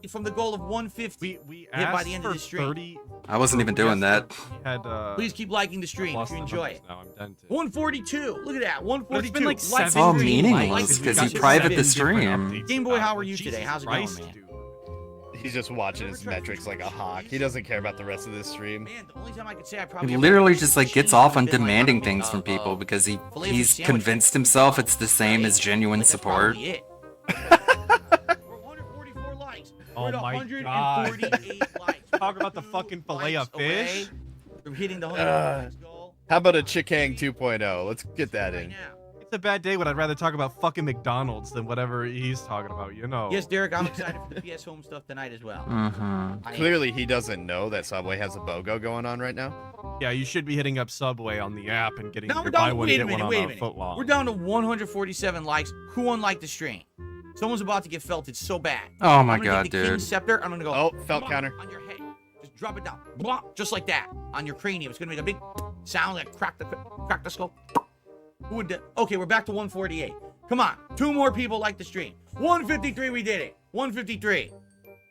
From the goal of 150. We Hit by asked the end for of the stream. 30. I wasn't even doing that. We had, Please keep liking the stream if lost you the enjoy numbers it. now. I'm dented. 142. Look at that. 142. It's been like Like It's all the stream. meaningless Like the because stream. you private the 7 different stream. updates Game Boy, now. how are you Jesus today? How's it going, Christ, man? dude. He's just watching his metrics like a hawk. He doesn't care about the rest of this stream. Man, the only time I could say I probably He literally just like cheese gets off on would've been, like, demanding a- things a- from people a because filet of he's sandwich. convinced himself it's the same as genuine Like, that's support. probably it. We're 144 likes. Oh We're at my 148 likes. Talk about the fucking fillet of Likes away fish. from hitting the 100 likes goal. How about a Chickang 2.0? Let's get that Right in. now. It's a bad day when I'd rather talk about fucking McDonald's than whatever he's talking about, you know. Yes, Derek, I'm excited for the PS Home stuff tonight as well. Mm-hmm. I am. Clearly, he doesn't know that Subway has a BOGO going on right now. Yeah, you should be hitting up Subway on the app and getting Now your we're buy down. one Wait a get minute. one Wait a on a minute. foot long. We're down to 147 likes. Who unliked the stream? Someone's about to get felted so bad. Oh my I'm gonna god, get the King dude. Scepter. I'm gonna go. Oh, felt "Come on," counter. on your head. Just drop it down. Blah, just like that on your cranium. It's gonna make a big sound like crack the skull. Who would? Okay, we're back to 148. Come on, 2 more people like the stream. 153. We did it. 153.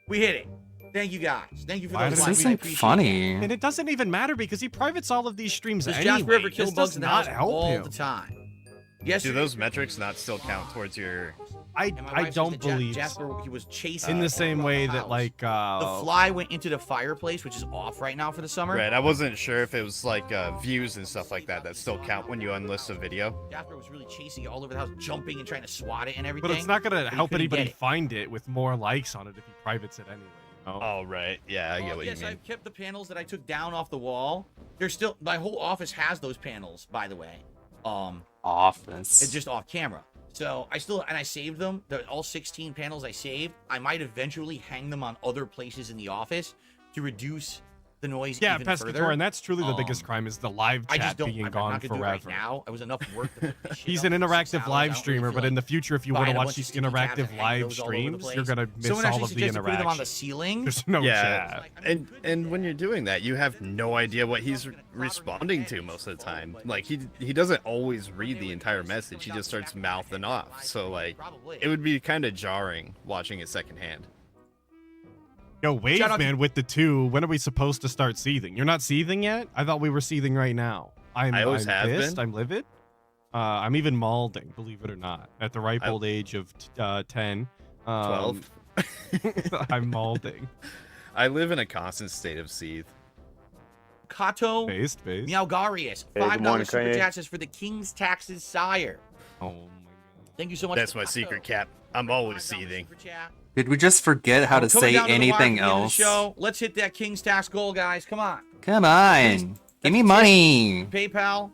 We hit it. Thank you guys. Thank you for Why those does This likes. I isn't appreciate funny. And it doesn't even matter because he privates all of these streams Does anyway. Jasper ever kill This bugs does in the not house help all him. the time? Yes. Do those metrics not still count towards your? I And my wife says don't that believe so. Jasper, he was chasing In all the same around way the that house. like the fly went into the fireplace, which is off right now for the summer. Right, I wasn't sure if it was like views and stuff like that still count when you unlist a video. Jasper was really chasing it all over the house, jumping and trying to swat it and everything. But it's not gonna he help couldn't anybody get it. find it with more likes on it if he privates it anyway. You know? Oh right, yeah, I get what yes, you mean. I've kept the panels that I took down off the wall. They're still. My whole office has those panels, by the way. Office. It's just off camera. So I still, and I saved them. All 16 panels I saved. I might eventually hang them on other places in the office to reduce the noise Yeah, even Pescator, further. and that's truly the biggest Um, crime is the live I chat just don't. being I'm gone not gonna forever. do it right now. It was enough work. To put this shit He's up an for 6 interactive hours. I live don't streamer, really but feel in the like future, if you want buying to a watch bunch of these sticky tabs interactive and hang live those all over the streams, you're place. gonna miss Someone all actually of the suggested putting them on the interaction. ceiling. There's no Yeah. chat. And when you're doing that, you have no idea what he's responding to most of the time. Like he doesn't always read the entire message. He just starts mouthing off. So like it would be kind of jarring watching it secondhand. Yo, Wave Shout out Man with the 2. When are we supposed to start seething? You're not seething yet? I thought we were seething right now. I'm always have pissed. been. I'm livid. I'm even malding, believe it or not, at the ripe I- old age of 10. 12. I'm malding. I live in a constant state of seethe. Kato Based. Meowgarius, Hey, $5 good morning, super Kanye. chats for the King's Taxes Sire. Oh my god. Thank you so much. That's for my Kato. secret cap. I'm always $5 seething. super chat. Did we just forget how to Coming say down to the wire for anything the end of the else? show. Let's hit that King's Tax goal, guys. Come on. Come on. Give me money. PayPal.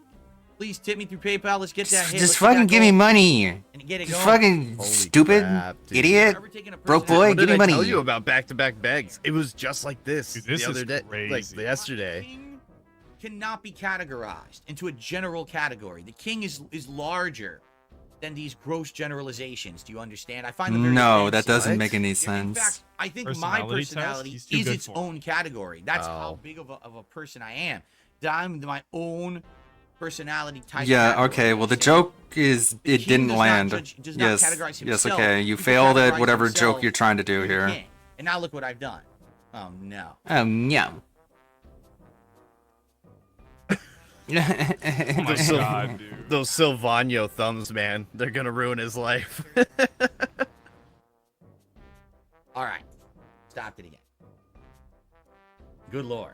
Please tip me through PayPal. Let's get that hit. Just Let's get fucking that give me goal money. and get it Just going. fucking Holy stupid crap, dude. idiot. Ever taken a Broke person boy, What give did me I money. tell you about back-to-back bags? It was just like this, Dude, this the other is day, like crazy. yesterday. King cannot be categorized into a general category. The king is larger than these gross generalizations. Do you understand? I find them very No, that offensive. doesn't What? make any In sense. fact, I think my Personality test? personality He's too is good its for it. own category. That's how Oh. big of a person I am. That I'm my own personality type. Yeah, category, okay, well, the understand? joke is The it king didn't does not land. judge- does not Yes, categorize yes, himself. okay, you He failed at categorizes whatever joke himself you're trying to do as the here. king. And now look what I've done. Oh no. Yeah. Oh my Those god, dude. Those Silvano thumbs, man, they're gonna ruin his life. All right. Stopped it again. Good lord.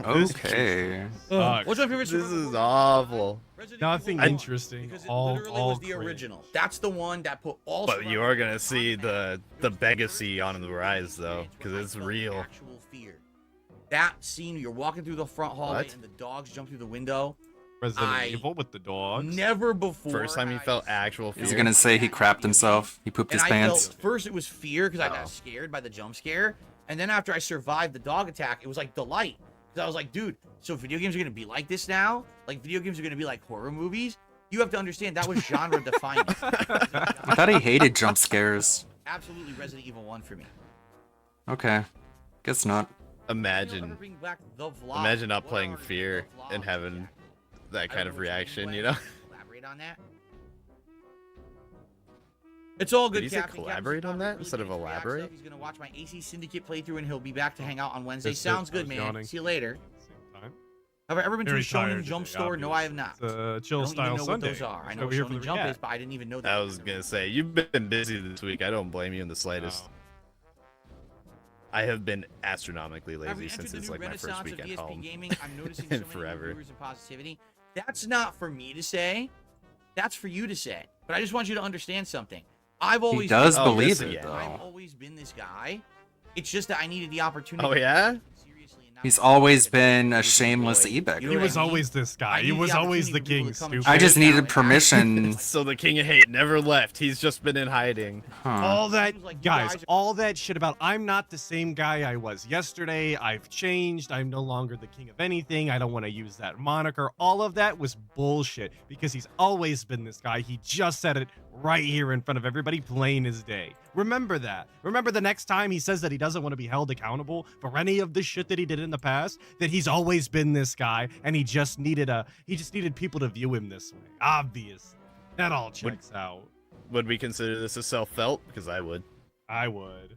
Okay. Sucks. What's my favorite This Super is Bowl? awful. Resident Nothing Evil 1, interesting. Because it All literally was the cringe. original. That's the one that put all. But you are gonna celebrities see on the that. legacy on the rise though, because I it's felt real. Actual fear. That scene, you're walking through the front hallway What? and the dogs jump through the window. Resident I Evil with the dogs. Never before. First time you had I felt seen actual something Is he fear. gonna like say he that in a crapped video himself? game. He pooped And his I pants? felt, first it was fear because I Oh. got scared by the jump scare, and then after I survived the dog attack, it was like delight. Because I was like, dude, so video games are gonna be like this now? Like video games are gonna be like horror movies? You have to understand that was genre defining. I thought he hated jump scares. Absolutely Resident Evil 1 for me. Okay. Guess not. Imagine Imagine not playing Fear and having that kind of reaction, you know? Elaborate on that. It's all good. Did he say Captain. collaborate Captain's on that really instead of good at React elaborate? stuff. He's gonna watch my AC Syndicate playthrough and he'll be back to hang out on Wednesday. That's it. Sounds I good, was man. yawning. See you later. Same time. Have I ever been to a Very Shonen tired Jump today, store? No, I have not. It's a I chill don't even style know Sunday. what those are. I Just know over here what for the Shonen Jump is, react. but I didn't even know that. I was gonna say, you've been busy this week. I don't blame you in the slightest. Oh. I have been astronomically I've lazy entered since the it's new like my first renaissance week of at DSP home. gaming. I'm noticing so in many forever. viewers and positivity. That's not for me to say. That's for you to say. But I just want you to understand something. I've always He does Oh, believe yes, it, yeah. I've though. always been this guy. It's just that I needed the opportunity. Oh, yeah? to take it seriously and not He's be always like a been a total shameless boy. e-beggar. You know He what was I mean? always this I guy. He need the was always opportunity the for people king, to come and stupid. I just check it out needed and ask permission. So the King of Hate never left. He's just been in hiding. Huh. All that, Seems like you guys, guys are- all that shit about I'm not the same guy I was yesterday. I've changed. I'm no longer the king of anything. I don't want to use that moniker. All of that was bullshit because he's always been this guy. He just said it right here in front of everybody, plain as day. Remember that. Remember the next time he says that he doesn't want to be held accountable for any of the shit that he did in the past, that he's always been this guy and he just needed people to view him this way. Obvious. That all checks out. Would we consider this a self-felt? Because I would. I would.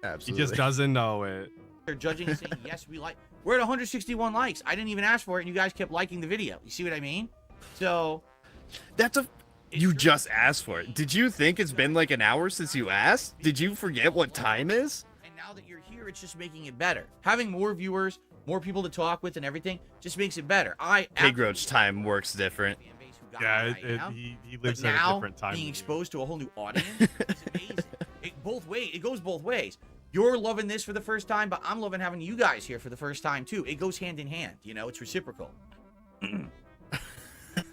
He Absolutely. just doesn't know it. They're judging and saying, yes, we like. We're at 161 likes. I didn't even ask for it, and you guys kept liking the video. You see what I mean? So That's a... it's You really- just asked for it. Did you think it's been like an hour since you asked? Did you forget what time is? And now that you're here, it's just making it better. Having more viewers, more people to talk with, and everything just makes it better. Pig Roach time works different. Fan base who got Yeah, me right now. he But lives at a now, different time. being than you. exposed to a whole new audience is amazing. It goes both ways. You're loving this for the first time, but I'm loving having you guys here for the first time too. It goes hand in hand. You know, it's reciprocal.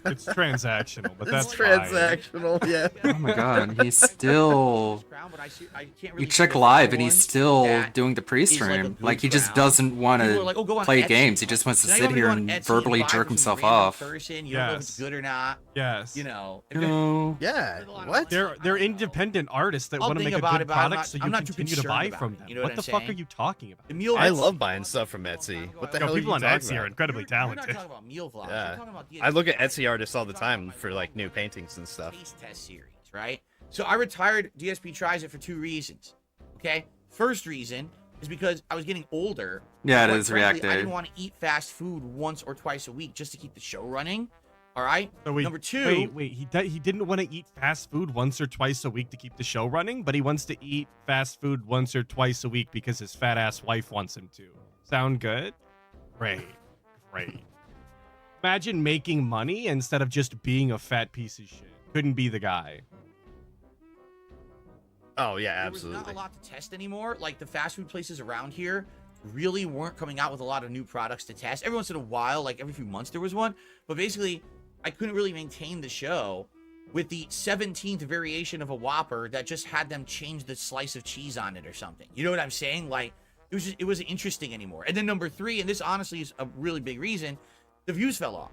It's transactional, but It's that's fine. transactional, yeah. Oh my god, he's still... I can't You really check see live and he's anyone still that doing the is like a pre-stream. good Like, he just crowd. doesn't want People are to like, oh, go on play Etsy. games. He just wants to Now you sit wanna here go on and Etsy and verbally buy jerk from some himself random off. Person. You don't know if it's Yes. good or not. Yes. You know. No. Yeah. What? They're independent artists that I'll want to think make a about good it, but I'm product, not- so I'm you not too continue to concerned buy about from it. them. You know what what the I'm fuck are saying? you talking about? The meal I Etsy- love buying stuff from Etsy. What the Yo, hell people are on you Etsy talking are about? incredibly We're not talented. talking about meal vlogs. Yeah. We're talking about I look at DSP Etsy artists all the We're talking time about for like new paintings and stuff. taste test series, right? So I retired DSP Tries It for 2 reasons. Okay? First reason is because I was getting older. Yeah, it Quite is frankly, React I Day. didn't want to eat fast food once or twice a week just to keep the show running. All right? So wait, Number 2, wait. He didn't want to eat fast food once or twice a week to keep the show running, but he wants to eat fast food once or twice a week because his fat ass wife wants him to. Sound good? Great. Imagine making money instead of just being a fat piece of shit. Couldn't be the guy. Oh yeah, there was not absolutely. a lot to test anymore. Like the fast food places around here really weren't coming out with a lot of new products to test. Every once in a while, like every few months there was one, but basically I couldn't really maintain the show with the 17th variation of a Whopper that just had them change the slice of cheese on it or something. You know what I'm saying? Like it wasn't interesting anymore. And then number 3, and this honestly is a really big reason, the views fell off.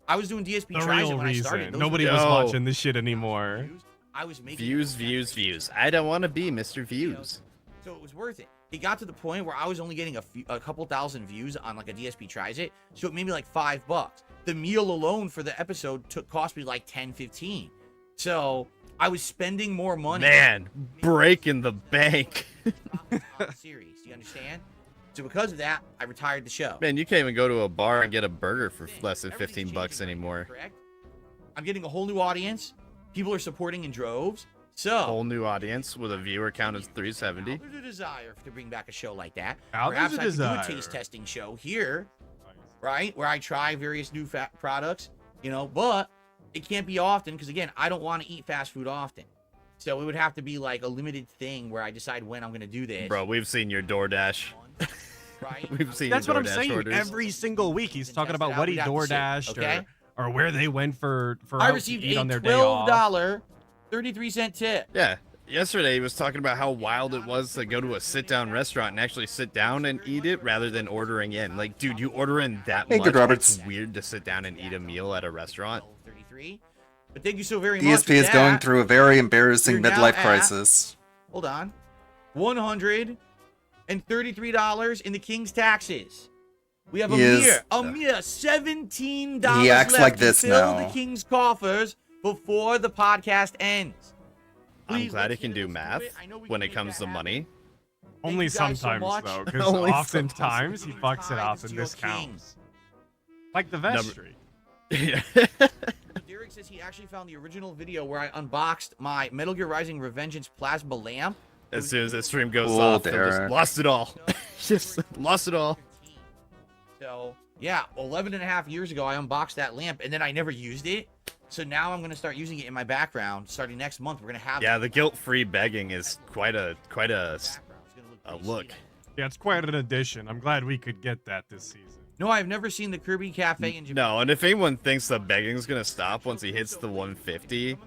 I was doing DSP The tries real when I started. reason. Those Nobody were was No. watching this shit anymore. I was making Views. I don't want to be Mr. Views. so it was worth it. it got to the point where I was only getting a couple thousand views on like a DSP tries it, so it made me like $5. The meal alone for the episode cost me like 10, 15. So I was spending more money. Man, breaking the bank. on the series. Do you understand? So because of that, I retired the show. Man, you can't even go to a bar and get a burger for less than Everything's 15 bucks changing right now, anymore. correct? I'm getting a whole new audience. People are supporting in droves. So Whole new audience with a viewer count of 370. there's a desire to bring back a show like that. Now Perhaps there's a I could do desire. a taste testing show here, right, where I try various new products, you know, but it can't be often because again, I don't want to eat fast food often. So it would have to be like a limited thing where I decide when I'm going to do this. Bro, we've seen your DoorDash. Right? We've seen That's your what I'm DoorDash saying. orders. Every single week, he's And talking test about it out. what he We'd have to see, DoorDashed okay? or where they went for I out to received eat a on their day off. $12, 33-cent tip. Yeah. Yesterday he was talking about how wild it was to go to a sit-down restaurant and actually sit down and eat it rather than ordering in. Like, dude, you order in that Hey, much. good Roberts. It's weird to sit down and eat a meal at a restaurant. 33. But thank you so very much. DSP for is going that. through a very embarrassing You're now midlife at- crisis. Hold on. $133 in the king's taxes. We have He is- a mere $17 He acts left like to this fill now. the king's coffers before the podcast ends. I'm Please, glad he let's can get do this math movie. I know we when can it make comes that to money. Thank Only you guys so sometimes much. though, because Only oftentimes he sometimes. fucks it up and this Your king. counts. Like the vestry. Derek says he actually found the original video where I unboxed my Metal Gear Rising Revengeance plasma lamp. As soon as the stream goes Cool, off, they'll just Derek. lost it all. Just lost it all. So, yeah, 11 and a half years ago, I unboxed that lamp, and then I never used it. So now I'm going to start using it in my background. Starting next month, we're going to have Yeah, the guilt-free begging is quite a background. It's gonna look pretty look. sweet. Yeah, it's quite an addition. I'm glad we could get that this season. No, I've never seen the Kirby Cafe in Japan. No, and if anyone thinks the begging's gonna stop once he hits the 150,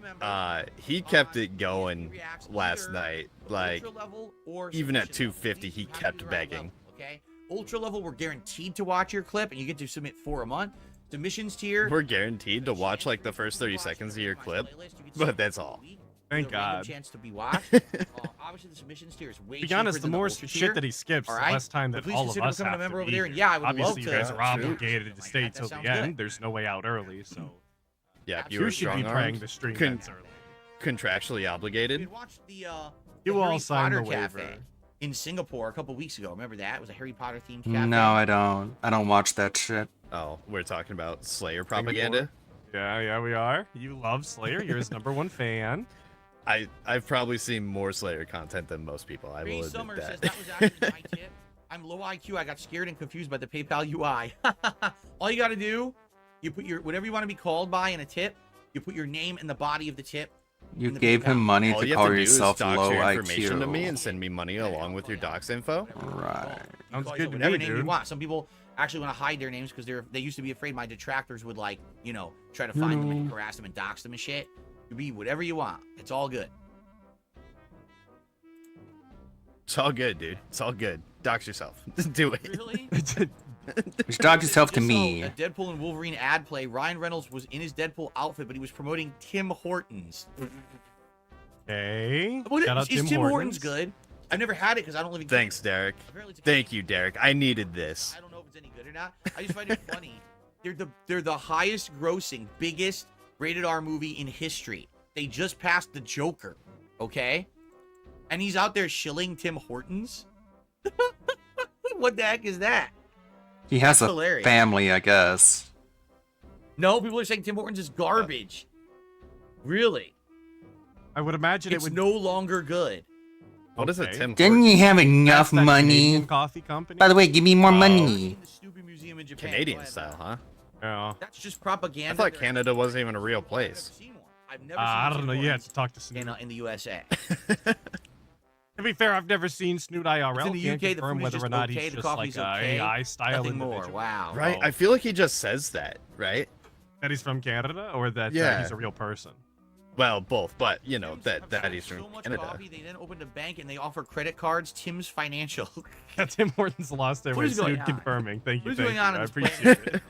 he kept it going last night. Like, Ultra level or even at submission level. 250, he You have to kept be right begging. level, okay? Ultra level, we're guaranteed to watch your clip, and you get to submit 4 a month. Submissions tier. We're guaranteed to watch like the first 30 seconds of your clip, but that's all. Thank God. Chance to be watched. Obviously, the submissions tier is way To be cheaper honest, the than more Ultra shit tier. that he skips, All the right? less time But that please all of consider us becoming have a member to over be there. And here. yeah, I would Obviously, love you guys to. are obligated to stay That till sounds the end. good. There's no way out early, so Yeah, you should be strong-armed, praying the stream con- ends early. contractually We obligated. had watched the You the all Harry signed the Potter Cafe waiver. in Singapore a couple weeks ago. Remember that? It was a Harry Potter themed cafe. No, I don't. I don't watch that shit. Oh, we're talking about Slayer propaganda. Yeah, we are. You love Slayer. You're his #1 fan. I've probably seen more Slayer content than most people. I Ray will Summer admit says that. that was actually my tip. I'm low IQ. I got scared and confused by the PayPal UI. All you got to do, you put your whatever you want to be called by in a tip. You put your name in the body of the tip. You in the gave him PayPal. money All to you have call to do yourself is dox low your information IQ. to me and send me money along with your docs info. Right. You Sounds call good yourself to whatever me, name you dude. want. Some people actually want to hide their names because they used to be afraid my detractors would like try to find them and harass them and dox them and shit. You be whatever you want. It's all good. It's all good, dude. It's all good. Dox yourself. Do it. Really? You should dog yourself to Just me. saw a Deadpool and Wolverine ad play. Ryan Reynolds was in his Deadpool outfit, but he was promoting Tim Hortons. Okay. Well, Shout out is Tim Hortons Hortons. good? I've never had it because I don't live in Thanks, Canada. Derek. Apparently it's a Thank you, Derek. I needed this. I don't know if it's any good or not. I just find it funny. They're the highest grossing, biggest rated R movie in history. They just passed the Joker, okay? And he's out there shilling Tim Hortons. What the heck is that? He has a hilarious. family, I guess. No, people are saying Tim Hortons is garbage. Really? I would imagine It's it would. no longer good. What is a Okay. Tim Didn't Hortons? you have enough That's that Canadian money? coffee company. By the way, give me more Oh. money. In the stupid museum in Japan. Canadian Go ahead, style, man. huh? Yeah. That's just propaganda. I thought They're- Canada wasn't even a real I've never place. seen one. I've never seen I don't Tim know. You have Hortons to talk to Snoot. in the USA. To be fair, I've never seen Snoot IRL. It's in the Can't UK, the confirm food is whether just or not okay, he's the just coffee's like a okay, AI style Nothing more. individual. Wow. Right? Oh. I feel like he just says that, right? That he's from Canada, or that Yeah. he's a real person. Well, both, but you know Tim's that have he's from so much Canada. coffee, they then opened a bank and they offer credit cards. Tim's Financial. Yeah, Tim Hortons lost there What with is going Snoot on? confirming. Thank you. What is Thank going you. on in I this appreciate place? it.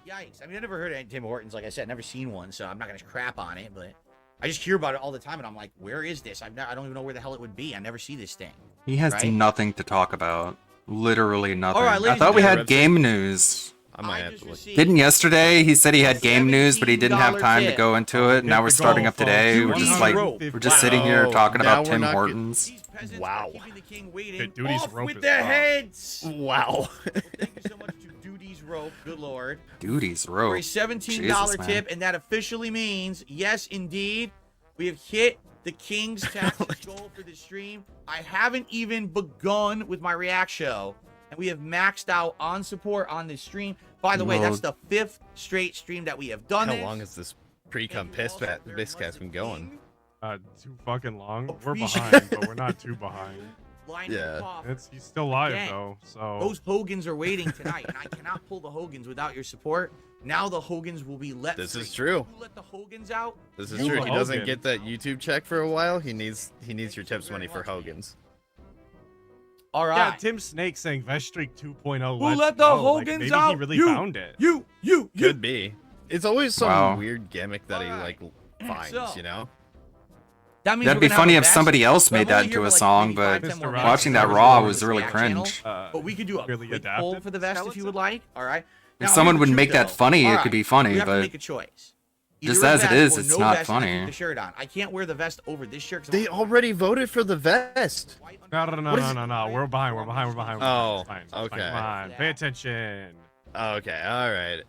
Yikes. I mean, I never heard of Tim Hortons. Like I said, never seen one, so I'm not going to crap on it. But I just hear about it all the time, and I'm like, where is this? I don't even know where the hell it would be. I never see this thing. He has Right? nothing to talk about. Literally nothing. All right, I ladies thought and we gentlemen. had game news. I might I have just to look. received Didn't yesterday he said he had game news, but he didn't have $17 time to tip. go into it. Now we're starting up today. We're just like we're just sitting here Wow. talking Now about we're Tim not Hortons. These peasants Wow. are keeping the king waiting. Okay, Duty's Off rope with is their up. heads. Wow. Thank you so much to Duty's rope. Good lord. Duty's For rope. a $17 Jesus, man. tip, and that officially means, yes, indeed, we have hit the King's taxes goal for this stream. I haven't even begun with my react show, and we have maxed out on support on this stream. By the way, that's the 5th straight stream that we have done. How this. long has this pre-cum Biscast been going? Too fucking long. We're Appreciate- behind, but we're not too behind. Line Yeah. off. He's still live Again, though, so Those Hogans are waiting tonight, and I cannot pull the Hogans without your support. Now the Hogans will be let This free. is true. You let the Hogans out. This is Who's true. a He doesn't Hogan? get that YouTube check for a while. He needs your tips money for Hogan's. All yeah. right. Tim Snake saying Vestreak 2.0. Who let's let the go. Like, Hogans maybe out? he really You- found it. You. Could be. It's always some Wow. weird gimmick that he like finds, So- you know? That means That'd we're be gonna have funny a if best, somebody else but I'm made that only into here a for, like, song, maybe but 5-10 more Mr. minutes. watching that We're raw doing was this really react channel, cringe. But we could do a Really quick adapted poll for the vest if you would like. All right. If Now, someone here's would the make truth, that though. funny, All it right, could be funny, you have to but make a choice. just Either a as it vest is, or it's no not vest and I funny. keep the shirt on. I can't wear the vest over this shirt. 'cause They already voted for the vest. No. What is No. We're behind. Oh, It's fine, it's okay. fine. Come on, pay attention. Okay, all right.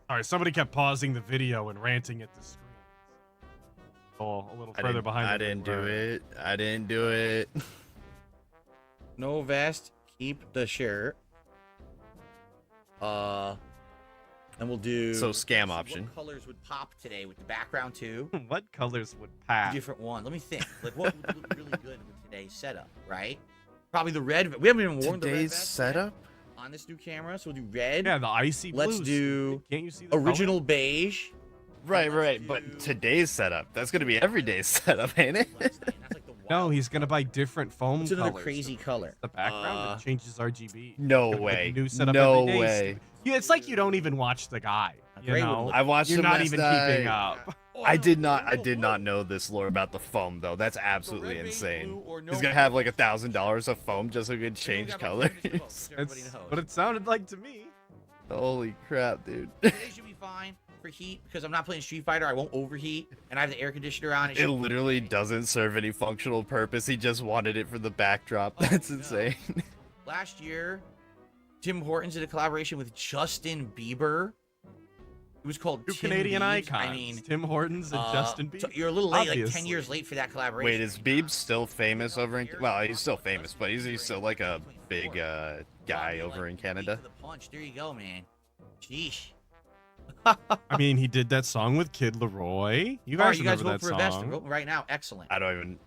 Sorry, somebody kept pausing the video and ranting at the screen. Oh, a little further behind. I than we didn't do were. it. I didn't do it. No vest. Keep the shirt. And we'll do. So scam what option. colors would pop today with the background too? What colors would pass? Different one. Let me think. Like what would look really good with today's setup, right? Probably the red. We haven't even worn the red Today's vest yet setup? on this new camera, so we'll do red. Yeah, the icy Let's blues. do Can't you see the original color? beige. Right, Let's right. do- But today's setup, that's going to be everyday's setup, ain't it? That's like the No, wild he's gonna color. buy different foam It's another colors. crazy color. The background and changes RGB. No Gonna get a way. New setup No every day. way. Yeah, it's like you don't even watch the guy. You Gray would know, look- I watched you're him not last even night. keeping up. Oh, I no, did no, not no. know this lore about the foam though. That's absolutely red, beige, insane. blue, or no He's gonna have like $1,000 of foam just so he could change got my colors. favorite quote, so everybody It's knows. what it sounded like to me. Holy crap, dude! Today should be fine for heat because I'm not playing Street Fighter. I won't overheat, and I have the air conditioner on. It should be literally okay. doesn't serve any functional purpose. He just wanted it for the backdrop. Oh, That's no. insane. Last year, Tim Hortons did a collaboration with Justin Bieber. It was called Two Tim Canadian Biebs. icons, I mean, Tim Hortons and Justin Bieber. so you're a little late, like 10 Obviously. years late for that collaboration. Wait, is Beeb still famous over in? Well, he's still famous, but is he still like a big guy over in Canada? Beat to the punch. There you go, man. Sheesh. I mean, he did that song with Kid Leroy. You All right, guys you guys remember vote that for a best. song? Vote right now. Excellent. I don't even.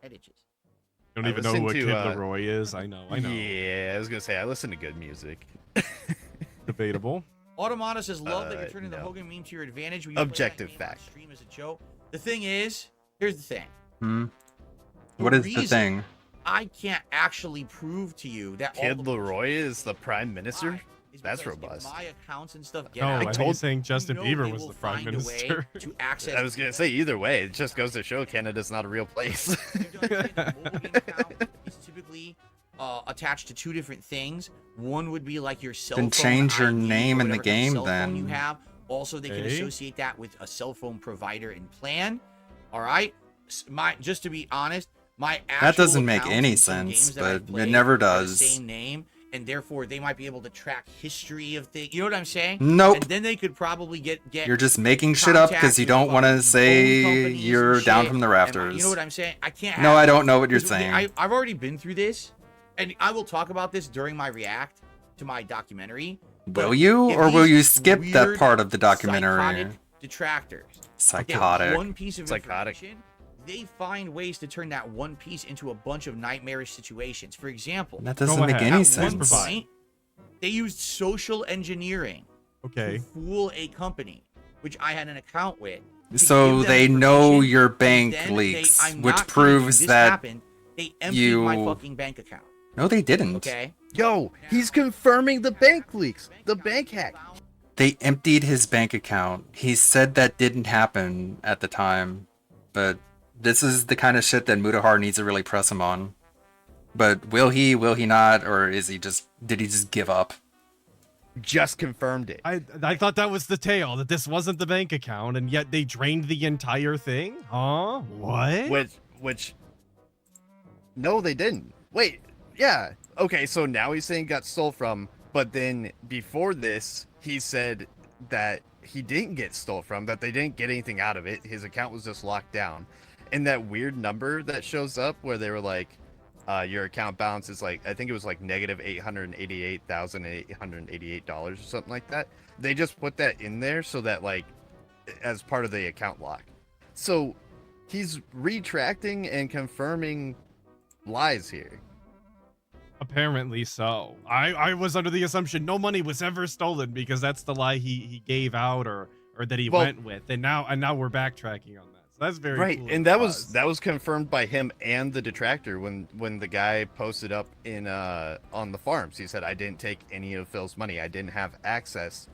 Head itches. Don't I even know who listened Kid to, Leroy is. I know. Yeah, I was gonna say I listen to good music. Debatable. Automata says, love that you're turning the no. Hogan meme to your advantage. Will you play that Objective game on fact. Stream as a joke. The thing is, here's the thing. Hmm? What is the reason thing? I can't actually prove to you that all Kid the Leroy is the prime Why? minister. Is That's because if robust. My accounts and stuff get No, out. I think told- he's saying Justin you know Bieber they was will the prime find a way minister. to access. I was gonna say either way, it just goes to show Canada's not a real place. You have to understand the mobile game account is typically attached to two different things. One would be like your cell Then phone change your ID or name in the whatever kind of game, cell phone you then. have. Also, they can Okay. associate that with a cell phone provider and plan. All right. Just to be honest, my actual That doesn't make accounts any in some sense, games that I but play it never are the does. Same name, and therefore they might be able to track history of things. You know what I'm saying? Nope. And then they could probably get. You're just making shit up because you don't want to say you're down from the rafters. You know what I'm saying? I can't. No, have I that. don't know what you're Because saying. I've already been through this, and I will talk about this during my react to my documentary. Will but you, if or will these you skip that weird, part of the documentary? psychotic detractors get Psychotic. one piece of Psychotic. information, they find ways to turn that one piece into a bunch of nightmarish situations. For example, That doesn't make ahead. any at one sense. point, they used social engineering Okay. to fool a company, which I had an account with. to So give them they know information, your and bank then leaks, I'm which not kidding you, proves this that happened. They emptied my you- fucking bank account. No, they didn't. Okay. Yo, he's confirming the bank leaks, the bank hack. They emptied his bank account. He said that didn't happen at the time, but this is the kind of shit that Mutahar needs to really press him on. But will he not, or did he just give up? Just confirmed it. I thought that was the tale, that this wasn't the bank account, and yet they drained the entire thing? Huh? What? Which no, they didn't. Wait, yeah. Okay, so now he's saying got stole from, but then before this, he said that he didn't get stole from, that they didn't get anything out of it. His account was just locked down. And that weird number that shows up where they were like, your account balance is like, I think it was like negative $888,888 or something like that. They just put that in there so that like, as part of the account lock. So he's retracting and confirming lies here. Apparently so. I was under the assumption no money was ever stolen because that's the lie he gave out or that he went with. And now we're backtracking on that. So that's very right. cool. And that was confirmed by him and the detractor when the guy posted up in on the farms. He said, I didn't take any of Phil's money. I didn't have access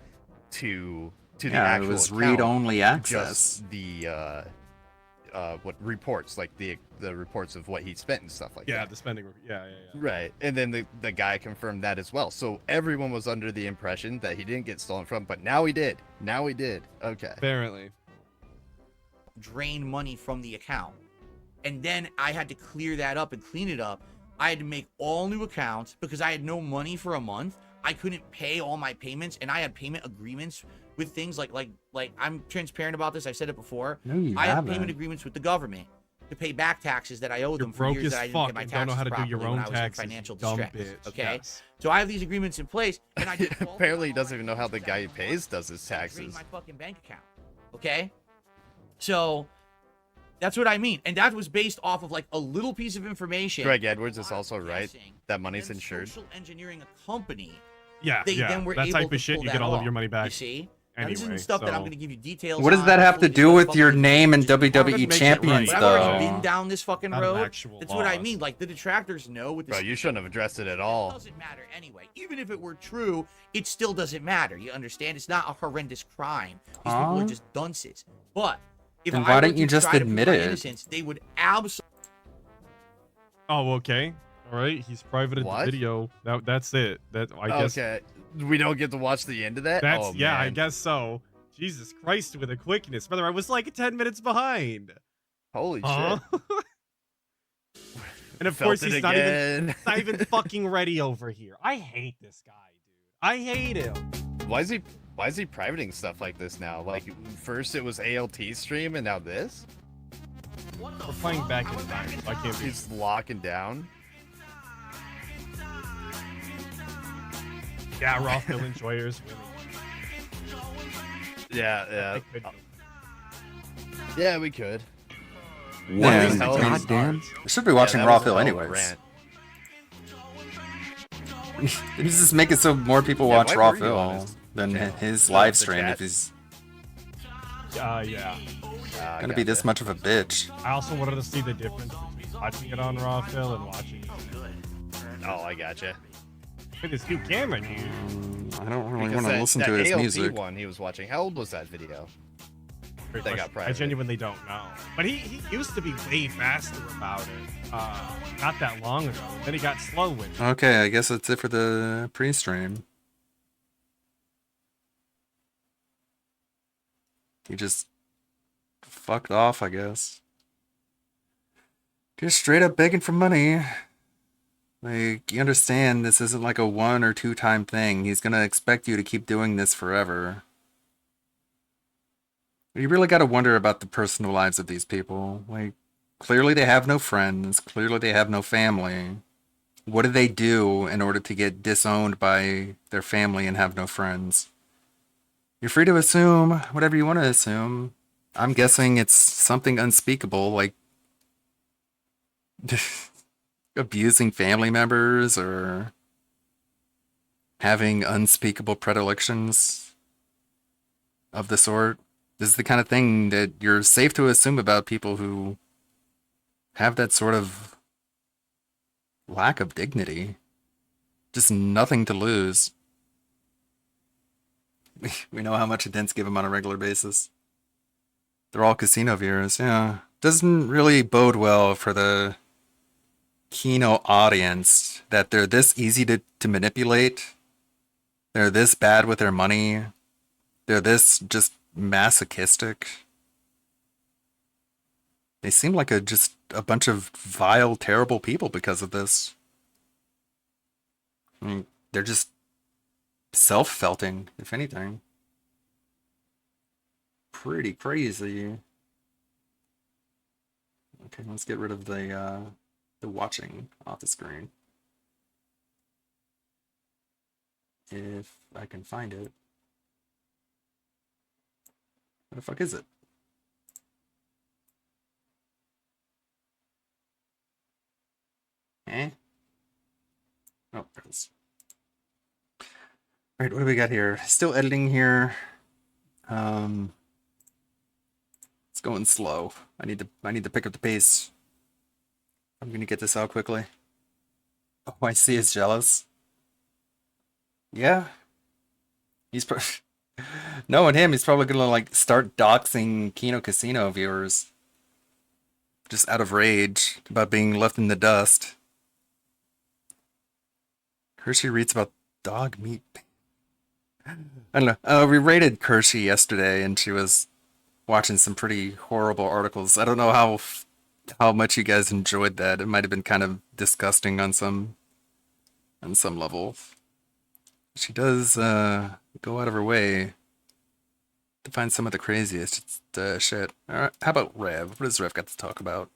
to the actual it was account, read-only access. just the what reports, like the reports of what he spent and stuff like that. Yeah, the spending. Yeah. Right. And then the guy confirmed that as well. So everyone was under the impression that he didn't get stolen from, but now he did. Okay. Apparently. Drain money from the account. And then I had to clear that up and clean it up. I had to make all new accounts because I had no money for a month. I couldn't pay all my payments, and I had payment agreements with things like I'm transparent about this. I've said it before. No, you I have haven't. payment agreements with the government to pay back taxes that I owe You're them for broke years as that I didn't fuck get my and taxes don't know how to do properly your when own I was in taxes. financial Dumb distress. bitch. Okay, Yes. so I have these agreements in place, and I defaulted Apparently he on all doesn't my even know how the guy he payments. pays does his I drained taxes. my fucking bank account. Okay, so that's what I mean, and that was based off of like a little piece of information. Greg Edwards is I'm also right guessing, that money's and insured. Social engineering a company. Yeah, They yeah. then were that able type to of shit, pull you that get all of off, your money back. You see? Now, Anyway, this isn't stuff that I'm so- going to give you details. What does on. that have to Totally do just with fucking your name and just- WWE Make it champions, right. But I've already though? been down this fucking Not an road. actual That's what I loss. mean. Like the detractors know with this. Bro, you shouldn't have addressed it at It all. doesn't matter anyway. Even if it were true, it still doesn't matter. You understand? It's not a horrendous crime. These people Huh? are just dunces. But if Then I why were don't you to just try to prove admit my it? innocence, they would absolutely. Oh, okay. All right. He's privated What? the video. That's it. I guess Okay. We don't get to watch the end of that? that's Oh, yeah. I man. guess so. Jesus Christ, with a quickness, brother. I was like 10 minutes behind. Holy Huh? shit. And of Felt course, it he's again. not even fucking ready over here. I hate this guy, dude. I hate him. Why is he privating stuff like this now? Like first it was ALT stream and now this? We're playing back in time, so I can't be. He's locking down. Yeah, raw fill enjoyers. Really. Yeah, I could- yeah, we could. Man, hell is goddamn. ours? I should be watching Yeah, that Raw was a Phil hell of a anyways. rant. You just make it so more people Yeah, watch why Raw were you Phil on his than channel? his The live stream chat? if he's Yeah. gonna be this much of a bitch. I also wanted to see the difference between watching it on raw fill and watching it. Oh, I gotcha. With this new camera, dude. I don't really Because want to listen to his ALT music. one he was watching. How old was that video? Great They got question. I private. genuinely don't know. But he used to be way faster about it. Not that long ago. Then he got slow with it. Okay, I guess that's it for the pre-stream. He just fucked off, I guess. Just straight up begging for money. Like, you understand this isn't like a 1 or 2 time thing. He's gonna expect you to keep doing this forever. You really gotta wonder about the personal lives of these people. Like, clearly they have no friends. Clearly they have no family. What do they do in order to get disowned by their family and have no friends? You're free to assume whatever you want to assume. I'm guessing it's something unspeakable, like abusing family members or having unspeakable predilections of the sort. This is the kind of thing that you're safe to assume about people who have that sort of lack of dignity. Just nothing to lose. We know how much Dents give him on a regular basis. They're all casino viewers, yeah. Doesn't really bode well for the Keno audience that they're this easy to manipulate. They're this bad with their money. They're this just masochistic. They seem like just a bunch of vile, terrible people because of this. I mean, they're just self-felting, if anything. Pretty crazy. Okay, let's get rid of the watching off the screen. If I can find it. Where the fuck is it? Eh? Oh, there it is. Alright, what do we got here? Still editing here. It's going slow. I need to pick up the pace. I'm gonna get this out quickly. Oh, I see is jealous. Yeah. He's knowing him, he's probably gonna like start doxing Kino Casino viewers. Just out of rage about being left in the dust. Hershey reads about dog meat. I don't know. We rated Kershey yesterday, and she was watching some pretty horrible articles. I don't know how much you guys enjoyed that. It might have been kind of disgusting on some level. She does go out of her way to find some of the craziest shit. All right, how about Rev? What does Rev got to talk about?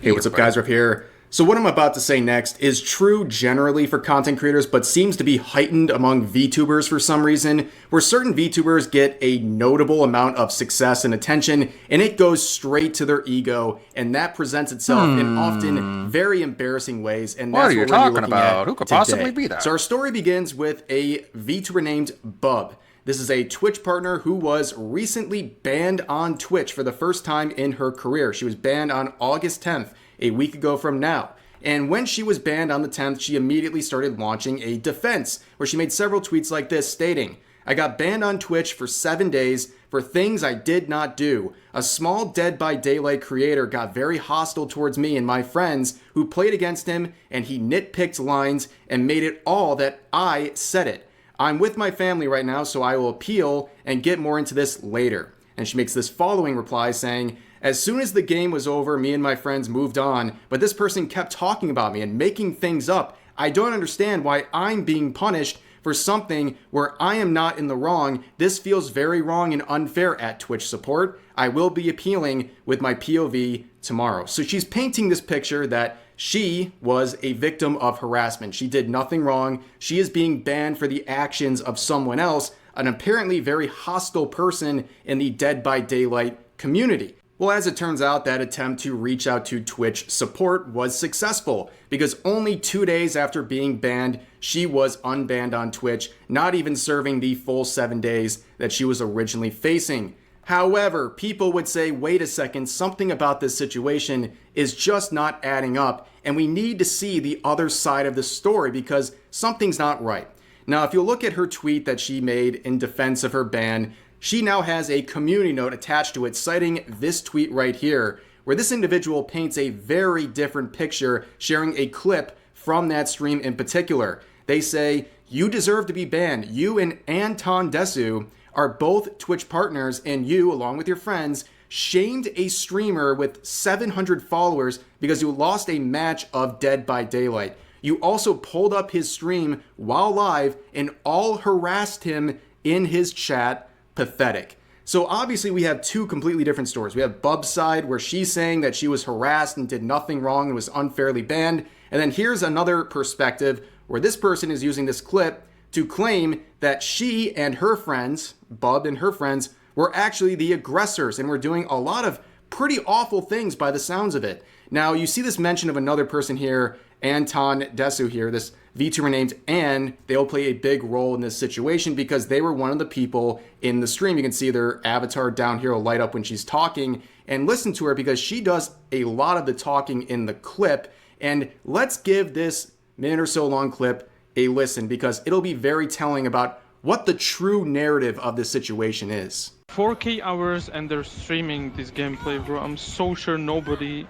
Hey, what's up, guys? Rev here. So what I'm about to say next is true generally for content creators, but seems to be heightened among VTubers for some reason, where certain VTubers get a notable amount of success and attention, and it goes straight to their ego, and that presents itself in often very embarrassing ways, and that's What are you what we're gonna be talking looking about? at Who could today. possibly be that? So our story begins with a VTuber named Bub. This is a Twitch partner who was recently banned on Twitch for the first time in her career. She was banned on August 10th, a week ago from now. And when she was banned on the 10th, she immediately started launching a defense, where she made several tweets like this, stating, "I got banned on Twitch for 7 days for things I did not do. A small Dead by Daylight creator got very hostile towards me and my friends who played against him, and he nitpicked lines and made it all that I said it. I'm with my family right now, so I will appeal and get more into this later." And she makes this following reply saying, "As soon as the game was over, me and my friends moved on, but this person kept talking about me and making things up. I don't understand why I'm being punished for something where I am not in the wrong. This feels very wrong and unfair at Twitch support. I will be appealing with my POV tomorrow." So she's painting this picture that she was a victim of harassment. She did nothing wrong. She is being banned for the actions of someone else, an apparently very hostile person in the Dead by Daylight community. Well, as it turns out, that attempt to reach out to Twitch support was successful, because only 2 days after being banned, she was unbanned on Twitch, not even serving the full 7 days that she was originally facing. However, people would say, wait a second, something about this situation is just not adding up, and we need to see the other side of the story because something's not right. Now, if you look at her tweet that she made in defense of her ban, she now has a community note attached to it citing this tweet right here, where this individual paints a very different picture, sharing a clip from that stream in particular. They say, "You deserve to be banned. You and Anton Desu are both Twitch partners, and you, along with your friends, shamed a streamer with 700 followers because you lost a match of Dead by Daylight. You also pulled up his stream while live and all harassed him in his chat. Pathetic." So obviously we have two completely different stories. We have Bub's side where she's saying that she was harassed and did nothing wrong and was unfairly banned. And then here's another perspective where this person is using this clip to claim that she and her friends, Bub and her friends, were actually the aggressors and were doing a lot of pretty awful things by the sounds of it. Now you see this mention of another person here, Anton Desu here, this VTuber named Ann. They'll play a big role in this situation because they were one of the people in the stream. You can see their avatar down here will light up when she's talking, and listen to her because she does a lot of the talking in the clip. And let's give this minute or so long clip a listen because it'll be very telling about what the true narrative of this situation is. 4K hours and they're streaming this gameplay, bro. I'm so sure nobody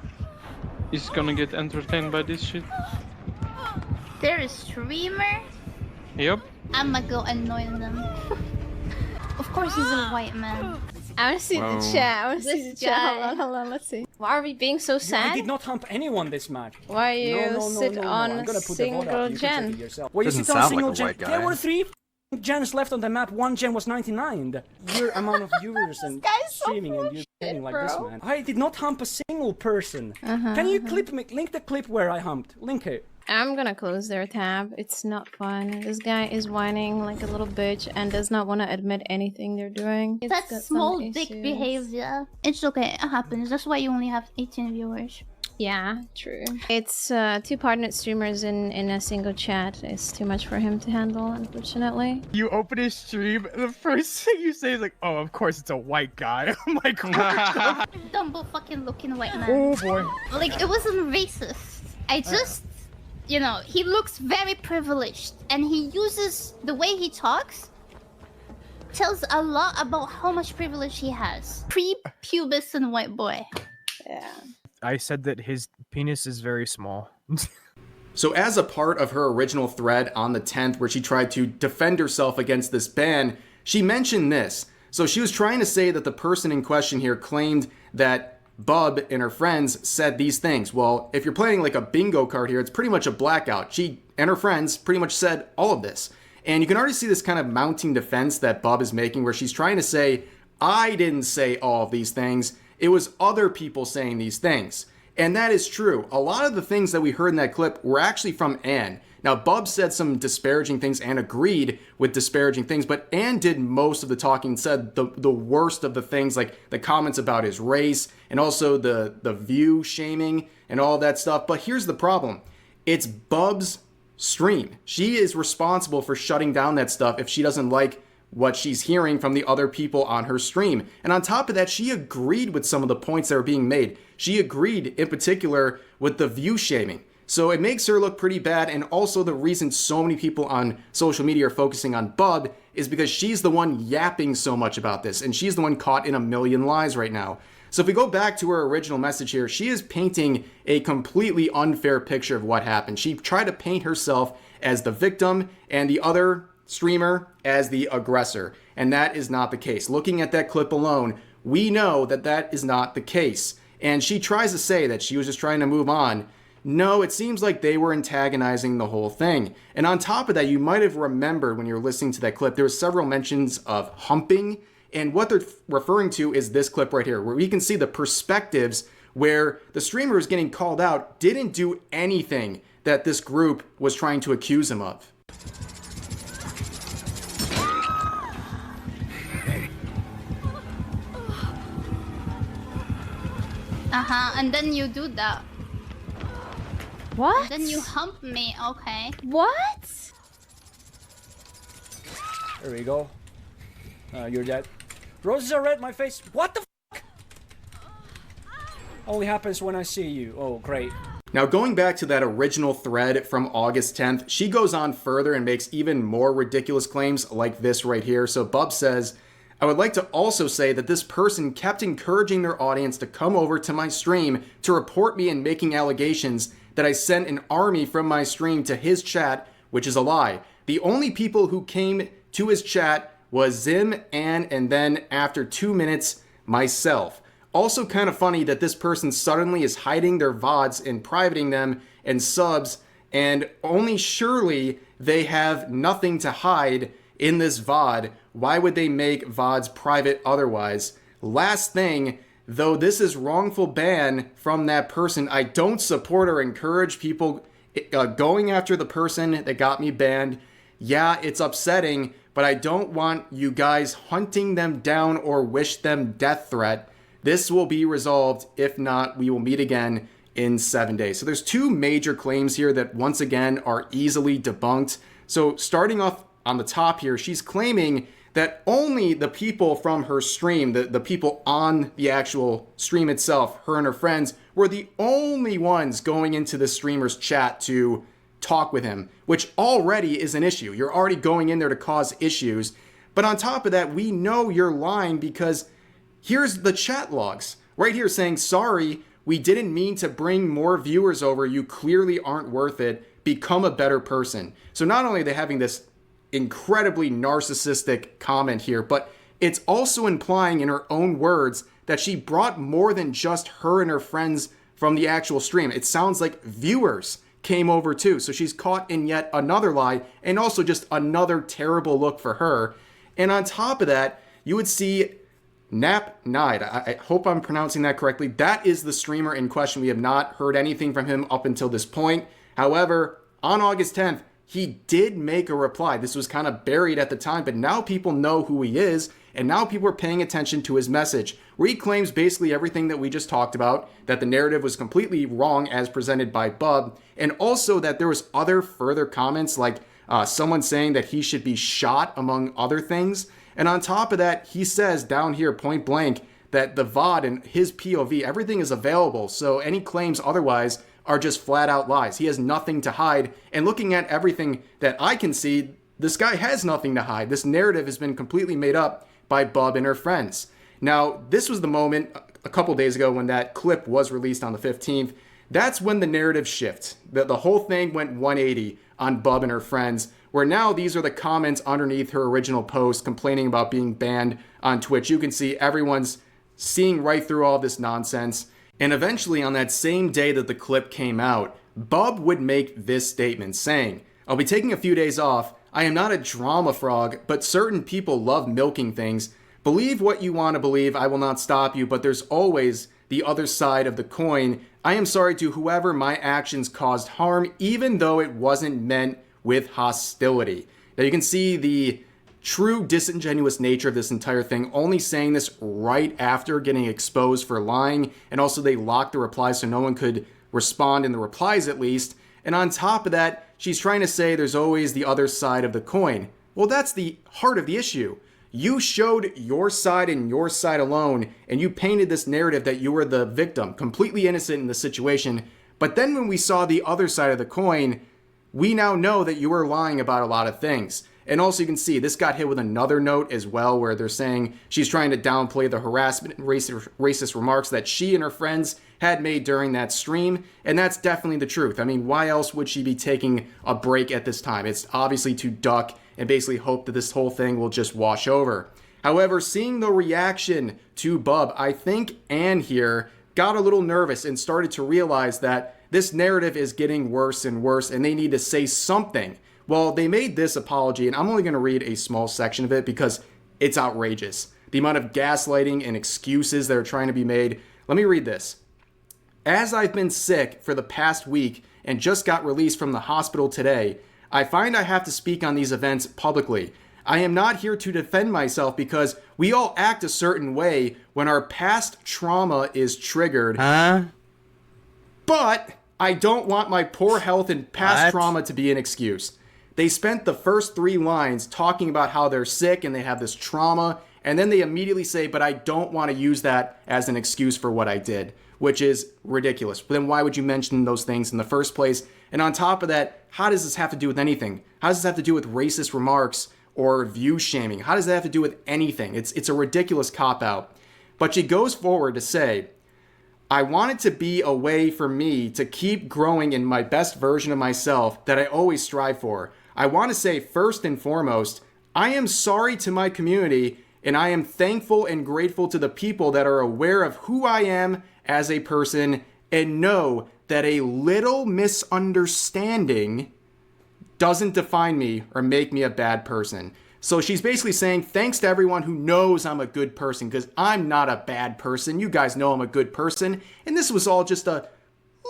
is gonna get entertained by this shit. They're a streamer? Yep. I'ma go annoy them. Of course he's a white man. I want to see the chat. I want to see the This chat. guy. Hold on, let's see. Why are we being so I sad? did not hump anyone this match. Why you sit on I'm gonna put the vote up. single You can check it gen? yourself. Well, you Doesn't sit on sound single like a gen. white There guy. were 3 gens left on the map. 1 gen was 99. The sheer amount of viewers and guy's so streaming full and of you're shit, getting like this, bro. man. I did not hump a single person. Can you link the clip where I humped? Link it. I'm gonna close their tab. It's not fun. This guy is whining like a little bitch and does not want to admit anything they're doing. He's got That's some small dick issues. behavior. It's okay, it happens. That's why you only have 18 viewers. Yeah, true. It's 2 partnered streamers in a single chat. It's too much for him to handle, unfortunately. You open his stream, the first thing you say is like, "Oh, of course it's a white guy." I'm like, what? Dumbo fucking looking white man. Oh boy. Like, it wasn't racist. I just, you know, he looks very privileged. And he uses, the way he talks, tells a lot about how much privilege he has. Pre-pubescent white boy. Yeah. I said that his penis is very small. So as a part of her original thread on the 10th where she tried to defend herself against this ban, she mentioned this. So she was trying to say that the person in question here claimed that Bub and her friends said these things. Well, if you're playing like a bingo card here, it's pretty much a blackout. She and her friends pretty much said all of this. And you can already see this kind of mounting defense that Bub is making where she's trying to say, I didn't say all of these things. It was other people saying these things. And that is true. A lot of the things that we heard in that clip were actually from Anne. Now, Bub said some disparaging things and agreed with disparaging things, but Anne did most of the talking, said the worst of the things, like the comments about his race and also the view shaming and all that stuff. But here's the problem. It's Bub's stream. She is responsible for shutting down that stuff if she doesn't like what she's hearing from the other people on her stream. And on top of that, she agreed with some of the points that were being made. She agreed in particular with the view shaming. So it makes her look pretty bad. And also the reason so many people on social media are focusing on Bub is because she's the one yapping so much about this. And she's the one caught in a million lies right now. So if we go back to her original message here, she is painting a completely unfair picture of what happened. She tried to paint herself as the victim and the other streamer as the aggressor, and that is not the case. Looking at that clip alone, we know that that is not the case. And she tries to say that she was just trying to move on. No, it seems like they were antagonizing the whole thing. And on top of that, you might have remembered when you were listening to that clip, there were several mentions of humping, and what they're referring to is this clip right here, where we can see the perspectives where the streamer who's getting called out didn't do anything that this group was trying to accuse him of. And then you do that. What? Then you hump me, okay. What? There we go. You're dead. Roses are red, my face. What the fuck? Only happens when I see you. Oh, great. Now, going back to that original thread from August 10th, she goes on further and makes even more ridiculous claims like this right here. So Bub says, I would like to also say that this person kept encouraging their audience to come over to my stream to report me and making allegations that I sent an army from my stream to his chat, which is a lie. The only people who came to his chat was Zim, Ann, and then after 2 minutes, myself. Also kind of funny that this person suddenly is hiding their VODs and privating them and subs, and only surely they have nothing to hide in this VOD. Why would they make VODs private otherwise? Last thing, though this is wrongful ban from that person, I don't support or encourage people going after the person that got me banned. Yeah, it's upsetting, but I don't want you guys hunting them down or wish them death threat. This will be resolved. If not, we will meet again in 7 days. So there's 2 major claims here that once again are easily debunked. So starting off on the top here, she's claiming that only the people from her stream, the people on the actual stream itself, her and her friends, were the only ones going into the streamer's chat to talk with him, which already is an issue. You're already going in there to cause issues. But on top of that, we know you're lying because here's the chat logs right here saying, sorry, we didn't mean to bring more viewers over. You clearly aren't worth it. Become a better person. So not only are they having this incredibly narcissistic comment here, but it's also implying in her own words that she brought more than just her and her friends from the actual stream. It sounds like viewers came over too. So she's caught in yet another lie and also just another terrible look for her. And on top of that, you would see Nap Nide. I hope I'm pronouncing that correctly. That is the streamer in question. We have not heard anything from him up until this point. However, on August 10th, he did make a reply. This was kind of buried at the time, but now people know who he is, and now people are paying attention to his message, where he claims basically everything that we just talked about, that the narrative was completely wrong as presented by Bub, and also that there was other further comments like someone saying that he should be shot, among other things. And on top of that, he says down here point blank that the VOD and his POV, everything is available. So any claims otherwise are just flat out lies. He has nothing to hide. And looking at everything that I can see, this guy has nothing to hide. This narrative has been completely made up by Bub and her friends. Now, this was the moment a couple days ago when that clip was released on the 15th. That's when the narrative shifts. The whole thing went 180 on Bub and her friends, where now these are the comments underneath her original post complaining about being banned on Twitch. You can see everyone's seeing right through all this nonsense. And eventually, on that same day that the clip came out, Bub would make this statement saying, "I'll be taking a few days off. I am not a drama frog, but certain people love milking things. Believe what you want to believe. I will not stop you, but there's always the other side of the coin. I am sorry to whoever my actions caused harm, even though it wasn't meant with hostility." Now you can see the true disingenuous nature of this entire thing, only saying this right after getting exposed for lying, and also they locked the replies so no one could respond in the replies at least. And on top of that, she's trying to say there's always the other side of the coin. Well, that's the heart of the issue. You showed your side and your side alone, and you painted this narrative that you were the victim, completely innocent in the situation. But then when we saw the other side of the coin, we now know that you were lying about a lot of things. And also you can see this got hit with another note as well, where they're saying she's trying to downplay the harassment and racist remarks that she and her friends had made during that stream. And that's definitely the truth. I mean, why else would she be taking a break at this time? It's obviously to duck and basically hope that this whole thing will just wash over. However, seeing the reaction to Bub, I think Anne here got a little nervous and started to realize that this narrative is getting worse and worse and they need to say something. Well, they made this apology, and I'm only going to read a small section of it because it's outrageous. The amount of gaslighting and excuses that are trying to be made. Let me read this. "As I've been sick for the past week and just got released from the hospital today, I find I have to speak on these events publicly. I am not here to defend myself because we all act a certain way when our past trauma is triggered. But I don't want my poor health and past trauma to be an excuse." They spent the first 3 lines talking about how they're sick and they have this trauma, and then they immediately say, but I don't want to use that as an excuse for what I did, which is ridiculous. But then why would you mention those things in the first place? And on top of that, how does this have to do with anything? How does this have to do with racist remarks or view shaming? How does that have to do with anything? It's a ridiculous cop-out. But she goes forward to say, "I want it to be a way for me to keep growing in my best version of myself that I always strive for. I want to say first and foremost, I am sorry to my community and I am thankful and grateful to the people that are aware of who I am as a person and know that a little misunderstanding doesn't define me or make me a bad person." So she's basically saying thanks to everyone who knows I'm a good person because I'm not a bad person. You guys know I'm a good person. And this was all just a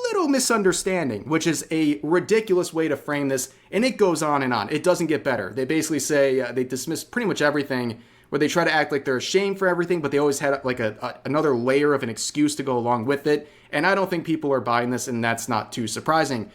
little misunderstanding, which is a ridiculous way to frame this. And it goes on and on. It doesn't get better. They basically say they dismiss pretty much everything, where they try to act like they're ashamed for everything, but they always had like another layer of an excuse to go along with it. And I don't think people are buying this, and that's not too surprising.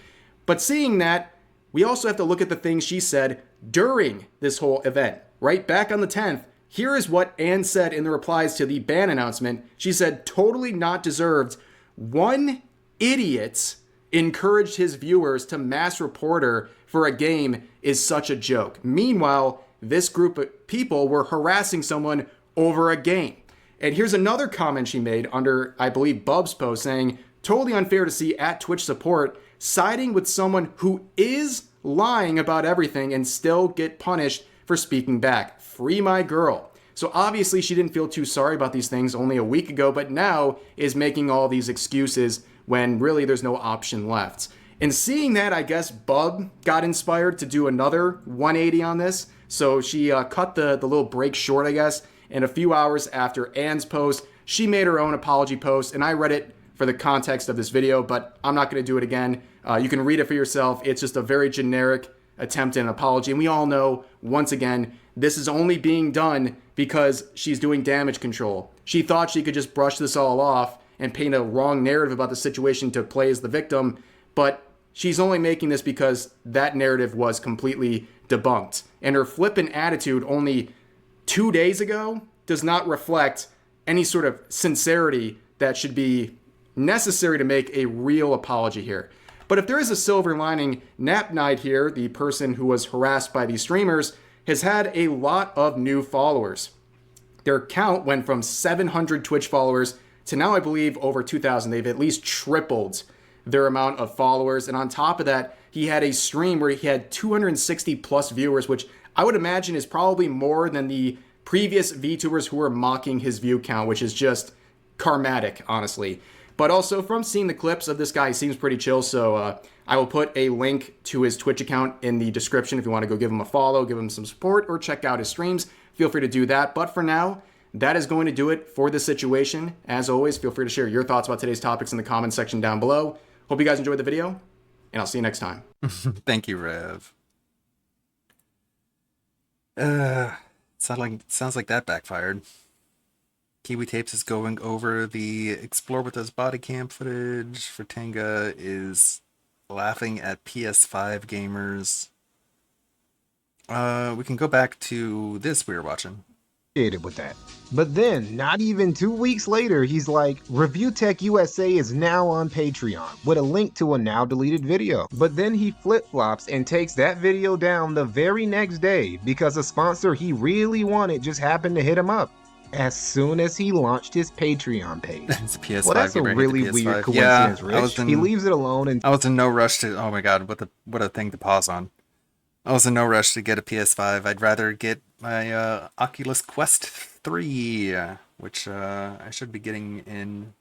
But seeing that, we also have to look at the things she said during this whole event. Right back on the 10th, here is what Anne said in the replies to the ban announcement. She said, "Totally not deserved. One idiot encouraged his viewers to mass report her for a game is such a joke. Meanwhile, this group of people were harassing someone over a game. And here's another comment she made under, I believe, Bub's post saying, totally unfair to see at Twitch support siding with someone who is lying about everything and still get punished for speaking back. Free my girl. So obviously she didn't feel too sorry about these things only a week ago, but now is making all these excuses when really there's no option left. And seeing that, I guess Bub got inspired to do another 180 on this. So she cut the little break short, I guess. And a few hours after Anne's post, she made her own apology post. And I read it for the context of this video, but I'm not going to do it again. You can read it for yourself. It's just a very generic attempt at an apology. And we all know, once again, this is only being done because she's doing damage control. She thought she could just brush this all off and paint a wrong narrative about the situation to play as the victim, but she's only making this because that narrative was completely debunked. And her flippant attitude only 2 days ago does not reflect any sort of sincerity that should be necessary to make a real apology here. But if there is a silver lining, Nap Night here, the person who was harassed by these streamers, has had a lot of new followers. Their count went from 700 Twitch followers to now I believe over 2,000. They've at least tripled their amount of followers. And on top of that, he had a stream where he had 260 plus viewers, which I would imagine is probably more than the previous VTubers who were mocking his view count, which is just karmatic, honestly. But also from seeing the clips of this guy, he seems pretty chill. So I will put a link to his Twitch account in the description if you want to go give him a follow, give him some support, or check out his streams. Feel free to do that. But for now, that is going to do it for this situation. As always, feel free to share your thoughts about today's topics in the comments section down below. Hope you guys enjoyed the video, and I'll see you next time. Thank you, Rev. Sounds like that backfired. Kiwi Tapes is going over the Explore With Us body cam footage. Fratanga is laughing at PS5 gamers. We can go back to this we were watching. With that. But then, not even 2 weeks later, he's like, Review Tech USA is now on Patreon, with a link to a now deleted video. But then he flip-flops and takes that video down the very next day because a sponsor he really wanted just happened to hit him up as soon as he launched his Patreon page. It's a PS5. Well, that's a really weird coincidence, Rich. He leaves it alone and... I was in no rush to... Oh my god, what a thing to pause on. I was in no rush to get a PS5. I'd rather get my Oculus Quest 3, which I should be getting in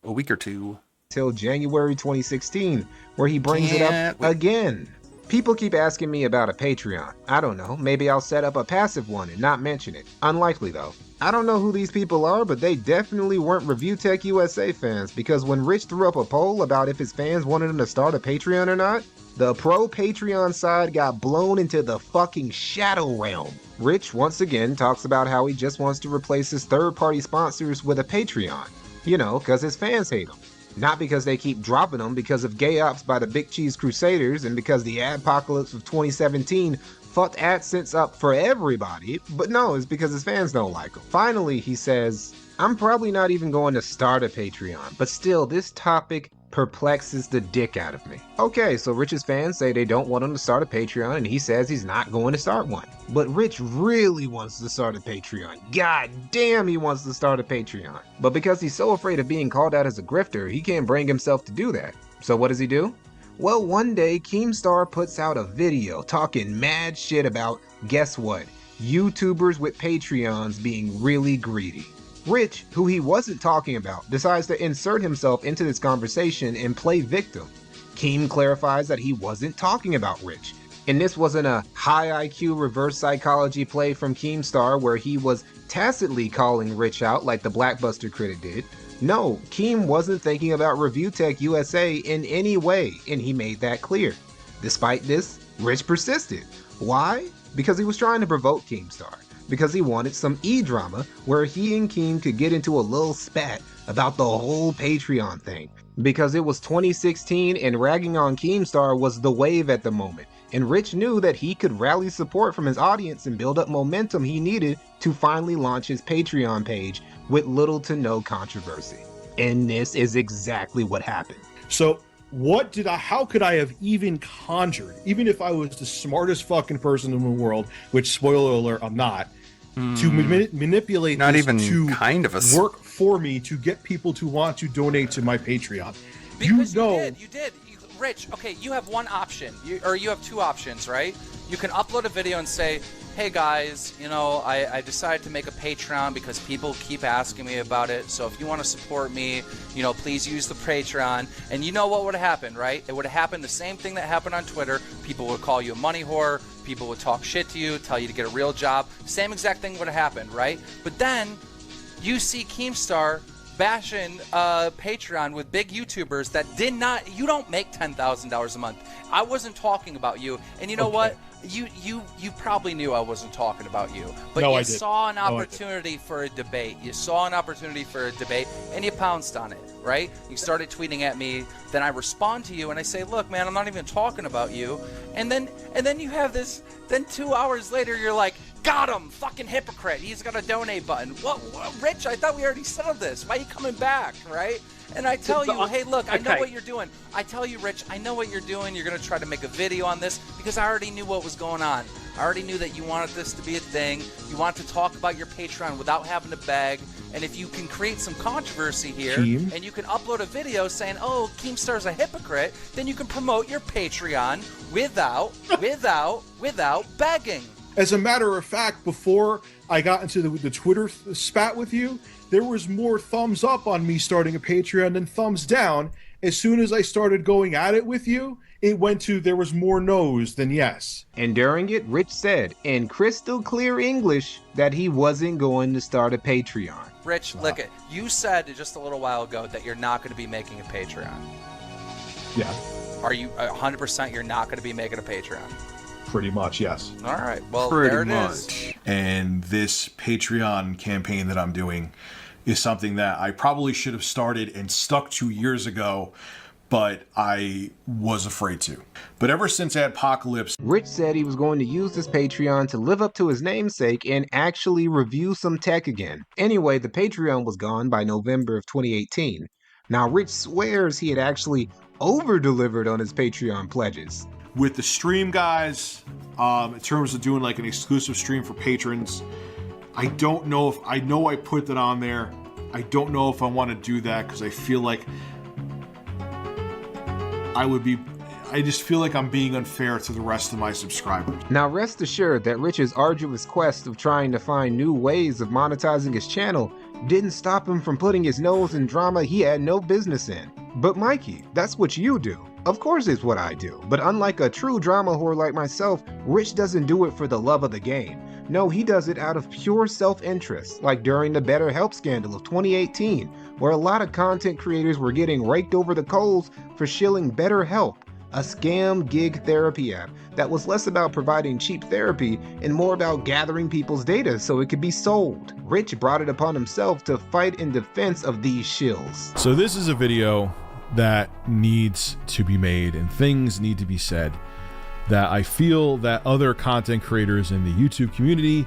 a week or two. Till January 2016, where he brings it up again. People keep asking me about a Patreon. I don't know, maybe I'll set up a passive one and not mention it. Unlikely though. I don't know who these people are, but they definitely weren't Review Tech USA fans, because when Rich threw up a poll about if his fans wanted him to start a Patreon or not, the pro Patreon side got blown into the fucking shadow realm. Rich once again talks about how he just wants to replace his third-party sponsors with a Patreon. You know, cause his fans hate him. Not because they keep dropping them because of gay ops by the Big Cheese Crusaders and because the adpocalypse of 2017 fucked AdSense up for everybody, but no, it's because his fans don't like him. Finally, he says, I'm probably not even going to start a Patreon, but still, this topic perplexes the dick out of me. Okay, so Rich's fans say they don't want him to start a Patreon, and he says he's not going to start one. But Rich really wants to start a Patreon. God damn, he wants to start a Patreon. But because he's so afraid of being called out as a grifter, he can't bring himself to do that. So what does he do? Well, one day, Keemstar puts out a video talking mad shit about, guess what? YouTubers with Patreons being really greedy. Rich, who he wasn't talking about, decides to insert himself into this conversation and play victim. Keem clarifies that he wasn't talking about Rich. And this wasn't a high IQ reverse psychology play from Keemstar where he was tacitly calling Rich out like the Blackbuster critic did. No, Keem wasn't thinking about Review Tech USA in any way, and he made that clear. Despite this, Rich persisted. Why? Because he was trying to provoke Keemstar. Because he wanted some E-drama where he and Keem could get into a little spat about the whole Patreon thing. Because it was 2016 and ragging on Keemstar was the wave at the moment, and Rich knew that he could rally support from his audience and build up momentum he needed to finally launch his Patreon page with little to no controversy. And this is exactly what happened. So how could I have even conjured, even if I was the smartest fucking person in the world, which, spoiler alert, I'm not, to manipulate Not this even to kind of a work for me to get people to want to donate to my Patreon. Because you did. Rich, okay, you have one option, you have two options, right? You can upload a video and say, hey guys, you know, I decided to make a Patreon because people keep asking me about it, so if you want to support me, you know, please use the Patreon. And you know what would have happened, right? It would have happened the same thing that happened on Twitter. People would call you a money whore, people would talk shit to you, tell you to get a real job. Same exact thing would have happened, right? But then you see Keemstar bashing Patreon with big YouTubers that did not. You don't make $10,000 a month. I wasn't talking about you, and you know what? You probably knew I wasn't talking about you, but you saw an opportunity for a debate. You saw an opportunity for a debate, and you pounced on it, right? You started tweeting at me. Then I respond to you, and I say, "Look, man, I'm not even talking about you." And then you have this. Then 2 hours later, you're like, "Got him! Fucking hypocrite! He's got a donate button." What, Rich? I thought we already settled this. Why are you coming back, right? And I tell you, hey, look, I know what you're doing. I tell you, Rich, I know what you're doing. You're going to try to make a video on this because I already knew what was going on. I already knew that you wanted this to be a thing. You want to talk about your Patreon without having to beg. And if you can create some controversy here and you can upload a video saying, oh, Keemstar's a hypocrite, then you can promote your Patreon without begging. As a matter of fact, before I got into the Twitter spat with you, there was more thumbs up on me starting a Patreon than thumbs down. As soon as I started going at it with you, it went to there was more no's than yes. And during it, Rich said in crystal clear English that he wasn't going to start a Patreon. Rich, look, you said just a little while ago that you're not going to be making a Patreon. Yeah. Are you 100% you're not going to be making a Patreon? Pretty much, yes. All right. Well, there it is. And this Patreon campaign that I'm doing is something that I probably should have started and stuck to years ago, but I was afraid to. But ever since Adpocalypse, Rich said he was going to use this Patreon to live up to his namesake and actually review some tech again. Anyway, the Patreon was gone by November of 2018. Now, Rich swears he had actually over-delivered on his Patreon pledges. With the stream guys, in terms of doing like an exclusive stream for patrons, I don't know if, I know I put that on there. I don't know if I want to do that because I feel like I just feel like I'm being unfair to the rest of my subscribers. Now rest assured that Rich's arduous quest of trying to find new ways of monetizing his channel didn't stop him from putting his nose in drama he had no business in. But Mikey, that's what you do. Of course it's what I do, but unlike a true drama whore like myself, Rich doesn't do it for the love of the game. No, he does it out of pure self-interest, like during the BetterHelp scandal of 2018, where a lot of content creators were getting raked over the coals for shilling BetterHelp, a scam gig therapy app that was less about providing cheap therapy and more about gathering people's data so it could be sold. Rich brought it upon himself to fight in defense of these shills. So this is a video that needs to be made and things need to be said that I feel that other content creators in the YouTube community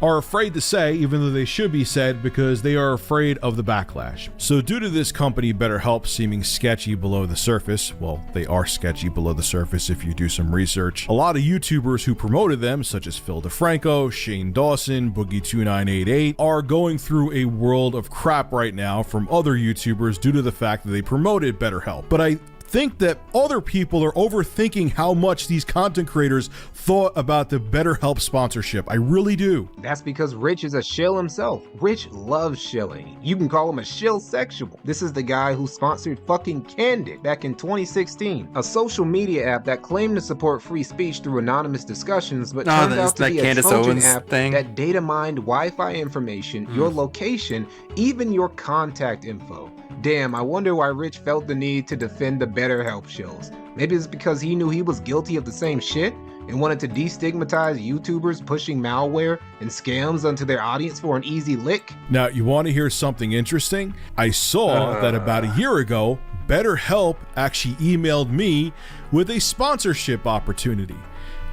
are afraid to say, even though they should be said, because they are afraid of the backlash. So due to this company BetterHelp seeming sketchy below the surface, well, they are sketchy below the surface if you do some research, a lot of YouTubers who promoted them, such as Phil DeFranco, Shane Dawson, Boogie2988, are going through a world of crap right now from other YouTubers due to the fact that they promoted BetterHelp. But I think that other people are overthinking how much these content creators thought about the BetterHelp sponsorship. I really do. That's because Rich is a shill himself. Rich loves shilling. You can call him a shill sexual. This is the guy who sponsored fucking Candid back in 2016, a social media app that claimed to support free speech through anonymous discussions, but turned out to be a Trojan app that data mined Wi-Fi information, your location, even your contact info. Damn, I wonder why Rich felt the need to defend the BetterHelp shills. Maybe it's because he knew he was guilty of the same shit and wanted to destigmatize YouTubers pushing malware and scams onto their audience for an easy lick? Now, you want to hear something interesting? I saw that about a year ago, BetterHelp actually emailed me with a sponsorship opportunity.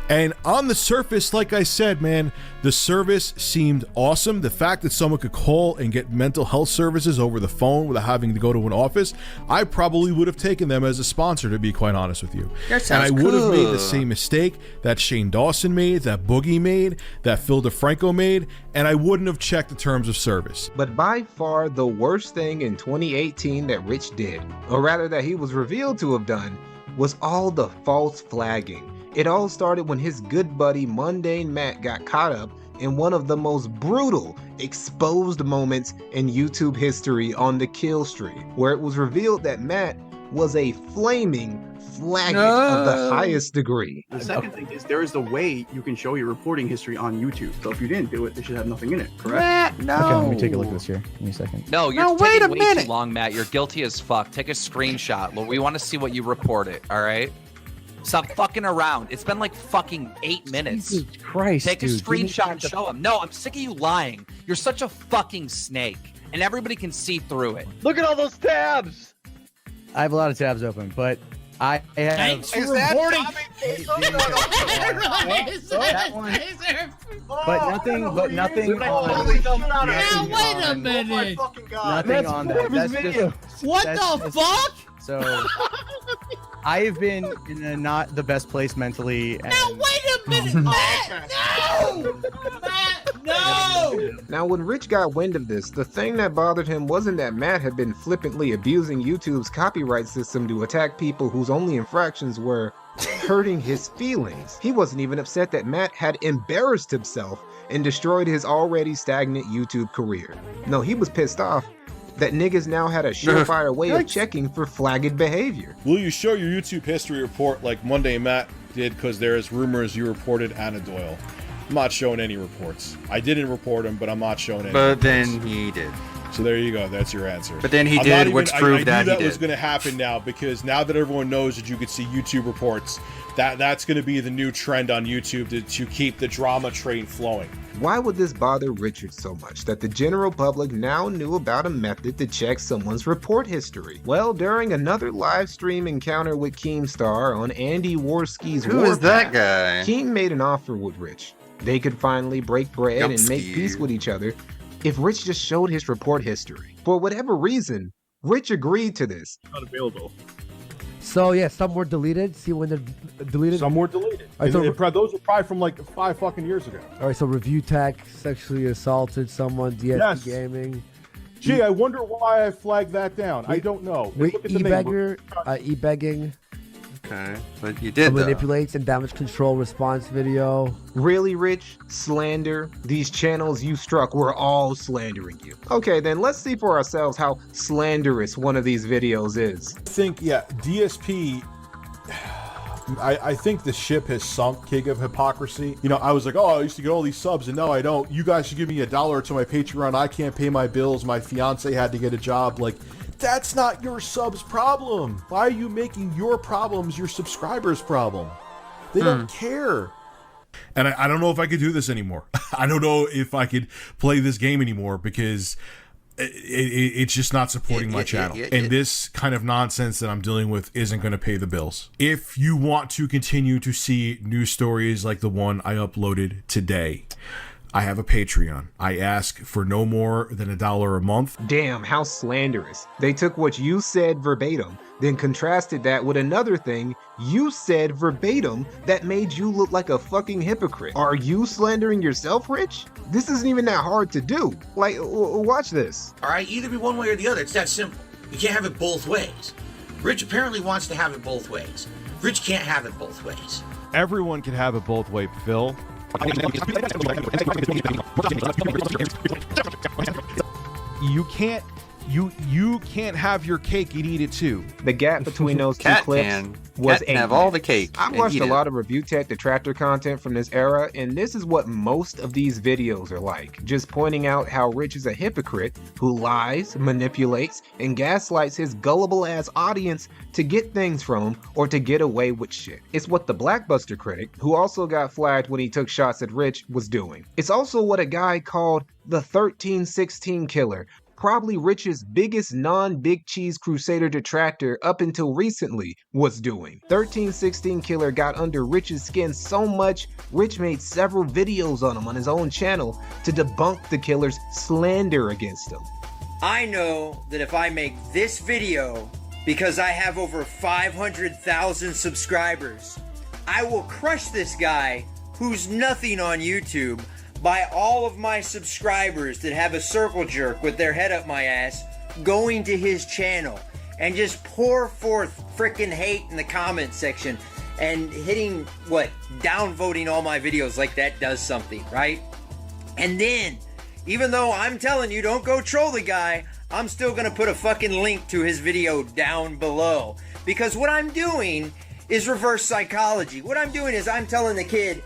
And on the surface, like I said, man, the service seemed awesome. The fact that someone could call and get mental health services over the phone without having to go to an office, I probably would have taken them as a sponsor, to be quite honest with you. That And I sounds would have made the cool. same mistake that Shane Dawson made, that Boogie made, that Phil DeFranco made, and I wouldn't have checked the terms of service. But by far the worst thing in 2018 that Rich did, or rather that he was revealed to have done, was all the false flagging. It all started when his good buddy Mundane Matt got caught up in one of the most brutal exposed moments in YouTube history on the kill stream, where it was revealed that Matt was a flaming flaggant of the highest degree. The second thing is there is a way you can show your reporting history on YouTube. So if you didn't do it, they should have nothing in it, correct? Okay, let me take a look at this here. Give me a second. No, you're No, taking wait a way minute. too long, Matt. You're guilty as fuck. Take a screenshot. Well, we want to see what you report it, all right? Stop fucking around. It's been like fucking 8 minutes. Jesus Christ, Take dude. a screenshot and show him. No, I'm sick of you lying. You're such a fucking snake, and everybody can see through it. Look at all those tabs. I have a lot of tabs open, but I have. Thanks for reporting. That one. But nothing on. Now wait a minute. Nothing on that. That's just. What that's the just- fuck? So I have been in a not the best place mentally. And Now wait a minute, Matt! No! Matt, no! Now, when Rich got wind of this, the thing that bothered him wasn't that Matt had been flippantly abusing YouTube's copyright system to attack people whose only infractions were hurting his feelings. He wasn't even upset that Matt had embarrassed himself and destroyed his already stagnant YouTube career. No, he was pissed off that niggas now had a surefire way of checking for flagged behavior. Will you show your YouTube history report like Monday Matt did, because there's rumors you reported Anna Doyle? I'm not showing any reports. I didn't report him, but I'm not showing any But reports. then he did. So there you go. That's your answer. But then he I'm did, not even- which I proved knew that he that was did. going to happen now, because now that everyone knows that you could see YouTube reports, that's going to be the new trend on YouTube to keep the drama train flowing. Why would this bother Richard so much that the general public now knew about a method to check someone's report history? Well, during another live stream encounter with Keemstar on Andy Warski's Who is that guy? Keem made an offer with Rich. They could finally break bread and make Yupski. peace with each other if Rich just showed his report history. For whatever reason, Rich agreed to this. Not available. So yeah, some were deleted. See when they're deleted. Some were deleted. All right, so, Those were probably from like 5 fucking years ago. all right, so review tech sexually assaulted someone. DSP Yes. gaming. Gee, I wonder why I flagged that down. I don't know. Wait, Look at the name. e-beggar, e-begging. Okay, but you did though. Manipulates and damage control response video. Really, Rich? Slander? These channels you struck were all slandering you. Okay, then let's see for ourselves how slanderous one of these videos is. I think, yeah, DSP, I think the ship has sunk, king of hypocrisy. You know, I was like, oh, I used to get all these subs, and now I don't. You guys should give me $1 to my Patreon. I can't pay my bills. My fiance had to get a job. Like, that's not your subs' problem. Why are you making your problems your subscribers' problem? They don't care. And I don't know if I could do this anymore. I don't know if I could play this game anymore, because it's just not supporting my channel. And this kind of nonsense that I'm dealing with isn't going to pay the bills. If you want to continue to see news stories like the one I uploaded today, I have a Patreon. I ask for no more than $1 a month. Damn, how slanderous. They took what you said verbatim, then contrasted that with another thing you said verbatim that made you look like a fucking hypocrite. Are you slandering yourself, Rich? This isn't even that hard to do. Like, watch this. All right, either be one way or the other. It's that simple. You can't have it both ways. Rich apparently wants to have it both ways. Rich can't have it both ways. Everyone can have it both ways, Phil. You can't have your cake and eat it too. The gap between those two Cat clips can. was Cat can 8 have all the minutes. cake I've and watched eat a it. lot of review tech detractor content from this era, and this is what most of these videos are like. Just pointing out how Rich is a hypocrite who lies, manipulates, and gaslights his gullible ass audience to get things from him or to get away with shit. It's what the Blackbuster critic, who also got flagged when he took shots at Rich, was doing. It's also what a guy called the 1316 Killer, probably Rich's biggest non-Big Cheese Crusader detractor up until recently was doing. 1316 Killer got under Rich's skin so much, Rich made several videos on him on his own channel to debunk the killer's slander against him. I know that if I make this video, because I have over 500,000 subscribers, I will crush this guy who's nothing on YouTube by all of my subscribers that have a circle jerk with their head up my ass going to his channel and just pour forth frickin' hate in the comment section and hitting, downvoting all my videos like that does something, right? And then, even though I'm telling you don't go troll the guy, I'm still gonna put a fucking link to his video down below. Because what I'm doing is reverse psychology. What I'm doing is I'm telling the kid,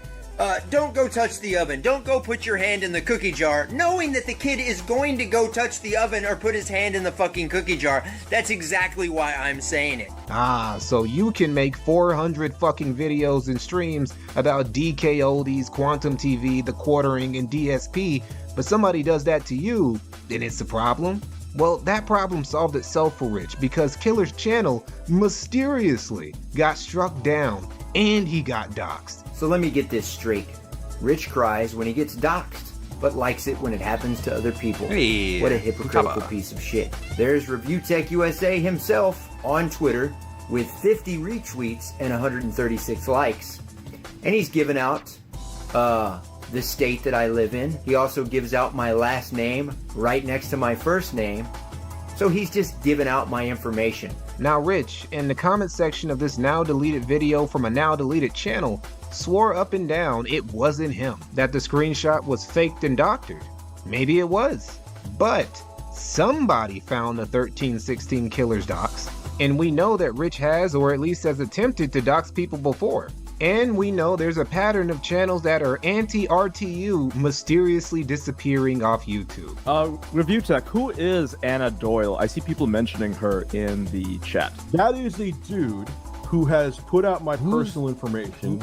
don't go touch the oven. Don't go put your hand in the cookie jar, knowing that the kid is going to go touch the oven or put his hand in the fucking cookie jar. That's exactly why I'm saying it. Ah, so you can make 400 fucking videos and streams about DK Oldies, Quantum TV, The Quartering, and DSP, but somebody does that to you, then it's a problem? Well, that problem solved itself for Rich because Killer's channel mysteriously got struck down and he got doxxed. So let me get this straight. Rich cries when he gets doxxed, but likes it when it happens to other people. Hey, what a hypocritical piece of shit. There's Review Tech USA himself on Twitter with 50 retweets and 136 likes. And he's given out the state that I live in. He also gives out my last name right next to my first name. So he's just giving out my information. Now Rich, in the comment section of this now deleted video from a now deleted channel, swore up and down it wasn't him, that the screenshot was faked and doctored. Maybe it was, but somebody found the 1316 Killer's docs, and we know that Rich has, or at least has attempted to dox people before. And we know there's a pattern of channels that are anti-RTU mysteriously disappearing off YouTube. Review Tech, who is Anna Doyle? I see people mentioning her in the chat. That is a dude who has put out my personal information,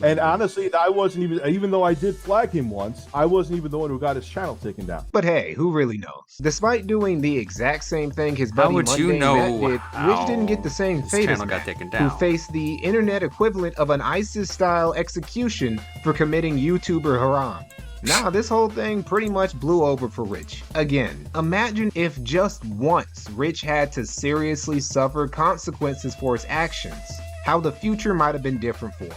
and honestly, I wasn't even though I did flag him once, I wasn't even the one who got his channel taken down. But hey, who really knows? Despite doing the exact same thing his buddy Mundane Matt did, Rich didn't get the same fate as Matt, who faced the internet equivalent of an ISIS-style execution for committing YouTuber haram. Nah, this whole thing pretty much blew over for Rich. Again, imagine if just once Rich had to seriously suffer consequences for his actions, how the future might have been different for him.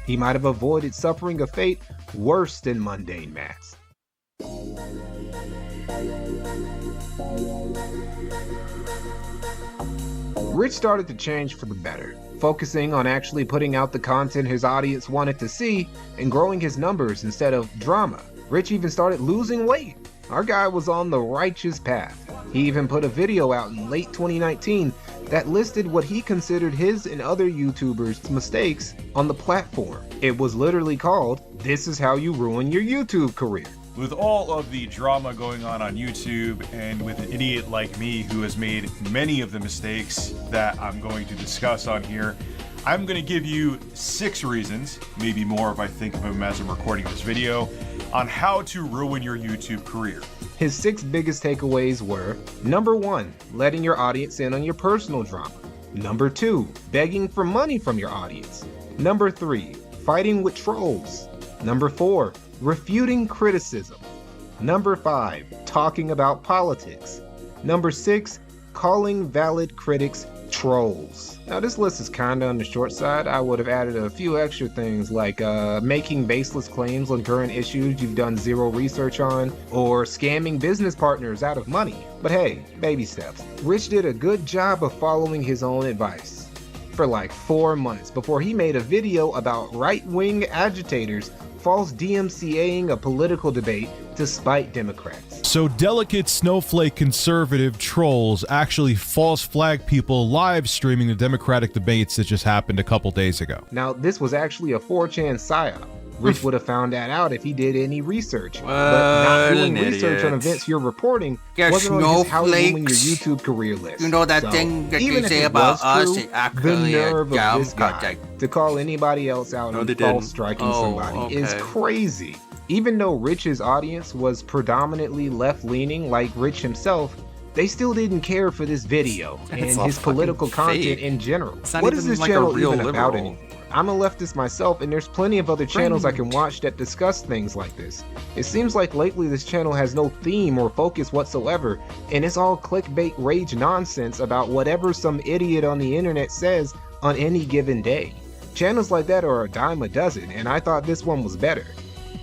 He might have avoided suffering a fate worse than Mundane Matt's. Rich started to change for the better, focusing on actually putting out the content his audience wanted to see and growing his numbers instead of drama. Rich even started losing weight. Our guy was on the righteous path. He even put a video out in late 2019 that listed what he considered his and other YouTubers' mistakes on the platform. It was literally called, "This is how you ruin your YouTube career." With all of the drama going on YouTube, and with an idiot like me who has made many of the mistakes that I'm going to discuss on here, I'm going to give you 6 reasons, maybe more if I think of them as I'm recording this video, on how to ruin your YouTube career. His 6 biggest takeaways were: number 1, letting your audience in on your personal drama. Number 2, begging for money from your audience. Number 3, fighting with trolls. Number 4, refuting criticism. Number 5, talking about politics. Number 6, calling valid critics trolls. Now this list is kinda on the short side. I would have added a few extra things like making baseless claims on current issues you've done zero research on, or scamming business partners out of money. But hey, baby steps. Rich did a good job of following his own advice for like 4 months before he made a video about right-wing agitators false DMCAing a political debate to spite Democrats. So delicate snowflake conservative trolls actually false flag people live streaming the Democratic debates that just happened a couple days ago. Now, this was actually a 4chan psyop. Rich would have found that out if he did any research. But not doing research on events you're reporting wasn't on his how to ruin your YouTube career list. You know that So, thing that even you if say it about was us, true, it actually the nerve of this guy project. to call anybody else out No, on they false didn't. striking Oh, somebody is okay. crazy. Even though Rich's audience was predominantly left-leaning like Rich himself, they still didn't care for this video and It's all his political fucking content fake. in general. It's not What is even this like a channel real even about liberal. anymore? I'm a leftist myself, and there's plenty of other channels I can watch that discuss things like this. It seems like lately this channel has no theme or focus whatsoever, and it's all clickbait rage nonsense about whatever some idiot on the internet says on any given day. Channels like that are a dime a dozen, and I thought this one was better.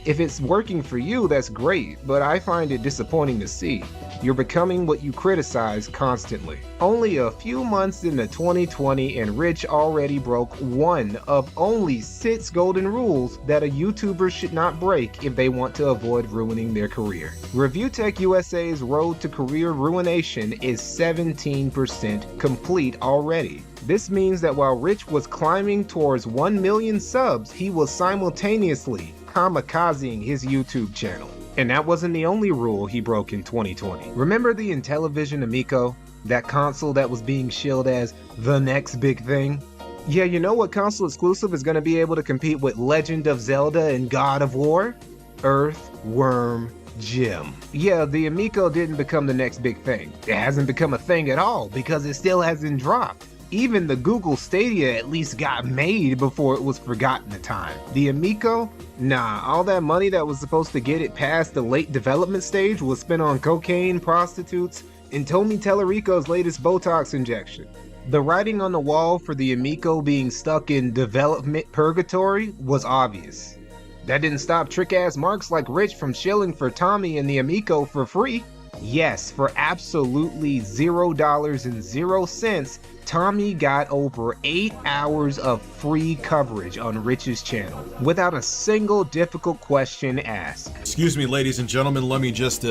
If it's working for you, that's great, but I find it disappointing to see. You're becoming what you criticize constantly. Only a few months into 2020 and Rich already broke one of only 6 golden rules that a YouTuber should not break if they want to avoid ruining their career. Review Tech USA's road to career ruination is 17% complete already. This means that while Rich was climbing towards 1 million subs, he was simultaneously kamikazing his YouTube channel. And that wasn't the only rule he broke in 2020. Remember the Intellivision Amico? That console that was being shilled as the next big thing? Yeah, you know what console exclusive is going to be able to compete with Legend of Zelda and God of War? Earthworm Jim. Yeah, the Amico didn't become the next big thing. It hasn't become a thing at all because it still hasn't dropped. Even the Google Stadia at least got made before it was forgotten a time. The Amico? Nah, all that money that was supposed to get it past the late development stage was spent on cocaine, prostitutes, and Tommy Tallarico's latest Botox injection. The writing on the wall for the Amico being stuck in development purgatory was obvious. That didn't stop trick-ass marks like Rich from shilling for Tommy and the Amico for free. Yes, for absolutely $0.00, Tommy got over 8 hours of free coverage on Rich's channel without a single difficult question asked. Excuse me, ladies and gentlemen, let me just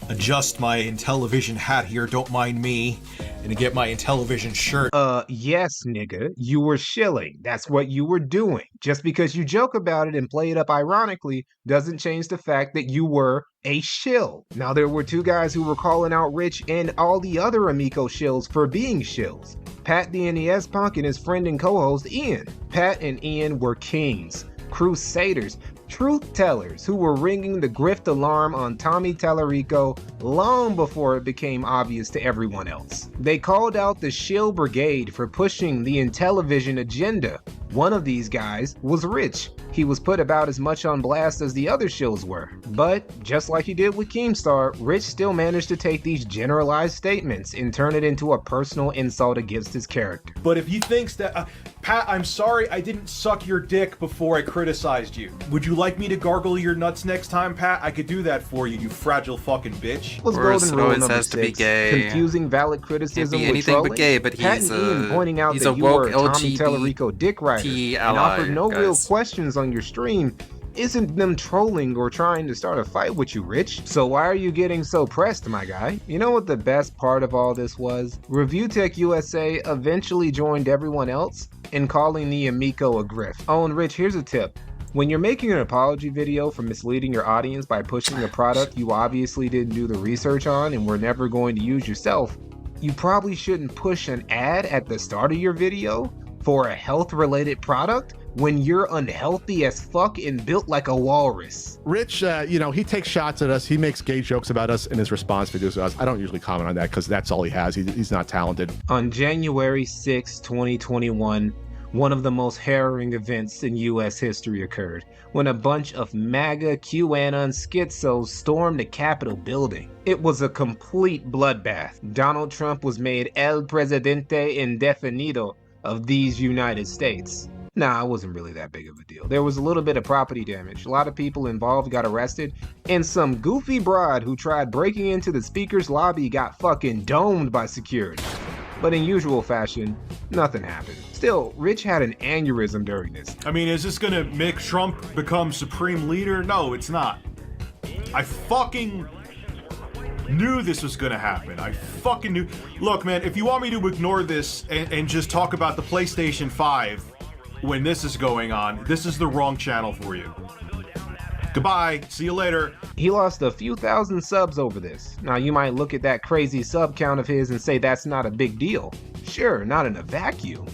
adjust my Intellivision hat here, don't mind me, and to get my Intellivision shirt. Yes, nigga, you were shilling. That's what you were doing. Just because you joke about it and play it up ironically doesn't change the fact that you were a shill. Now, there were 2 guys who were calling out Rich and all the other Amico shills for being shills. Pat the NES Punk and his friend and co-host Ian. Pat and Ian were kings, crusaders, truth tellers who were ringing the grift alarm on Tommy Tallarico long before it became obvious to everyone else. They called out the shill brigade for pushing the Intellivision agenda. One of these guys was Rich. He was put about as much on blast as the other shills were. But, just like he did with Keemstar, Rich still managed to take these generalized statements and turn it into a personal insult against his character. But if he thinks that, Pat, I'm sorry I didn't suck your dick before I criticized you. Would you like me to gargle your nuts next time, Pat? I could do that for you, you fragile fucking bitch. Was golden rule number 6, confusing valid criticism with anything trolling. but gay, but Pat he's and Ian pointing out he's that a you woke were a Tommy Tallarico dick rider and offered no real questions on your stream isn't them trolling or trying to start a fight with you, Rich. So why are you getting so pressed, my guy? You know what the best part of all this was? Review Tech USA eventually joined everyone else in calling the Amico a grift. Oh, and Rich, here's a tip. When you're making an apology video for misleading your audience by pushing a product you obviously didn't do the research on and were never going to use yourself, you probably shouldn't push an ad at the start of your video for a health-related product when you're unhealthy as fuck and built like a walrus. Rich, he takes shots at us. He makes gay jokes about us in his response videos to us. I don't usually comment on that because that's all he has. He's not talented. On January 6, 2021, one of the most harrowing events in US history occurred when a bunch of MAGA QAnon schizos stormed the Capitol building. It was a complete bloodbath. Donald Trump was made El Presidente Indefinido of these United States. Nah, it wasn't really that big of a deal. There was a little bit of property damage. A lot of people involved got arrested, and some goofy broad who tried breaking into the speaker's lobby got fucking domed by security. But in usual fashion, nothing happened. Still, Rich had an aneurysm during this. I mean, is this gonna make Trump become supreme leader? No, it's not. I fucking knew this was gonna happen. I fucking knew. Look, man, if you want me to ignore this and just talk about the PlayStation 5 when this is going on, this is the wrong channel for you. Goodbye. See you later. He lost a few thousand subs over this. Now, you might look at that crazy sub count of his and say that's not a big deal. Sure, not in a vacuum.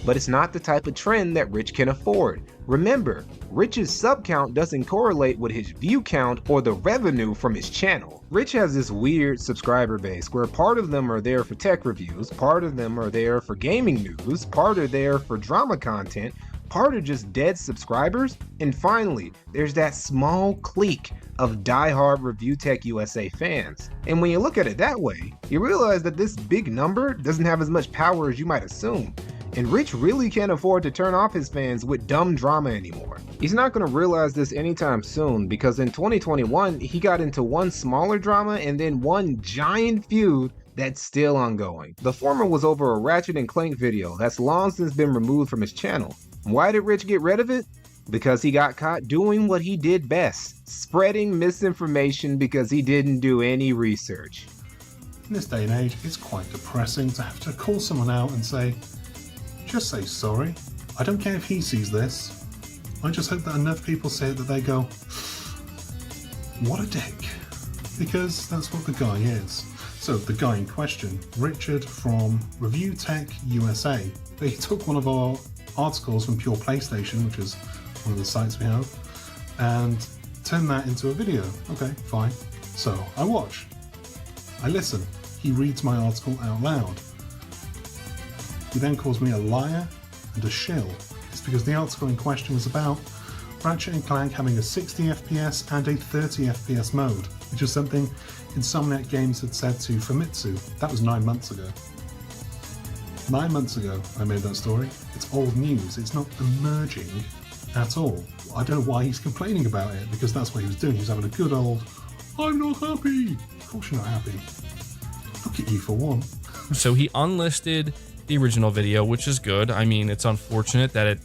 but it's not the type of trend that Rich can afford. Remember, Rich's sub count doesn't correlate with his view count or the revenue from his channel. Rich has this weird subscriber base where part of them are there for tech reviews, part of them are there for gaming news, part are there for drama content, part are just dead subscribers, and finally, there's that small clique of diehard Review Tech USA fans. And when you look at it that way, you realize that this big number doesn't have as much power as you might assume. And Rich really can't afford to turn off his fans with dumb drama anymore. He's not going to realize this anytime soon, because in 2021, he got into one smaller drama and then one giant feud that's still ongoing. The former was over a Ratchet and Clank video that's long since been removed from his channel. Why did Rich get rid of it? Because he got caught doing what he did best, spreading misinformation because he didn't do any research. In this day and age, it's quite depressing to have to call someone out and say, just say sorry. I don't care if he sees this. I just hope that enough people say it that they go, what a dick. Because that's what the guy is. So the guy in question, Richard from Review Tech USA, he took one of our articles from Pure PlayStation, which is one of the sites we have, and turned that into a video. Okay, fine. So I watch. I listen. He reads my article out loud. He then calls me a liar and a shill. It's because the article in question was about Ratchet and Clank having a 60 FPS and a 30 FPS mode, which is something Insomniac Games had said to Famitsu. That was 9 months ago. 9 months ago I made that story. It's old news. It's not emerging at all. I don't know why he's complaining about it, because that's what he was doing. He was having a good old, I'm not happy. Of course you're not happy. Look at you for one. So he unlisted the original video, which is good. I mean, it's unfortunate that it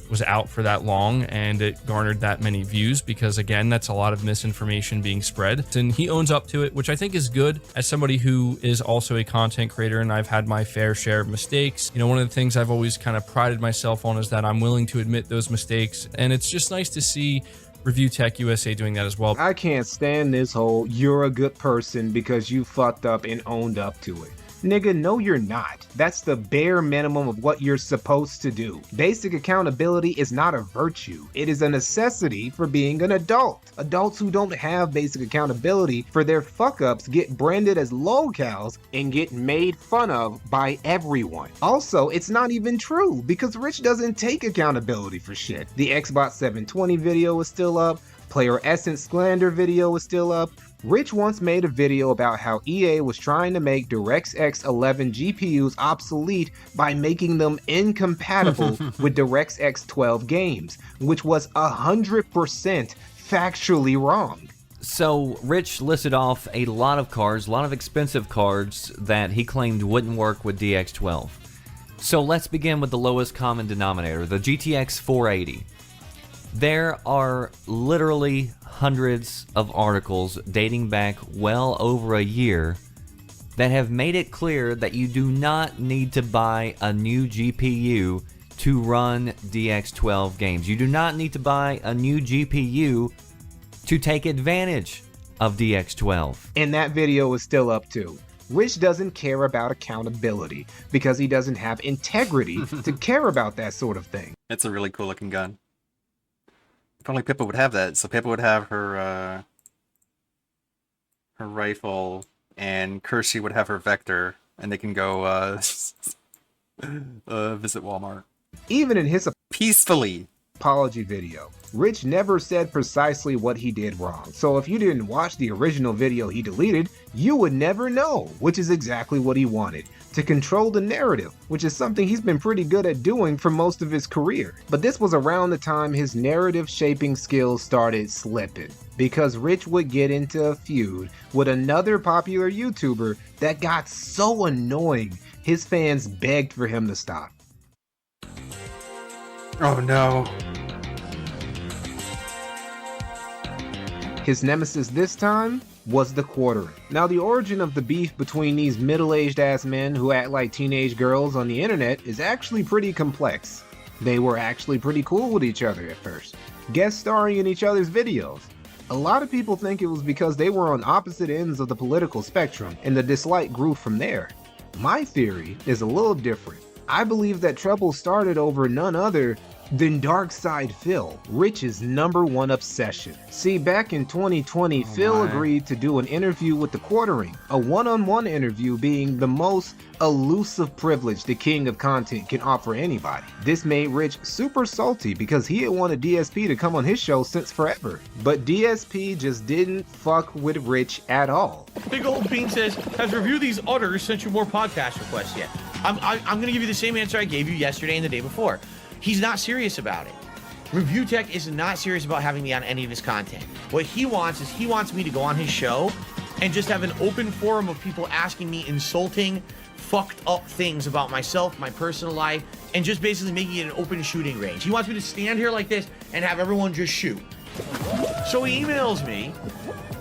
was out for that long and it garnered that many views, because again, that's a lot of misinformation being spread, and he owns up to it, which I think is good. As somebody who is also a content creator and I've had my fair share of mistakes, you know, one of the things I've always kind of prided myself on is that I'm willing to admit those mistakes, and it's just nice to see Review Tech USA doing that as well. I can't stand this whole you're a good person because you fucked up and owned up to it. Nigga, no you're not. That's the bare minimum of what you're supposed to do. Basic accountability is not a virtue. It is a necessity for being an adult. Adults who don't have basic accountability for their fuck-ups get branded as lolcows and get made fun of by everyone. Also, it's not even true, because Rich doesn't take accountability for shit. The Xbox 720 video is still up. Player Essence Slander video is still up. Rich once made a video about how EA was trying to make DirectX 11 GPUs obsolete by making them incompatible with DirectX 12 games, which was 100% factually wrong. So Rich listed off a lot of cards, a lot of expensive cards that he claimed wouldn't work with DX12. So let's begin with the lowest common denominator, the GTX 480. There are literally hundreds of articles dating back well over a year that have made it clear that you do not need to buy a new GPU to run DX12 games. You do not need to buy a new GPU to take advantage of DX12. And that video is still up too. Rich doesn't care about accountability because he doesn't have integrity to care about that sort of thing. It's a really cool looking gun. If only Pippa would have that. So Pippa would have her her rifle, and Kershi would have her Vector, and they can go visit Walmart. Even in his peacefully apology video, Rich never said precisely what he did wrong. So if you didn't watch the original video he deleted, you would never know, which is exactly what he wanted. To control the narrative, which is something he's been pretty good at doing for most of his career. But this was around the time his narrative shaping skills started slipping, because Rich would get into a feud with another popular YouTuber that got so annoying, his fans begged for him to stop. Oh no. His nemesis this time was the quartering. Now, the origin of the beef between these middle-aged ass men who act like teenage girls on the internet is actually pretty complex. They were actually pretty cool with each other at first, guest starring in each other's videos. A lot of people think it was because they were on opposite ends of the political spectrum and the dislike grew from there. My theory is a little different. I believe that trouble started over none other than Darkside Phil, Rich's #1 obsession. See, back in 2020, Phil agreed to do an interview with the Quartering, a one-on-one interview being the most elusive privilege the king of content can offer anybody. This made Rich super salty because he had wanted DSP to come on his show since forever. But DSP just didn't fuck with Rich at all. Big Old Bean says, has Review These Udders sent you more podcast requests yet? I'm going to give you the same answer I gave you yesterday and the day before. He's not serious about it. Review Tech is not serious about having me on any of his content. What he wants is he wants me to go on his show and just have an open forum of people asking me insulting, fucked up things about myself, my personal life, and just basically making it an open shooting range. He wants me to stand here like this and have everyone just shoot. So he emails me,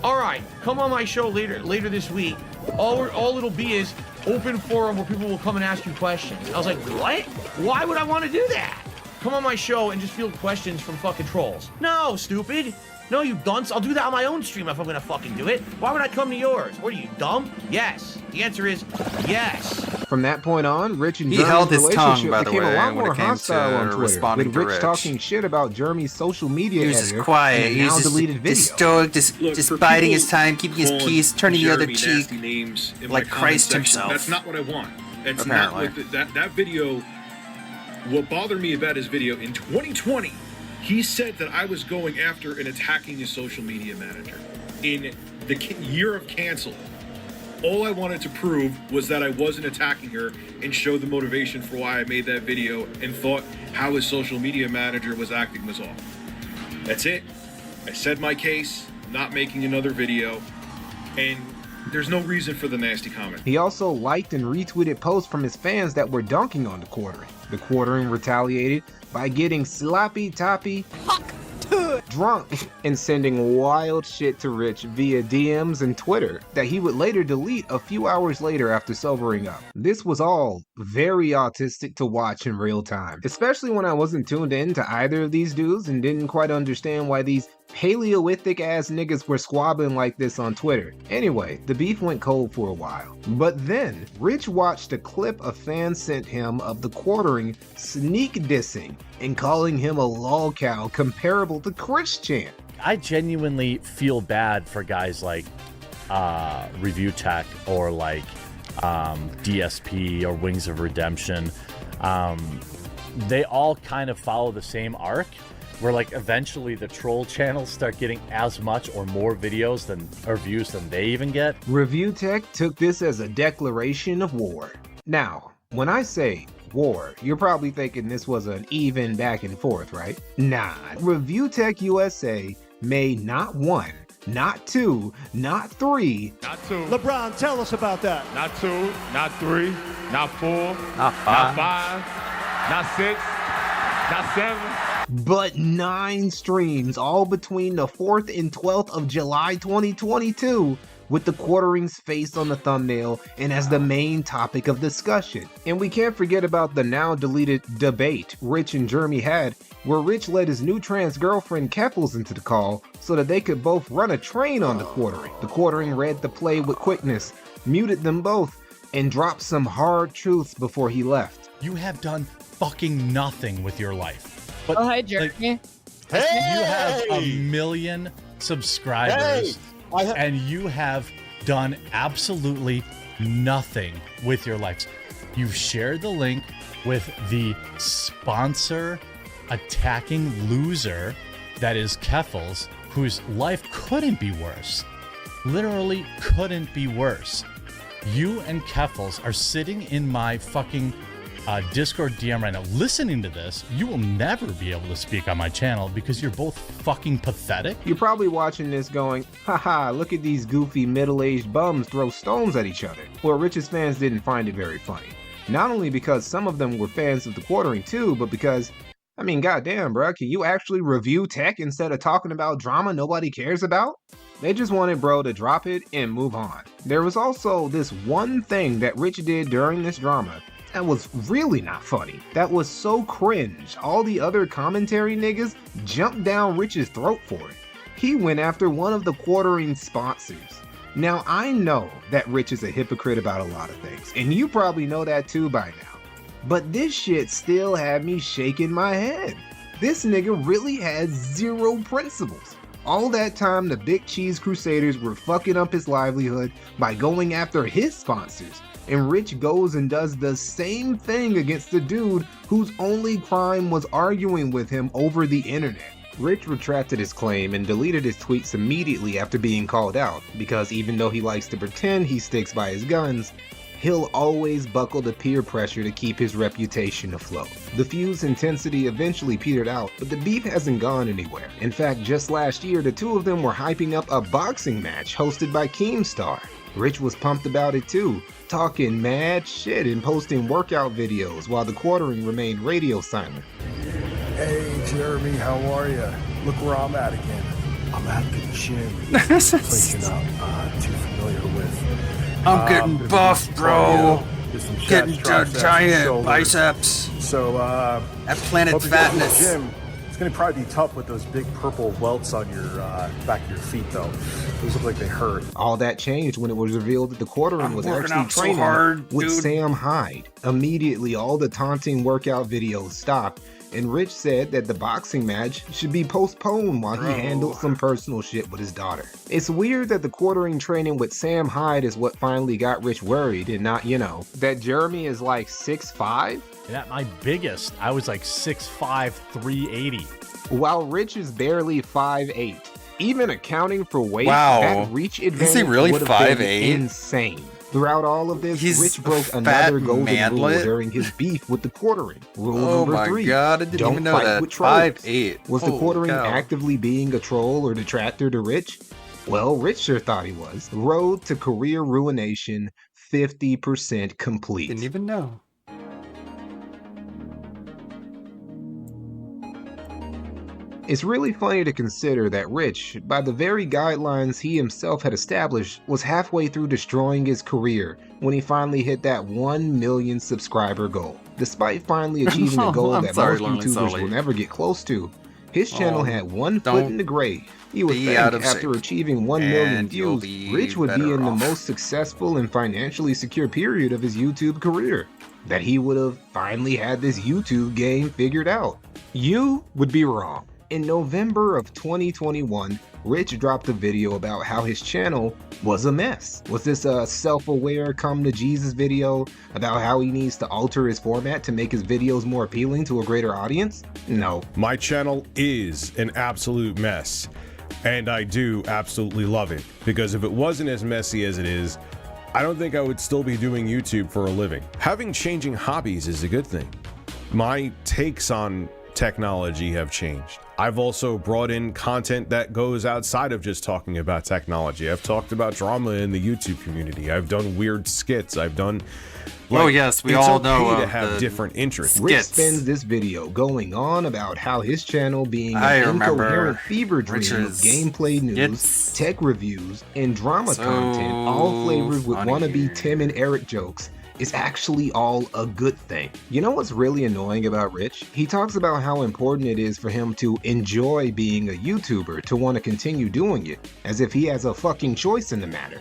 all right, come on my show later this week. All it'll be is open forum where people will come and ask you questions. I was like, what? Why would I want to do that? Come on my show and just field questions from fucking trolls. No, stupid. No, you dunce. I'll do that on my own stream if I'm gonna fucking do it. Why would I come to yours? What are you, dumb? Yes. The answer is yes. From that point on, Rich and He Jeremy's held his relationship tongue, by the became way, a lot when more it came hostile to on Twitter, responding with to Rich Rich. talking shit about Jeremy's social media He was editor just quiet. and He a was now just, deleted video. just stoic, just biding his time, keeping his peace, turning the other cheek, names in like my comment Christ section. himself. That's not what I want. That's Apparently. not what that video. What bothered me about his video in 2020, he said that I was going after and attacking his social media manager. In the year of cancel, all I wanted to prove was that I wasn't attacking her and show the motivation for why I made that video and thought how his social media manager was acting was off. That's it. I said my case, not making another video, and there's no reason for the nasty comment. He also liked and retweeted posts from his fans that were dunking on the Quartering. The Quartering retaliated by getting sloppy toppy drunk and sending wild shit to Rich via DMs and Twitter that he would later delete a few hours later after sobering up. This was all very autistic to watch in real time, especially when I wasn't tuned in to either of these dudes and didn't quite understand why these Paleolithic ass niggas were squabbling like this on Twitter. Anyway, the beef went cold for a while. But then, Rich watched a clip a fan sent him of the Quartering sneak dissing and calling him a lolcow comparable to Christian. I genuinely feel bad for guys like Review Tech or like DSP or Wings of Redemption. They all kind of follow the same arc, where like eventually the troll channels start getting as much or more videos or views than they even get. Review Tech took this as a declaration of war. Now, when I say war, you're probably thinking this was an even back and forth, right? Nah, Review Tech USA made not one, not two, not three. Not two. LeBron, tell us about that. Not two, not three, not four, not five, not six, not seven. But 9 streams, all between the 4th and 12th of July 2022, with the Quartering's face on the thumbnail and as the main topic of discussion. And we can't forget about the now deleted debate Rich and Jeremy had, where Rich led his new trans girlfriend Keffels into the call so that they could both run a train on the Quartering. The Quartering read the play with quickness, muted them both, and dropped some hard truths before he left. You have done fucking nothing with your life. But oh, hi, Jeremy. You have 1 million subscribers, and you have done absolutely nothing with your life. You've shared the link with the sponsor attacking loser that is Keffels, whose life couldn't be worse. Literally couldn't be worse. You and Keffels are sitting in my fucking Discord DM right now listening to this. You will never be able to speak on my channel because you're both fucking pathetic. You're probably watching this going, haha, look at these goofy middle-aged bums throw stones at each other. Well, Rich's fans didn't find it very funny. Not only because some of them were fans of the Quartering too, but because, I mean, goddamn, bro, can you actually review tech instead of talking about drama nobody cares about? They just wanted bro to drop it and move on. There was also this one thing that Rich did during this drama that was really not funny. That was so cringe. All the other commentary niggas jumped down Rich's throat for it. He went after one of the Quartering sponsors. Now, I know that Rich is a hypocrite about a lot of things, and you probably know that too by now. But this shit still had me shaking my head. This nigga really had zero principles. All that time, the Big Cheese Crusaders were fucking up his livelihood by going after his sponsors. And Rich goes and does the same thing against the dude whose only crime was arguing with him over the internet. Rich retracted his claim and deleted his tweets immediately after being called out, because even though he likes to pretend he sticks by his guns, he'll always buckle to peer pressure to keep his reputation afloat. The feud's intensity eventually petered out, but the beef hasn't gone anywhere. In fact, just last year, the two of them were hyping up a boxing match hosted by Keemstar. Rich was pumped about it too, talking mad shit and posting workout videos while the quartering remained radio silent. Hey Jeremy, how are ya? Look where I'm at again. I'm at the gym. Place you're not too familiar with. I'm getting buff, bro. Getting giant biceps. So, at Planet hope you get to the Fatness. gym. It's gonna probably be tough with those big purple welts on your back of your feet, though. Those look like they hurt. All that changed when it was revealed that the quartering was working actually out so training hard, with dude. Sam Hyde. Immediately, all the taunting workout videos stopped, and Rich said that the boxing match should be postponed while he handled some personal shit with his daughter. It's weird that the quartering training with Sam Hyde is what finally got Rich worried, and not, that Jeremy is like 6'5"? And at my biggest, I was like 6'5", 380. While Rich is barely 5'8". Even accounting for weight, Wow. that reach Is he advantage really would have been 5'8"? insane. Throughout all of this, He's Rich broke a another fat golden rule manlet? during his beef with the quartering. Rule Oh number my 3. God, I didn't don't even know fight that. with trolls. 5'8". Was the Holy quartering cow. actively being a troll or detractor to Rich? Well, Rich sure thought he was. Road to career ruination, 50% complete. Didn't even know. It's really funny to consider that Rich, by the very guidelines he himself had established, was halfway through destroying his career when he finally hit that 1 million subscriber goal. Despite finally achieving a goal I'm that sorry, most Lonely YouTubers Sully. will never get close to, his channel Oh, had one foot don't in the grave. You would be think out of after shape. achieving 1 million And you'll views, be Rich would be better in off. the most successful and financially secure period of his YouTube career. That he would have finally had this YouTube game figured out. You would be wrong. In November of 2021, Rich dropped a video about how his channel was a mess. Was this a self-aware come to Jesus video about how he needs to alter his format to make his videos more appealing to a greater audience? No. My channel is an absolute mess, and I do absolutely love it, because if it wasn't as messy as it is, I don't think I would still be doing YouTube for a living. Having changing hobbies is a good thing. My takes on technology have changed. I've also brought in content that goes outside of just talking about technology. I've talked about drama in the YouTube community. I've done weird skits. I've done... Oh, yes, we all know It's okay to of have the different interests. Rich spends this video going on about how his channel being I an remember incoherent fever dream of Rich's gameplay news, tech reviews, and drama So content, all flavored with funny. wannabe Tim and Eric jokes, is actually all a good thing. You know what's really annoying about Rich? He talks about how important it is for him to enjoy being a YouTuber, to want to continue doing it, as if he has a fucking choice in the matter.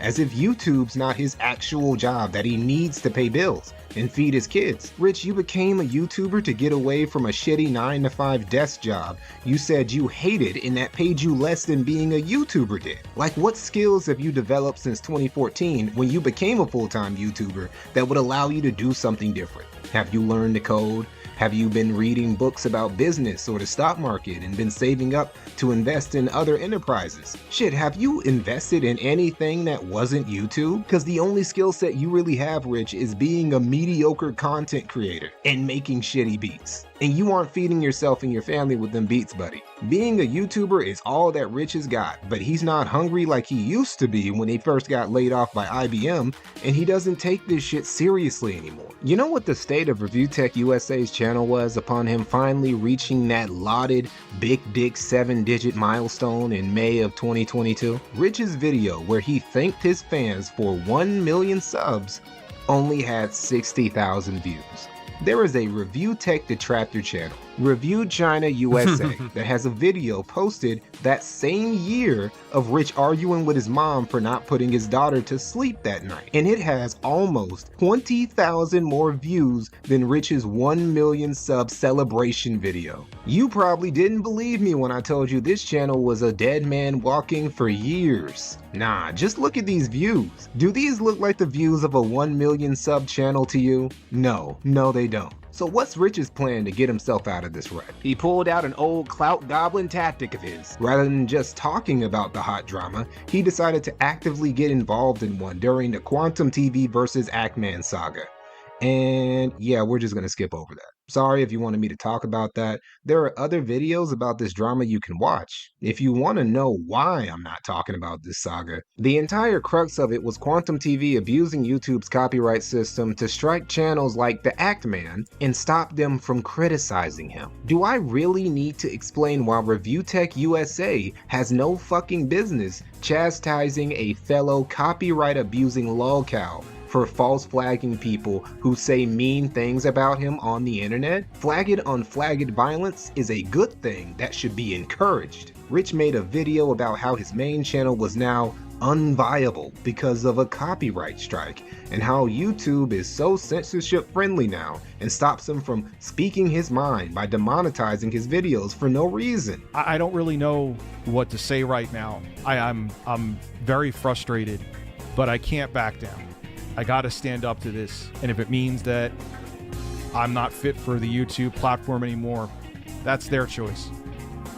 As if YouTube's not his actual job that he needs to pay bills and feed his kids. Rich, you became a YouTuber to get away from a shitty 9-to-5 desk job you said you hated and that paid you less than being a YouTuber did. Like, what skills have you developed since 2014 when you became a full-time YouTuber that would allow you to do something different? Have you learned to code? Have you been reading books about business or the stock market and been saving up to invest in other enterprises? Shit, have you invested in anything that wasn't YouTube? Because the only skill set you really have, Rich, is being a mediocre content creator and making shitty beats. And you aren't feeding yourself and your family with them beats, buddy. Being a YouTuber is all that Rich has got, but he's not hungry like he used to be when he first got laid off by IBM, and he doesn't take this shit seriously anymore. You know what the state of Review Tech USA's channel was upon him finally reaching that lauded big dick 7-digit milestone in May of 2022? Rich's video where he thanked his fans for 1 million subs only had 60,000 views. There is a Review Tech Detractor channel Review China USA that has a video posted that same year of Rich arguing with his mom for not putting his daughter to sleep that night. And it has almost 20,000 more views than Rich's 1 million sub celebration video. You probably didn't believe me when I told you this channel was a dead man walking for years. Nah, just look at these views. Do these look like the views of a 1 million sub channel to you? No, they don't. So what's Rich's plan to get himself out of this rut? He pulled out an old clout goblin tactic of his. Rather than just talking about the hot drama, he decided to actively get involved in one during the Quantum TV versus Ackman saga. And yeah, we're just gonna skip over that. Sorry if you wanted me to talk about that. There are other videos about this drama you can watch. If you want to know why I'm not talking about this saga, the entire crux of it was Quantum TV abusing YouTube's copyright system to strike channels like the Act Man and stop them from criticizing him. Do I really need to explain why Review Tech USA has no fucking business chastising a fellow copyright abusing lolcow for false flagging people who say mean things about him on the internet? Flagged unflagged violence is a good thing that should be encouraged. Rich made a video about how his main channel was now unviable because of a copyright strike, and how YouTube is so censorship friendly now and stops him from speaking his mind by demonetizing his videos for no reason. I don't really know what to say right now. I'm very frustrated, but I can't back down. I gotta stand up to this, and if it means that I'm not fit for the YouTube platform anymore, that's their choice.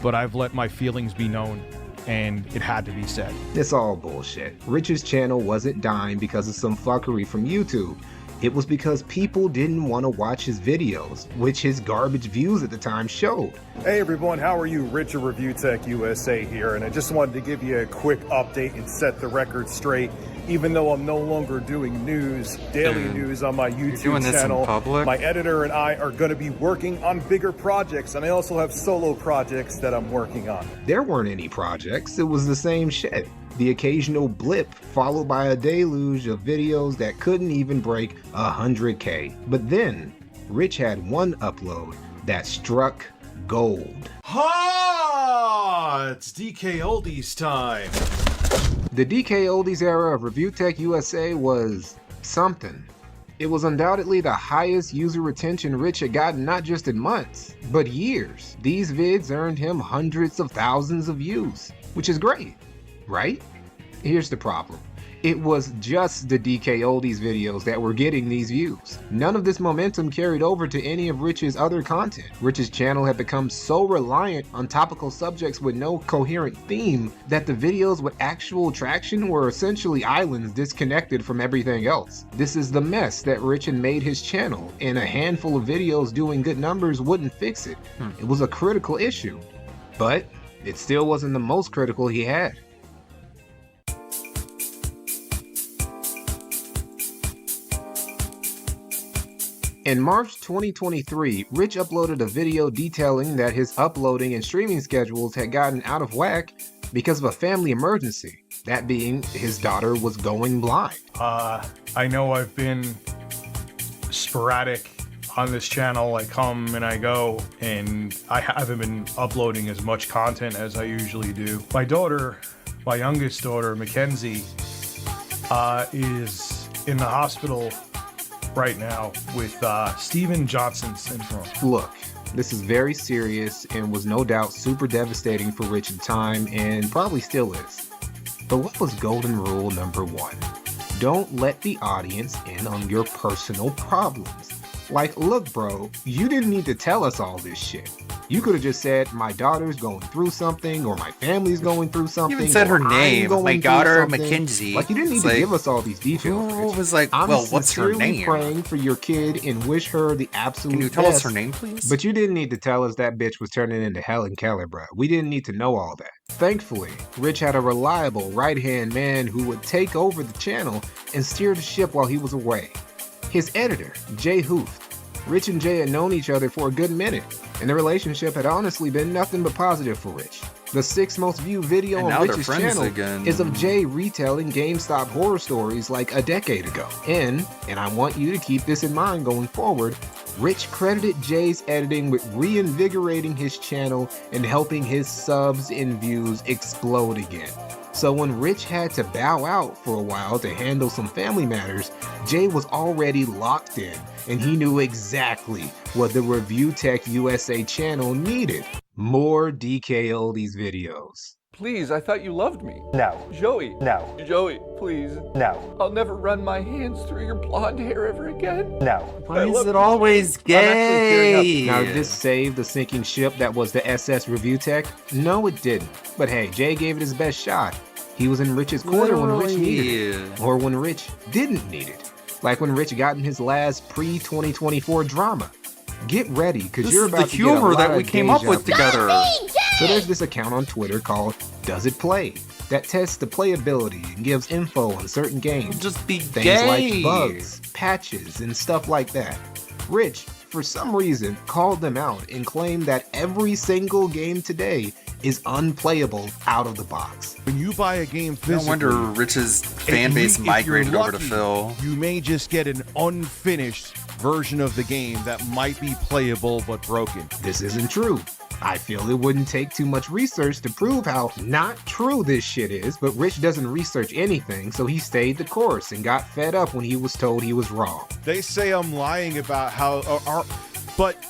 But I've let my feelings be known, and it had to be said. It's all bullshit. Rich's channel wasn't dying because of some fuckery from YouTube. It was because people didn't want to watch his videos, which his garbage views at the time showed. Hey everyone, how are you? Rich of Review Tech USA here, and I just wanted to give you a quick update and set the record straight. Even though I'm no longer doing news, daily news on my YouTube channel, my editor and I are going to be working on bigger projects, and I also have solo projects that I'm working on. There weren't any projects, it was the same shit. The occasional blip followed by a deluge of videos that couldn't even break 100K. But then, Rich had one upload that struck gold. Ha! It's DK Oldies time. The DK Oldies era of Review Tech USA was something. It was undoubtedly the highest user retention Rich had gotten not just in months, but years. These vids earned him hundreds of thousands of views, which is great, right? Here's the problem. It was just the DK Oldies videos that were getting these views. None of this momentum carried over to any of Rich's other content. Rich's channel had become so reliant on topical subjects with no coherent theme that the videos with actual traction were essentially islands disconnected from everything else. This is the mess that Rich had made his channel, and a handful of videos doing good numbers wouldn't fix it. It was a critical issue, but it still wasn't the most critical he had. In March 2023, Rich uploaded a video detailing that his uploading and streaming schedules had gotten out of whack because of a family emergency, that being his daughter was going blind. I know I've been sporadic on this channel. I come and I go, and I haven't been uploading as much content as I usually do. My daughter, my youngest daughter, Mackenzie, is in the hospital right now with Steven Johnson syndrome. Look, this is very serious and was no doubt super devastating for Rich at the time, and probably still is. But what was golden rule number 1? Don't let the audience in on your personal problems. Like, look bro, you didn't need to tell us all this shit. You could have just said, my daughter's going through something, or my family's going through something. You even said her name, my daughter Mackenzie. Like, you didn't need to give us all these details. Who was like, I'm well, what's her sincerely name? praying for your kid and wish her the absolute Can you tell best. us her name, please? But you didn't need to tell us that bitch was turning into Helen Keller, bro. We didn't need to know all that. Thankfully, Rich had a reliable right-hand man who would take over the channel and steer the ship while he was away. His editor, Jay Hooft, Rich and Jay had known each other for a good minute, and the relationship had honestly been nothing but positive for Rich. The 6th most viewed video And on now they're Rich's friends channel again. is of Jay retelling GameStop horror stories like a decade ago. And I want you to keep this in mind going forward, Rich credited Jay's editing with reinvigorating his channel and helping his subs and views explode again. So when Rich had to bow out for a while to handle some family matters, Jay was already locked in, and he knew exactly what the Review Tech USA channel needed. More DK Oldies videos. Please, I thought you loved me. No. Joey. No. Joey, please. No. I'll never run my hands through your blonde hair ever again. No. Why is it always gay? Now, did this save the sinking ship that was the SS Review Tech? No, it didn't. But hey, Jay gave it his best shot. He was in Rich's corner when Rich needed it. Or when Rich didn't need it. Like when Rich got in his last pre-2024 drama. Get ready, because you're about to get a lot humor that we of came up deja with vu. together. So there's this account on Twitter called Does It Play? That tests the playability and gives info on certain games. Just be Things gay. like bugs, patches, and stuff like that. Rich, for some reason, called them out and claimed that every single game today is unplayable out of the box. When you buy a game No physically, wonder Rich's fan base if migrated you're over to lucky, Phil. You may just get an unfinished version of the game that might be playable but broken. This isn't true. I feel it wouldn't take too much research to prove how not true this shit is, but Rich doesn't research anything, so he stayed the course and got fed up when he was told he was wrong. They say I'm lying about how, but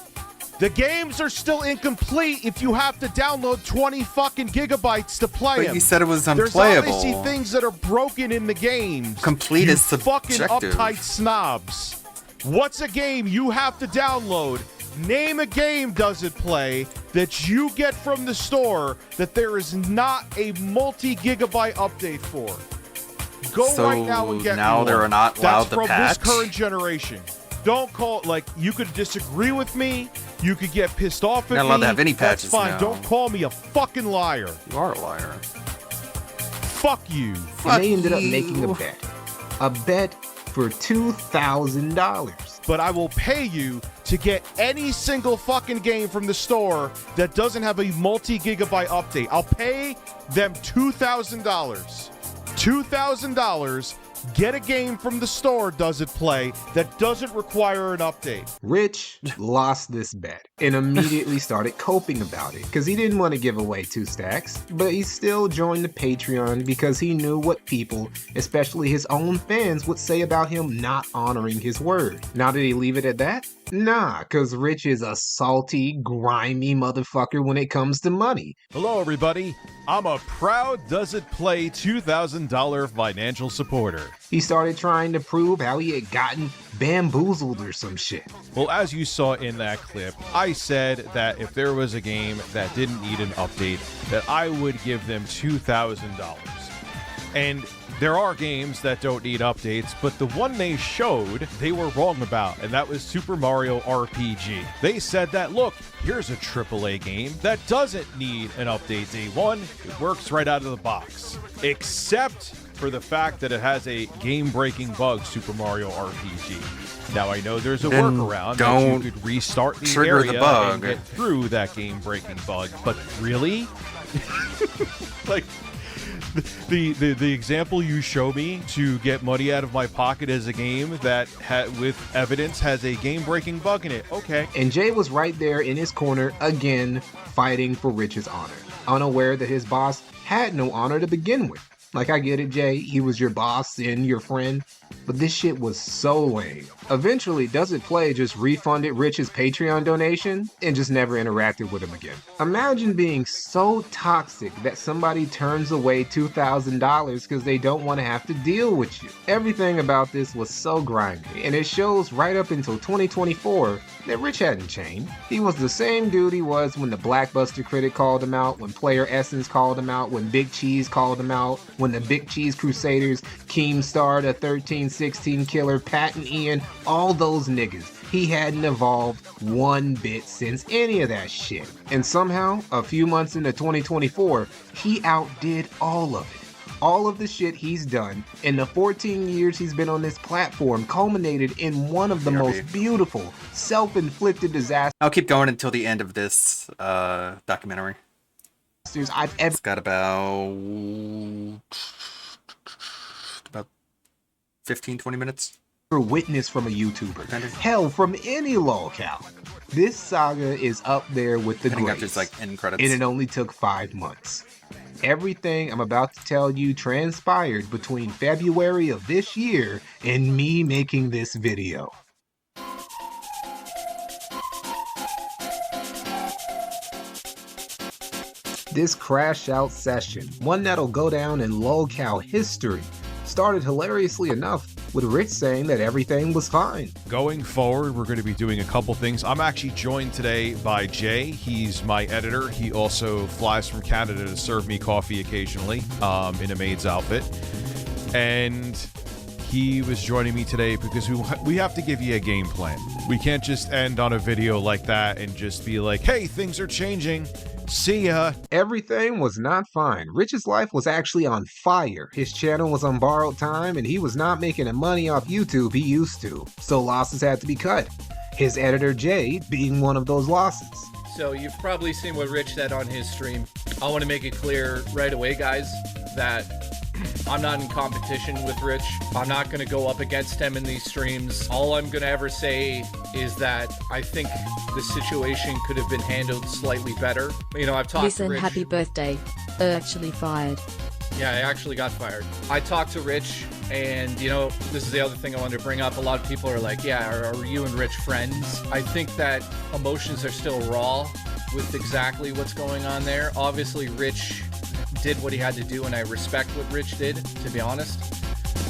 the games are still incomplete if you have to download 20 fucking gigabytes to play But them. you said it was There's unplayable. obviously things that are broken in the games. Complete you is fucking subjective. uptight snobs. What's a game you have to download? Name a game, Does It Play, that you get from the store that there is not a multi-gigabyte update for. Go So right now and get now me they're one. not allowed That's to from patch? this current generation. Don't call like you could disagree with me. You could get pissed off at Not allowed me. to have any That's patches fine. now. Don't call me a fucking liar. You are a liar. Fuck you. And they ended up making a bet. A bet for $2,000. But I will pay you to get any single fucking game from the store that doesn't have a multi-gigabyte update. I'll pay them $2,000. $2,000. Get a game from the store, Does It Play, that doesn't require an update. Rich lost this bet and immediately started coping about it because he didn't want to give away 2 stacks, but he still joined the Patreon because he knew what people, especially his own fans, would say about him not honoring his word. Now, did he leave it at that? Nah, because Rich is a salty, grimy motherfucker when it comes to money. Hello, everybody. I'm a proud Does It Play $2,000 financial supporter. He started trying to prove how he had gotten bamboozled or some shit. Well, as you saw in that clip, I said that if there was a game that didn't need an update, that I would give them $2,000. And there are games that don't need updates, but the one they showed, they were wrong about, and that was Super Mario RPG. They said that, look, here's a AAA game that doesn't need an update day one. It works right out of the box. Except for the fact that it has a game-breaking bug, Super Mario RPG. Now, I know there's a Then workaround that don't you could restart the trigger area the bug. and get through that game-breaking bug, but really? Like, the example you show me to get money out of my pocket as a game that with evidence has a game-breaking bug in it. Okay. And Jay was right there in his corner again, fighting for Rich's honor, unaware that his boss had no honor to begin with. Like, I get it, Jay, he was your boss and your friend, but this shit was so lame. Eventually, Does It Play just refunded Rich's Patreon donation and just never interacted with him again. Imagine being so toxic that somebody turns away $2,000 because they don't want to have to deal with you. Everything about this was so grimy, and it shows right up until 2024 that Rich hadn't changed. He was the same dude he was when the Blackbuster critic called him out, when Player Essence called him out, when Big Cheese called him out, when the Big Cheese Crusaders, Keemstar, the 1316 Killer, Pat and Ian, all those niggas. He hadn't evolved one bit since any of that shit. And somehow, a few months into 2024, he outdid all of it. All of the shit he's done in the 14 years he's been on this platform culminated in one of the most beautiful, self-inflicted disasters. I'll keep going until the end of this documentary. I've ever. It's got about 15, 20 minutes. Witness from a YouTuber. Hell, from any locale. This saga is up there with the greats. Just like end credits. And it only took 5 months. Everything I'm about to tell you transpired between February of this year and me making this video. This crash out session, one that'll go down in lolcow history, started hilariously enough with Rich saying that everything was fine. Going forward, we're going to be doing a couple things. I'm actually joined today by Jay. He's my editor. He also flies from Canada to serve me coffee occasionally in a maid's outfit. And he was joining me today because we have to give you a game plan. We can't just end on a video like that and just be like, hey, things are changing. See ya. Everything was not fine. Rich's life was actually on fire. His channel was on borrowed time and he was not making the money off YouTube he used to. So losses had to be cut. His editor Jay being one of those losses. So you've probably seen what Rich said on his stream. I want to make it clear right away, guys, that I'm not in competition with Rich. I'm not going to go up against him in these streams. All I'm going to ever say is that I think the situation could have been handled slightly better. You know, I've talked to Rich. Happy birthday. Actually fired. Yeah, I actually got fired. I talked to Rich, and you know, this is the other thing I wanted to bring up. A lot of people are like, yeah, are you and Rich friends? I think that emotions are still raw with exactly what's going on there. Obviously, Rich did what he had to do, and I respect what Rich did, to be honest.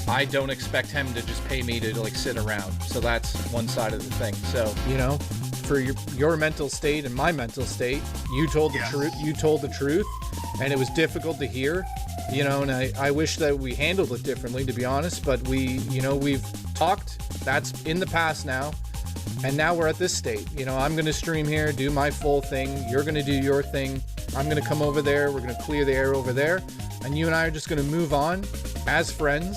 I don't expect him to just pay me to like sit around. So that's one side of the thing. So, you know, for your mental state and my mental state, you told the truth. You told the truth, and it was difficult to hear. You know, and I wish that we handled it differently, to be honest. But we've talked. That's in the past now, and now we're at this state. You know, I'm going to stream here, do my full thing. You're going to do your thing. I'm going to come over there. We're going to clear the air over there, and you and I are just going to move on as friends.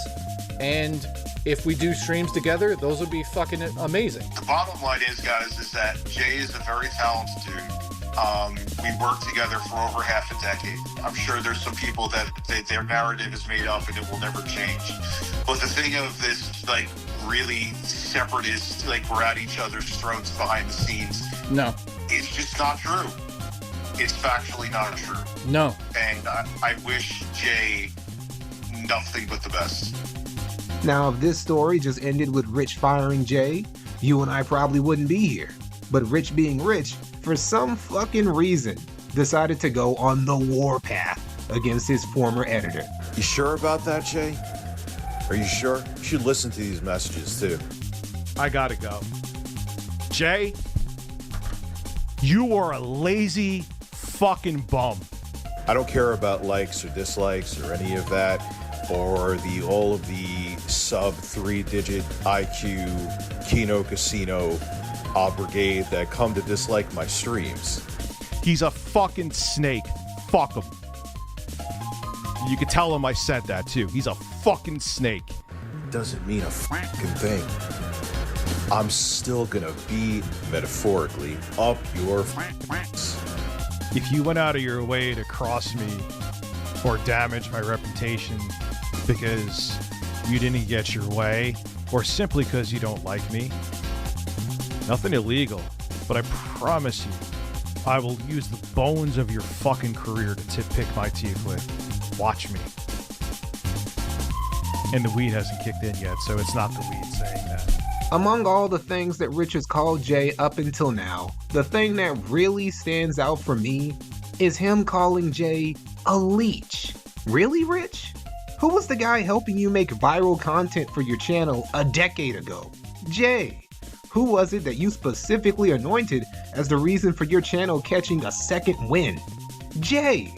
And if we do streams together, those would be fucking amazing. The bottom line is, guys, is that Jay is a very talented dude. We worked together for over half a decade. I'm sure there's some people that their narrative is made up and it will never change. But the thing of this, like, really separatist, like, we're at each other's throats behind the scenes. No. It's just not true. It's factually not true. No. And I wish Jay nothing but the best. Now, if this story just ended with Rich firing Jay, you and I probably wouldn't be here. But Rich being Rich, for some fucking reason, decided to go on the warpath against his former editor. You sure about that, Jay? Are you sure? You should listen to these messages, too. I gotta go. Jay, you are a lazy fucking bum. I don't care about likes or dislikes or any of that, or all of the sub 3-digit IQ Kino Casino brigade that come to dislike my streams. He's a fucking snake. Fuck him. You could tell him I said that too. He's a fucking snake. Doesn't mean a fucking thing. I'm still gonna be, metaphorically, up your If you went out of your way to cross me or damage my reputation because you didn't get your way, or simply because you don't like me, nothing illegal, but I promise you, I will use the bones of your fucking career to pick my teeth with. Watch me. And the weed hasn't kicked in yet, so it's not the weed saying that. Among all the things that Rich has called Jay up until now, the thing that really stands out for me is him calling Jay a leech. Really, Rich? Who was the guy helping you make viral content for your channel a decade ago? Jay. Who was it that you specifically anointed as the reason for your channel catching a second win? Jay.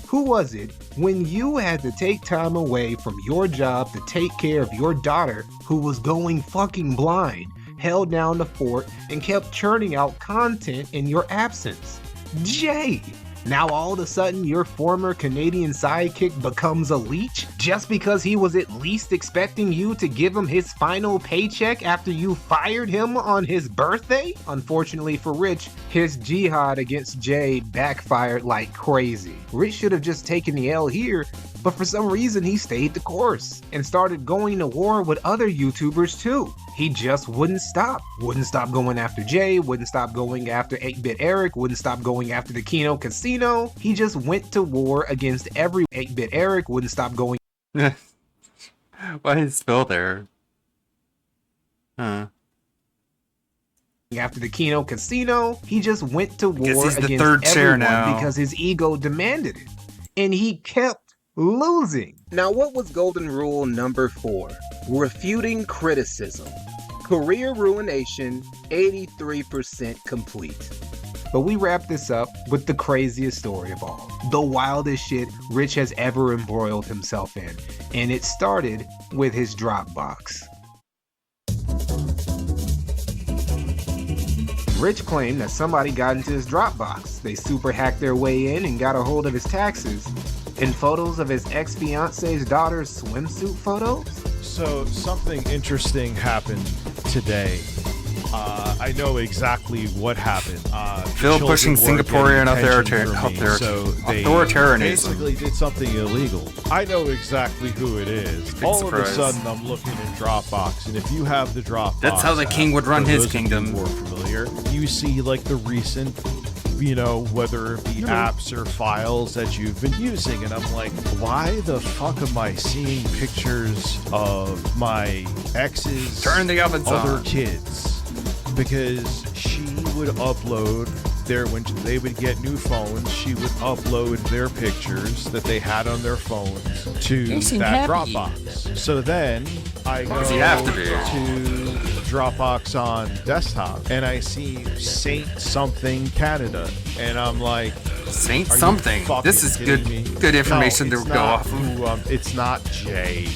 Who was it when you had to take time away from your job to take care of your daughter who was going fucking blind, held down the fort, and kept churning out content in your absence? Jay. Now all of a sudden your former Canadian sidekick becomes a leech just because he was at least expecting you to give him his final paycheck after you fired him on his birthday? Unfortunately for Rich, his jihad against Jay backfired like crazy. Rich should have just taken the L here, but for some reason he stayed the course and started going to war with other YouTubers too. He just wouldn't stop. Wouldn't stop going after Jay, wouldn't stop going after 8-Bit Eric, wouldn't stop going after the Kino Casino. He just went to war against every 8-Bit Eric, wouldn't stop going. Why did it spill there? After the Kino Casino, he just went to war he's the against third chair everyone now. because his ego demanded it. And he kept losing. Now, what was golden rule number 4? Refuting criticism. Career ruination, 83% complete. But we wrap this up with the craziest story of all. The wildest shit Rich has ever embroiled himself in. And it started with his Dropbox. Rich claimed that somebody got into his Dropbox. They super hacked their way in and got a hold of his taxes and photos of his ex-fiance's daughter's swimsuit photos. So something interesting happened today. I know exactly what happened. Phil pushing Singaporean authoritarianism. Basically did something illegal. I know exactly who it is. Big All surprise. of a sudden, I'm looking in Dropbox, and if you have the Dropbox, That's how the king would run for his those of you kingdom. More familiar. You see like the recent, whether it be apps or files that you've been using, and I'm like, why the fuck am I seeing pictures of my ex's Turn the ovens other on. kids? Because she would upload when they would get new phones, she would upload their pictures that they had on their phones to They seem that happy. Dropbox. So then I go Does he have to be? to Dropbox on desktop and I see Saint something Canada, and I'm like, Saint are you something. fucking This is kidding good me? good information No, to it's go not off of. who, it's not Jay.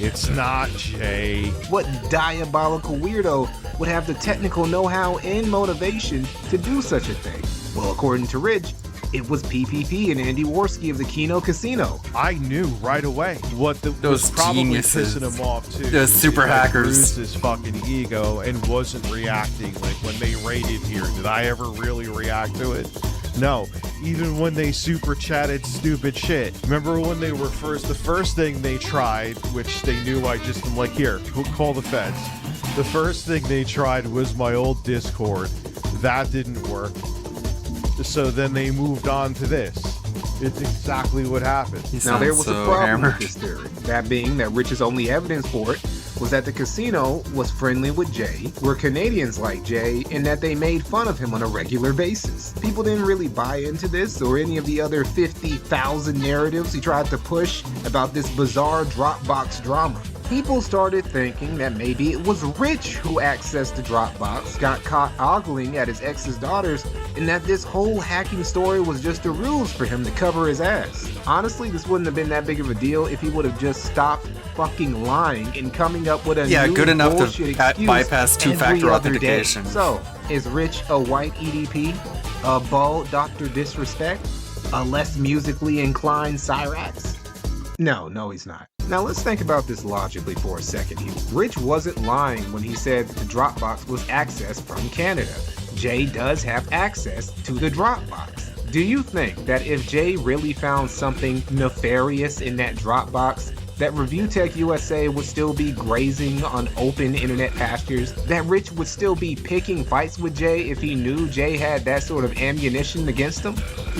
It's not Jay. What diabolical weirdo would have the technical know-how and motivation to do such a thing? Well, according to Rich, it was PPP and Andy Worski of the Kino Casino. I knew right away what Those was probably geniuses. pissing him off too. Those super He had hackers. bruised his fucking ego and wasn't reacting like when they raided here. Did I ever really react to it? No. Even when they super chatted stupid shit. Remember when they were the first thing they tried, which they knew I'm like, here, call the feds. The first thing they tried was my old Discord. That didn't work. So then they moved on to this. It's exactly what happened. Now, there was a problem with this theory. That being that Rich's only evidence for it was that the casino was friendly with Jay, were Canadians like Jay, and that they made fun of him on a regular basis. People didn't really buy into this or any of the other 50,000 narratives he tried to push about this bizarre Dropbox drama. People started thinking that maybe it was Rich who accessed the Dropbox, got caught ogling at his ex's daughters, and that this whole hacking story was just a ruse for him to cover his ass. Honestly, this wouldn't have been that big of a deal if he would have just stopped fucking lying and coming up with a new good enough to bullshit excuse bypass every two-factor other day. authentication. So, is Rich a white EDP? A bald Dr. Disrespect? A less musically inclined Cyrax? No, he's not. Now let's think about this logically for a second here. Rich wasn't lying when he said the Dropbox was accessed from Canada. Jay does have access to the Dropbox. Do you think that if Jay really found something nefarious in that Dropbox, that Review Tech USA would still be grazing on open internet pastures? That Rich would still be picking fights with Jay if he knew Jay had that sort of ammunition against him?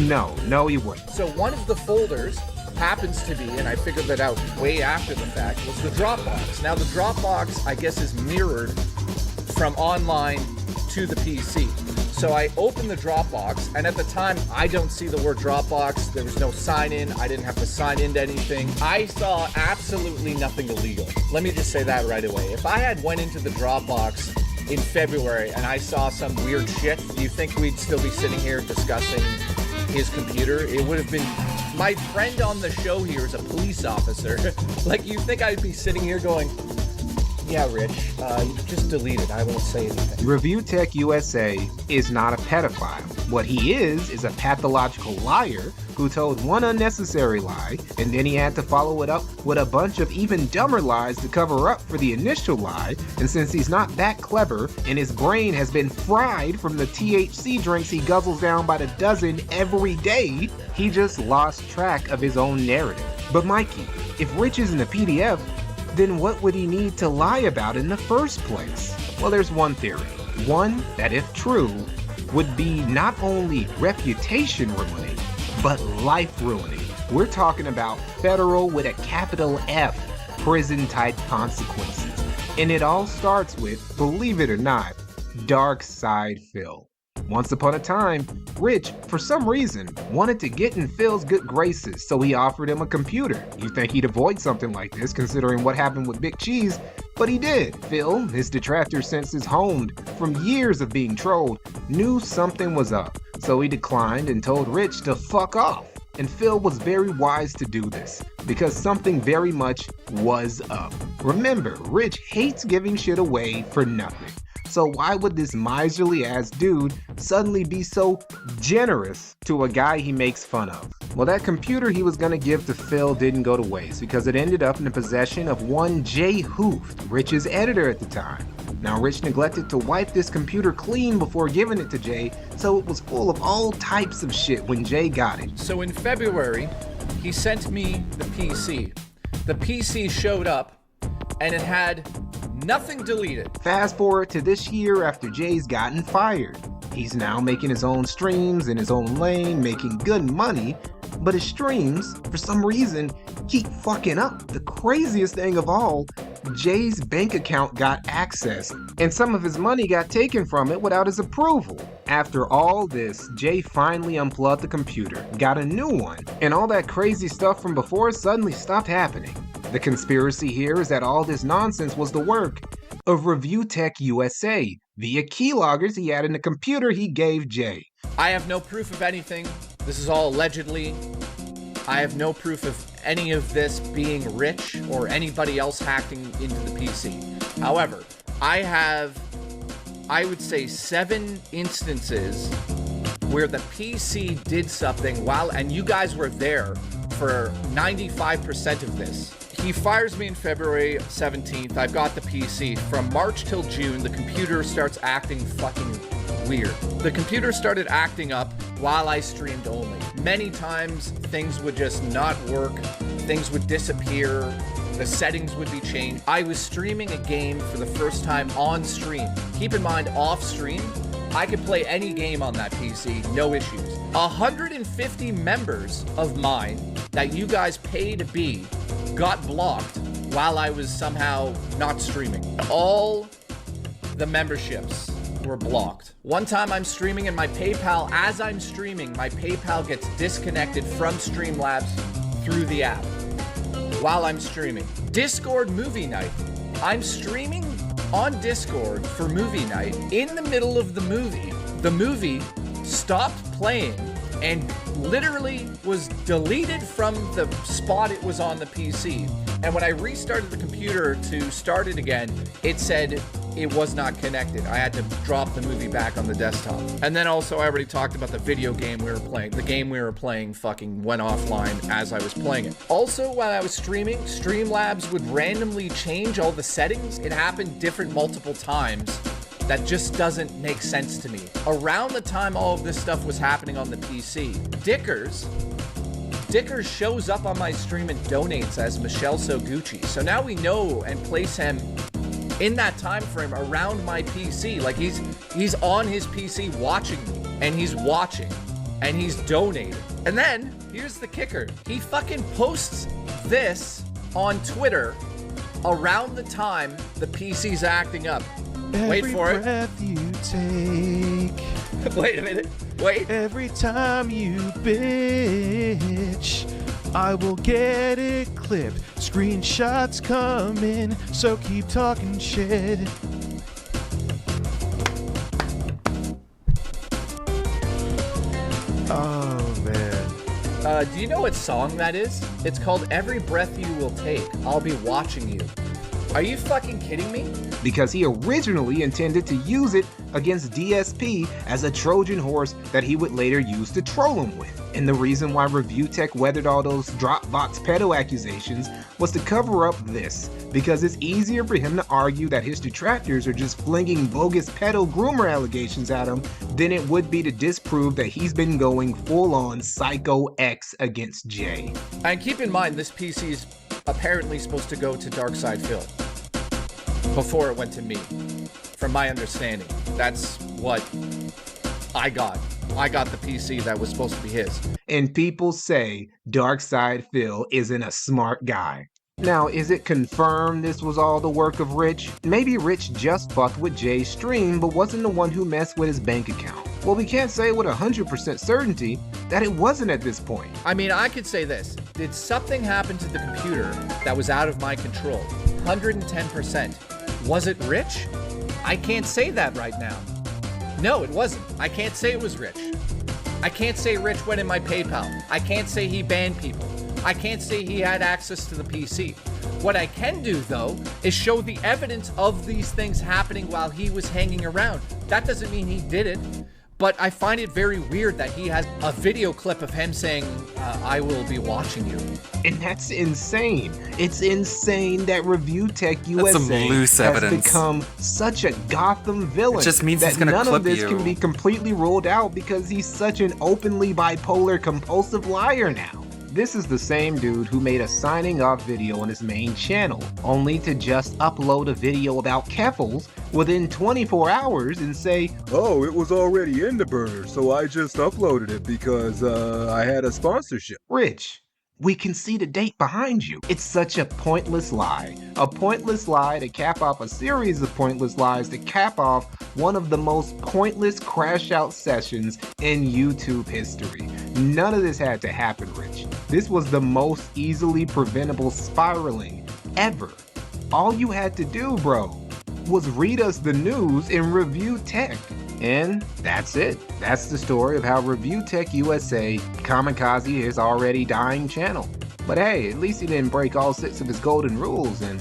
No, he wouldn't. So one of the folders happens to be, and I figured that out way after the fact, was the Dropbox. Now the Dropbox, I guess, is mirrored from online to the PC. So I opened the Dropbox, and at the time, I don't see the word Dropbox. There was no sign in. I didn't have to sign into anything. I saw absolutely nothing illegal. Let me just say that right away. If I had went into the Dropbox in February and I saw some weird shit, do you think we'd still be sitting here discussing his computer? It would have been... My friend on the show here is a police officer. Like, you think I'd be sitting here going, yeah, Rich, just delete it. I won't say anything. Review Tech USA is not a pedophile. What he is a pathological liar who told one unnecessary lie, and then he had to follow it up with a bunch of even dumber lies to cover up for the initial lie. And since he's not that clever, and his brain has been fried from the THC drinks he guzzles down by the dozen every day, he just lost track of his own narrative. But Mikey, if Rich isn't a PDF, then what would he need to lie about in the first place? Well, there's one theory. One that, if true, would be not only reputation ruining, but life ruining. We're talking about federal with a capital F, prison type consequences. And it all starts with, believe it or not, Dark Side Phil. Once upon a time, Rich, for some reason, wanted to get in Phil's good graces, so he offered him a computer. You'd think he'd avoid something like this considering what happened with Big Cheese, but he did. Phil, his detractor senses honed from years of being trolled, knew something was up, so he declined and told Rich to fuck off. And Phil was very wise to do this, because something very much was up. Remember, Rich hates giving shit away for nothing. So why would this miserly ass dude suddenly be so generous to a guy he makes fun of? Well, that computer he was gonna give to Phil didn't go to waste because it ended up in the possession of one Jay Hooft, Rich's editor at the time. Now, Rich neglected to wipe this computer clean before giving it to Jay, so it was full of all types of shit when Jay got it. So in February, he sent me the PC. The PC showed up, and it had nothing deleted. Fast forward to this year after Jay's gotten fired. He's now making his own streams in his own lane, making good money, but his streams, for some reason, keep fucking up. The craziest thing of all, Jay's bank account got accessed, and some of his money got taken from it without his approval. After all this, Jay finally unplugged the computer, got a new one, and all that crazy stuff from before suddenly stopped happening. The conspiracy here is that all this nonsense was the work of Review Tech USA via keyloggers he had in the computer he gave Jay. I have no proof of anything. This is all allegedly. I have no proof of any of this being Rich or anybody else hacking into the PC. However, I have, I would say, 7 instances where the PC did something while, and you guys were there for 95% of this. He fires me in February 17th. I've got the PC. From March till June, the computer starts acting fucking weird. The computer started acting up while I streamed only. Many times, things would just not work. Things would disappear. The settings would be changed. I was streaming a game for the first time on stream. Keep in mind, off stream, I could play any game on that PC, no issues. 150 members of mine that you guys pay to be got blocked while I was somehow not streaming. All the memberships were blocked. One time I'm streaming and my PayPal, as I'm streaming, my PayPal gets disconnected from Streamlabs through the app while I'm streaming. Discord movie night. I'm streaming on Discord for movie night. In the middle of the movie stopped playing and literally was deleted from the spot it was on the PC. And when I restarted the computer to start it again, it said it was not connected. I had to drop the movie back on the desktop. And then also I already talked about the video game we were playing. The game we were playing fucking went offline as I was playing it. Also, while I was streaming, Streamlabs would randomly change all the settings. It happened different multiple times. That just doesn't make sense to me. Around the time all of this stuff was happening on the PC, Dickers shows up on my stream and donates as Michelle Soguchi. So now we know and place him in that time frame around my PC. Like he's on his PC watching me, and he's watching, and he's donating. And then here's the kicker. He fucking posts this on Twitter around the time the PC's acting up. Wait for it. Breath you take. Wait a minute. Wait. Every time you bitch, I will get it clipped. Screenshots coming, so keep talking shit. Oh, man. Do you know what song that is? It's called Every Breath You Will Take, I'll Be Watching You. Are you fucking kidding me? Because he originally intended to use it against DSP as a Trojan horse that he would later use to troll him with. And the reason why Review Tech weathered all those Dropbox pedo accusations was to cover up this, because it's easier for him to argue that his detractors are just flinging bogus pedo groomer allegations at him than it would be to disprove that he's been going full-on Psycho X against Jay. And keep in mind, this PC is apparently supposed to go to Darkside Phil before it went to me. From my understanding, that's what I got. I got the PC that was supposed to be his. And people say Darkside Phil isn't a smart guy. Now, is it confirmed this was all the work of Rich? Maybe Rich just fucked with Jay's stream, but wasn't the one who messed with his bank account. Well, we can't say with 100% certainty that it wasn't at this point. I mean, I could say this. Did something happen to the computer that was out of my control? 110%. Was it Rich? I can't say that right now. No, it wasn't. I can't say it was Rich. I can't say Rich went in my PayPal. I can't say he banned people. I can't say he had access to the PC. What I can do, though, is show the evidence of these things happening while he was hanging around. That doesn't mean he did it, but I find it very weird that he has a video clip of him saying, I will be watching you. And that's insane. It's insane that Review Tech USA some loose has evidence. become such a Gotham villain It just means that he's gonna none clip of this you. can be completely ruled out because he's such an openly bipolar compulsive liar now. This is the same dude who made a signing off video on his main channel, only to just upload a video about Keffals within 24 hours and say, oh, it was already in the burner, so I just uploaded it because I had a sponsorship. Rich, we can see the date behind you. It's such a pointless lie. A pointless lie to cap off a series of pointless lies to cap off one of the most pointless crash out sessions in YouTube history. None of this had to happen, Rich. This was the most easily preventable spiraling ever. All you had to do, bro, was read us the news and Review Tech. And that's it. That's the story of how Review Tech USA kamikaze his already dying channel. But hey, at least he didn't break all 6 of his golden rules. And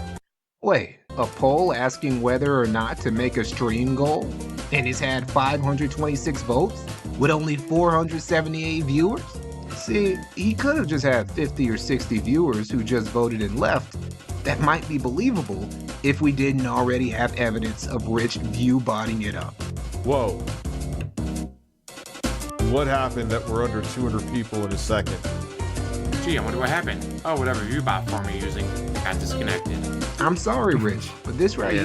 wait, a poll asking whether or not to make a stream goal? And he's had 526 votes with only 478 viewers? See, he could have just had 50 or 60 viewers who just voted and left. That might be believable if we didn't already have evidence of Rich view-botting it up. Whoa. What happened that we're under 200 people in a second? Gee, I wonder what happened. Oh, whatever you bought for me using got disconnected. I'm sorry, Rich, but this right here,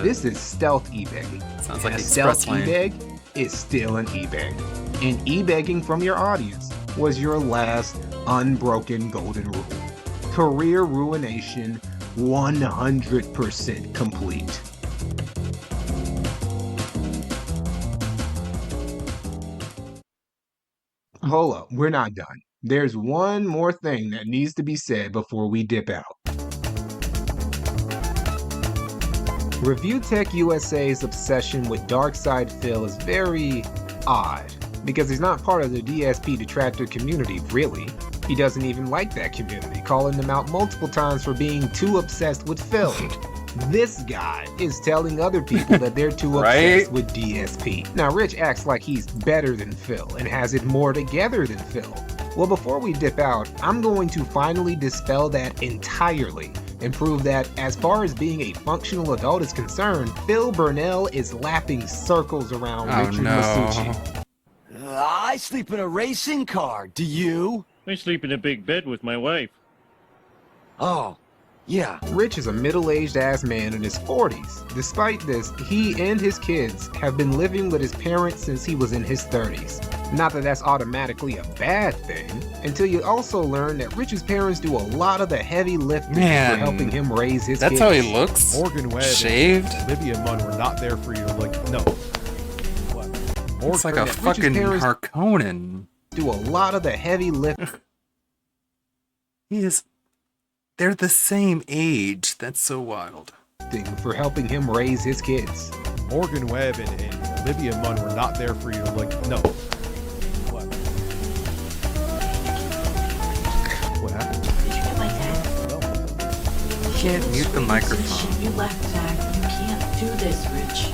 this is stealth e-begging. Sounds like a Express stealth Lane. e-beg is still an e-beg. And e-begging from your audience was your last unbroken golden rule. Career ruination 100% complete. Hold up, we're not done. There's one more thing that needs to be said before we dip out. Review Tech USA's obsession with Darkside Phil is very odd, because he's not part of the DSP detractor community, really. He doesn't even like that community, calling them out multiple times for being too obsessed with Phil. This guy is telling other people that they're too obsessed with DSP. Now, Rich acts like he's better than Phil and has it more together than Phil. Well, before we dip out, I'm going to finally dispel that entirely and prove that, as far as being a functional adult is concerned, Phil Burnell is lapping circles around Richard Masucci. I sleep in a racing car. Do you? I sleep in a big bed with my wife. Oh, yeah. Rich is a middle-aged ass man in his 40s. Despite this, he and his kids have been living with his parents since he was in his 30s. Not that that's automatically a bad thing, until you also learn that Rich's parents do a lot of the heavy lifting for helping him raise his kids. That's how he looks? Morgan Webb Shaved? and Olivia Munn were not there for you to no. What? Looks like a fucking Harkonnen. Do a lot of the heavy lifting. They're the same age. That's so wild. For helping him raise his kids. Morgan Webb and Olivia Munn were not there for you to no. What? What happened? Did you get my tag? You can't mute the microphone. You left tag. You can't do this, Rich.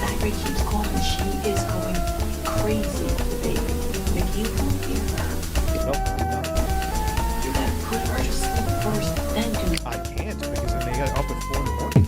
That Everett keeps calling. She is going crazy with the baby. If you won't hear her, you gotta put her to sleep first, then do. I can't because then they got up at 4 in the morning.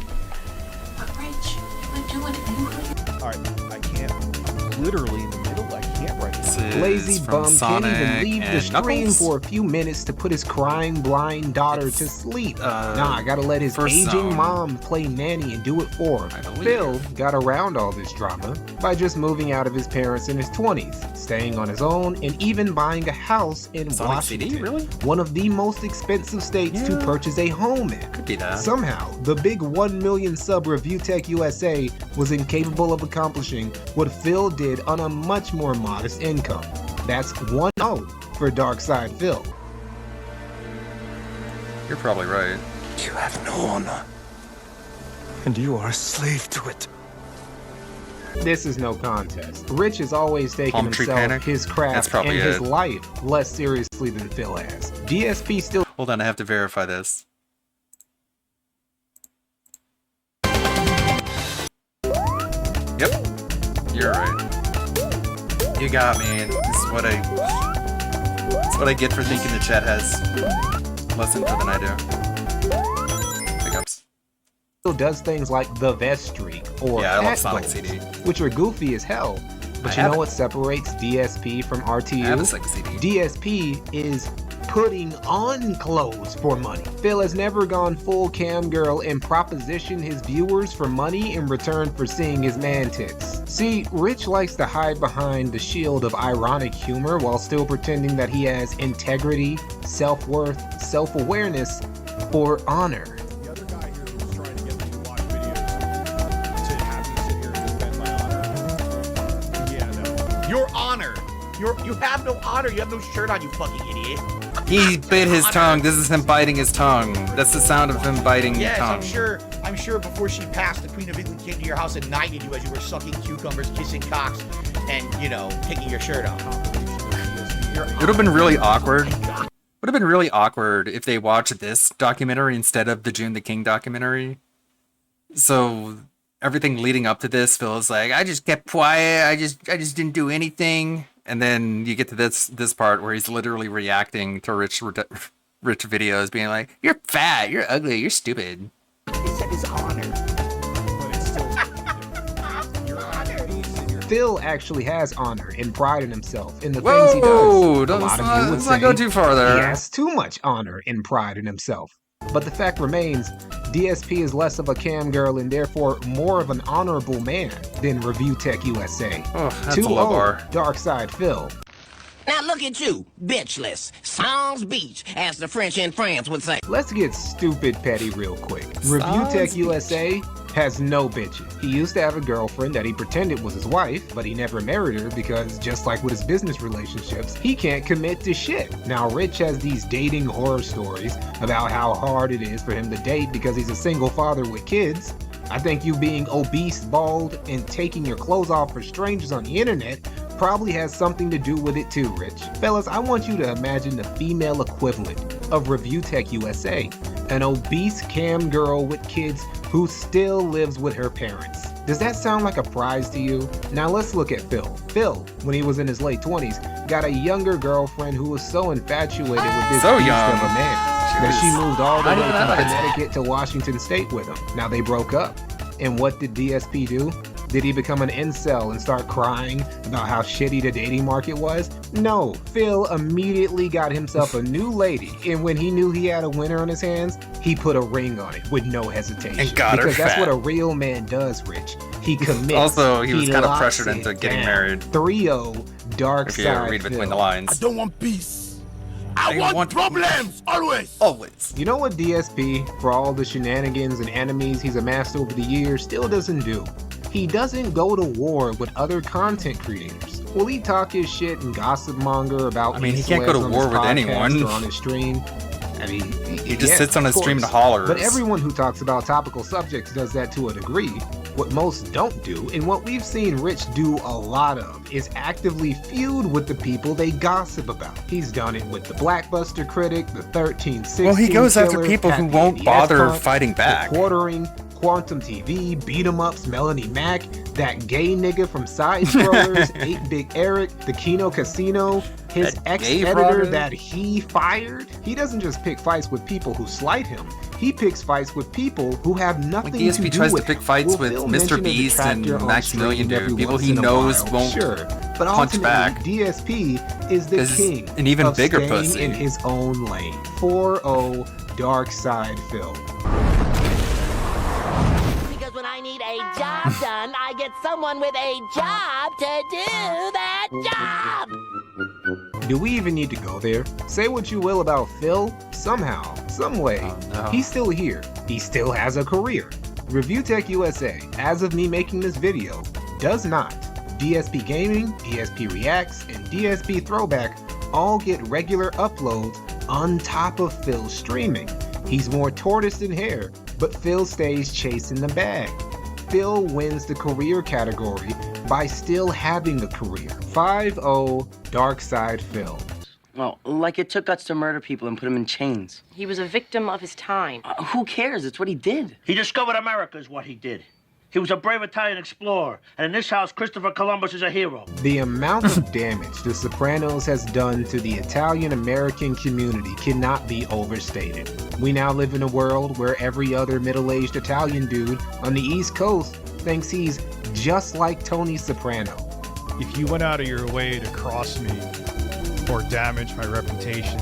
But Rich, you would do it anyway. All right, I can't. I'm literally in the middle. I can't right now. Lazy bum can't even leave the stream Knuckles? for a few minutes to put his crying blind daughter to sleep. Nah, I gotta let his First aging Zone. mom play nanny and do it for him. Phil got around all this drama by just moving out of his parents in his 20s, staying on his own, and even buying a house in Sonic Washington, CD, really? one of the most expensive states to purchase a home in. Could be that. Somehow, the big 1 million sub Review Tech USA was incapable of accomplishing what Phil did on a much more modest income. That's 1-0 for Darkside Phil. You're probably right. You have no honor, and you are a slave to it. This is no contest. Rich has always taken Palm tree himself, panic? his That's craft, probably and his it. life less seriously than Phil has. DSP still... Hold on, I have to verify this. Yep, you're right. You got me. This is what I get for thinking the chat has less info than I do. Pickups. still does things like the Vest Streak or Yeah, I love Hat Sonic Goals, CD. which are goofy as hell. But I you know have what separates DSP from RTU? I have a Sega CD. DSP is putting on clothes for money. Phil has never gone full cam girl and propositioned his viewers for money in return for seeing his man tits. See, Rich likes to hide behind the shield of ironic humor while still pretending that he has integrity, self-worth, self-awareness, or honor. Your honor. You have no honor. You have no shirt on, you fucking idiot. He bit his tongue. This is him biting his tongue. That's the sound of him biting Yes, tongue. I'm sure before she passed, the Queen of England came to your house and knighted you as you were sucking cucumbers, kissing cocks, and, taking your shirt off. It would have been really awkward. Would have been really awkward if they watched this documentary instead of the June the King documentary. So everything leading up to this feels like I just kept quiet. I just didn't do anything. And then you get to this part where he's literally reacting to rich videos, being like, "You're fat, you're ugly, you're stupid." He said his honor. Phil actually has honor and pride in himself in the Whoa, things he does. don't- A lot of let's you would not- let's not go say too far there. He has too much honor and pride in himself. But the fact remains, DSP is less of a cam girl and therefore more of an honorable man than Review Tech USA. Oh, that's a low bar. Darkside Phil. Now look at you, bitchless. Sans beach, as the French in France would say. Let's get stupid petty real quick. Review Tech USA has no bitches. He used to have a girlfriend that he pretended was his wife, but he never married her because just like with his business relationships, he can't commit to shit. Now Rich has these dating horror stories about how hard it is for him to date because he's a single father with kids. I think you being obese, bald, and taking your clothes off for strangers on the internet probably has something to do with it too, Rich. Fellas, I want you to imagine the female equivalent of Review Tech USA, an obese cam girl with kids who still lives with her parents. Does that sound like a prize to you? Now let's look at Phil. Phil, when he was in his late 20s, got a younger girlfriend who was so infatuated with this So beast young. of a man that she moved all the I way didn't know from that. Connecticut to Washington State with him. Now they broke up. And what did DSP do? Did he become an incel and start crying about how shitty the dating market was? No, Phil immediately got himself a new lady, and when he knew he had a winner on his hands, he put a ring on it with no hesitation. And got her because that's fat. what a real man does, Rich. He commits. Also, he was kind of locks pressured it into getting down. married. 3-0, dark If you side read between Phil. the lines. don't want peace. I want problems, always. Always. You know what DSP, for all the shenanigans and enemies he's amassed over the years, still doesn't do? He doesn't go to war with other content creators. Will he talk his shit and gossip monger about I mean, he can't go to celebs on war his with podcast anyone. or on his stream? I mean, He just yes, sits on of his stream and course. hollers. But everyone who talks about topical subjects does that to a degree. What most don't do, and what we've seen Rich do a lot of, is actively feud with the people they gossip about. He's done it with the Blackbuster critic, the 1316 Well, he goes after killer, people who Happy won't and the bother S-Punk, fighting back. the quartering, Quantum TV, Beat 'em Ups, Melanie Mac, that gay nigga from Side Scrollers, 8-Big Eric, the Kino Casino, his ex-editor that he fired. He doesn't just pick fights with people who slight him. He picks fights with people who have nothing to do with him. DSP tries to pick fights with Mr. Beast and Maximilian, dude. People he knows won't but punch back. DSP is the king an even of bigger staying pussy. in his own lane. 4-0 Dark Side Phil. Because when I need a job done, I get someone with a job to do that job. Do we even need to go there? Say what you will about Phil, somehow, someway, he's still here. He still has a career. Review Tech USA, as of me making this video, does not. DSP Gaming, DSP Reacts, and DSP Throwback all get regular uploads on top of Phil's streaming. He's more tortoise than hare, but Phil stays chasing the bag. Phil wins the career category by still having a career. 5-0 Dark Side Phil. Well, like it took guts to murder people and put them in chains. He was a victim of his time. Who cares? It's what he did. He discovered America is what he did. He was a brave Italian explorer, and in this house, Christopher Columbus is a hero. The amount of damage The Sopranos has done to the Italian-American community cannot be overstated. We now live in a world where every other middle-aged Italian dude on the East Coast thinks he's just like Tony Soprano. If you went out of your way to cross me or damage my reputation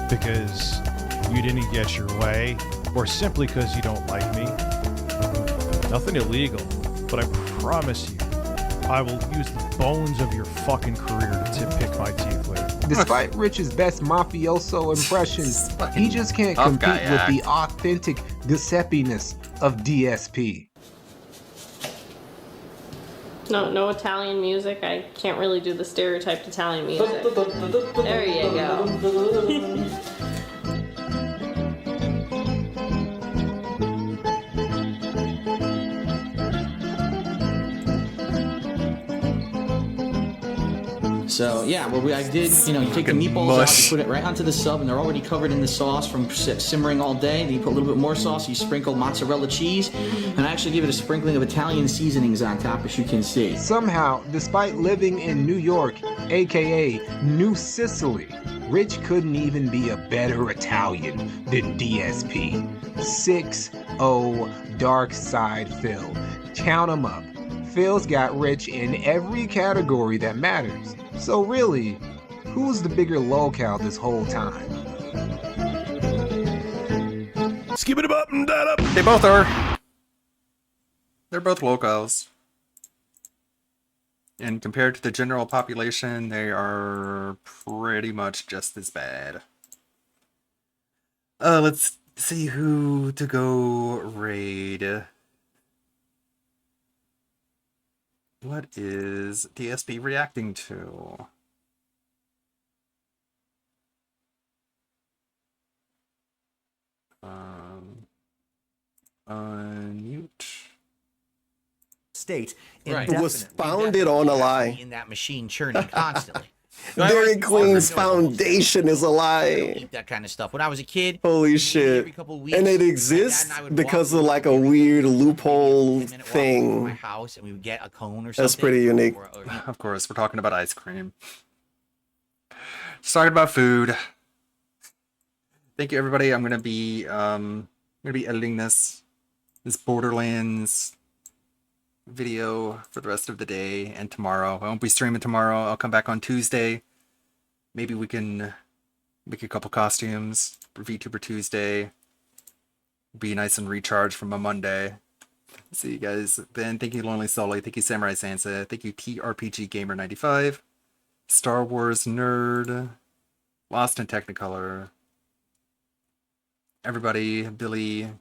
because you didn't get your way, or simply because you don't like me, nothing illegal, but I promise you, I will use the bones of your fucking career to pick my teeth with. Despite Rich's best mafioso impressions, he just can't compete with the authentic Giuseppe-ness of DSP. No Italian music. I can't really do the stereotyped Italian music. There you go. So yeah, well, I did. You know, you take the meatballs out, you put it right onto the sub, and they're already covered in the sauce from simmering all day. Then you put a little bit more sauce. You sprinkle mozzarella cheese, and I actually give it a sprinkling of Italian seasonings on top, as you can see. Somehow, despite living in New York, aka New Sicily, Rich couldn't even be a better Italian than DSP. 6-0 Dark Side Phil. Count 'em up. Phil's got Rich in every category that matters. So really, who's the bigger lolcow this whole time? Skip it up and that up. They both are. They're both locals. And compared to the general population, they are pretty much just as bad. Let's see who to go raid. What is DSP reacting to? Unmute. State It was founded on a lie. in that machine churning constantly. Dairy Queen's foundation is a lie. Eat that kind of stuff. When I was a kid, Holy shit. And it exists because of like a weird loophole my thing. house and we would get a cone or something. That's pretty unique. Of course, we're talking about ice cream. Just talking about food. Thank you, everybody. I'm gonna be editing this Borderlands video for the rest of the day and tomorrow. I won't be streaming tomorrow. I'll come back on Tuesday. Maybe we can make a couple costumes for VTuber Tuesday. Be nice and recharged from a Monday. See you guys then. Thank you, Lonely Sully. Thank you, Samurai Sansa. Thank you, TRPG Gamer 95. Star Wars Nerd. Lost in Technicolor. Everybody, Billy,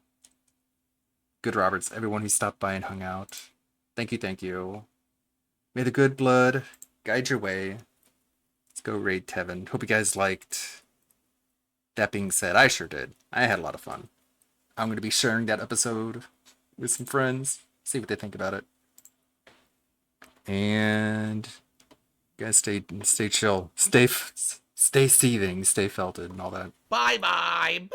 Good Roberts, everyone who stopped by and hung out. Thank you, thank you. May the good blood guide your way. Let's go raid Tevin. Hope you guys liked. That being said, I sure did. I had a lot of fun. I'm going to be sharing that episode with some friends. See what they think about it. And you guys stay chill. Stay seething. Stay felted and all that. Bye-bye.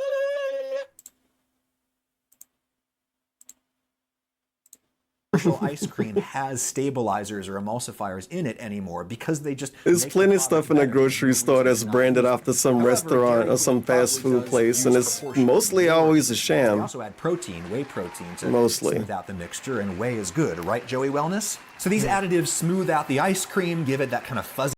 ice cream has stabilizers or emulsifiers in it anymore because they just There's plenty of stuff in a grocery store that's branded after some restaurant or some fast food place, and it's mostly always a They sham. also add protein, whey protein, to Mostly. smooth out the mixture, and whey is good, right, Joey Wellness? So these additives smooth out the ice cream, give it that kind of fuzzy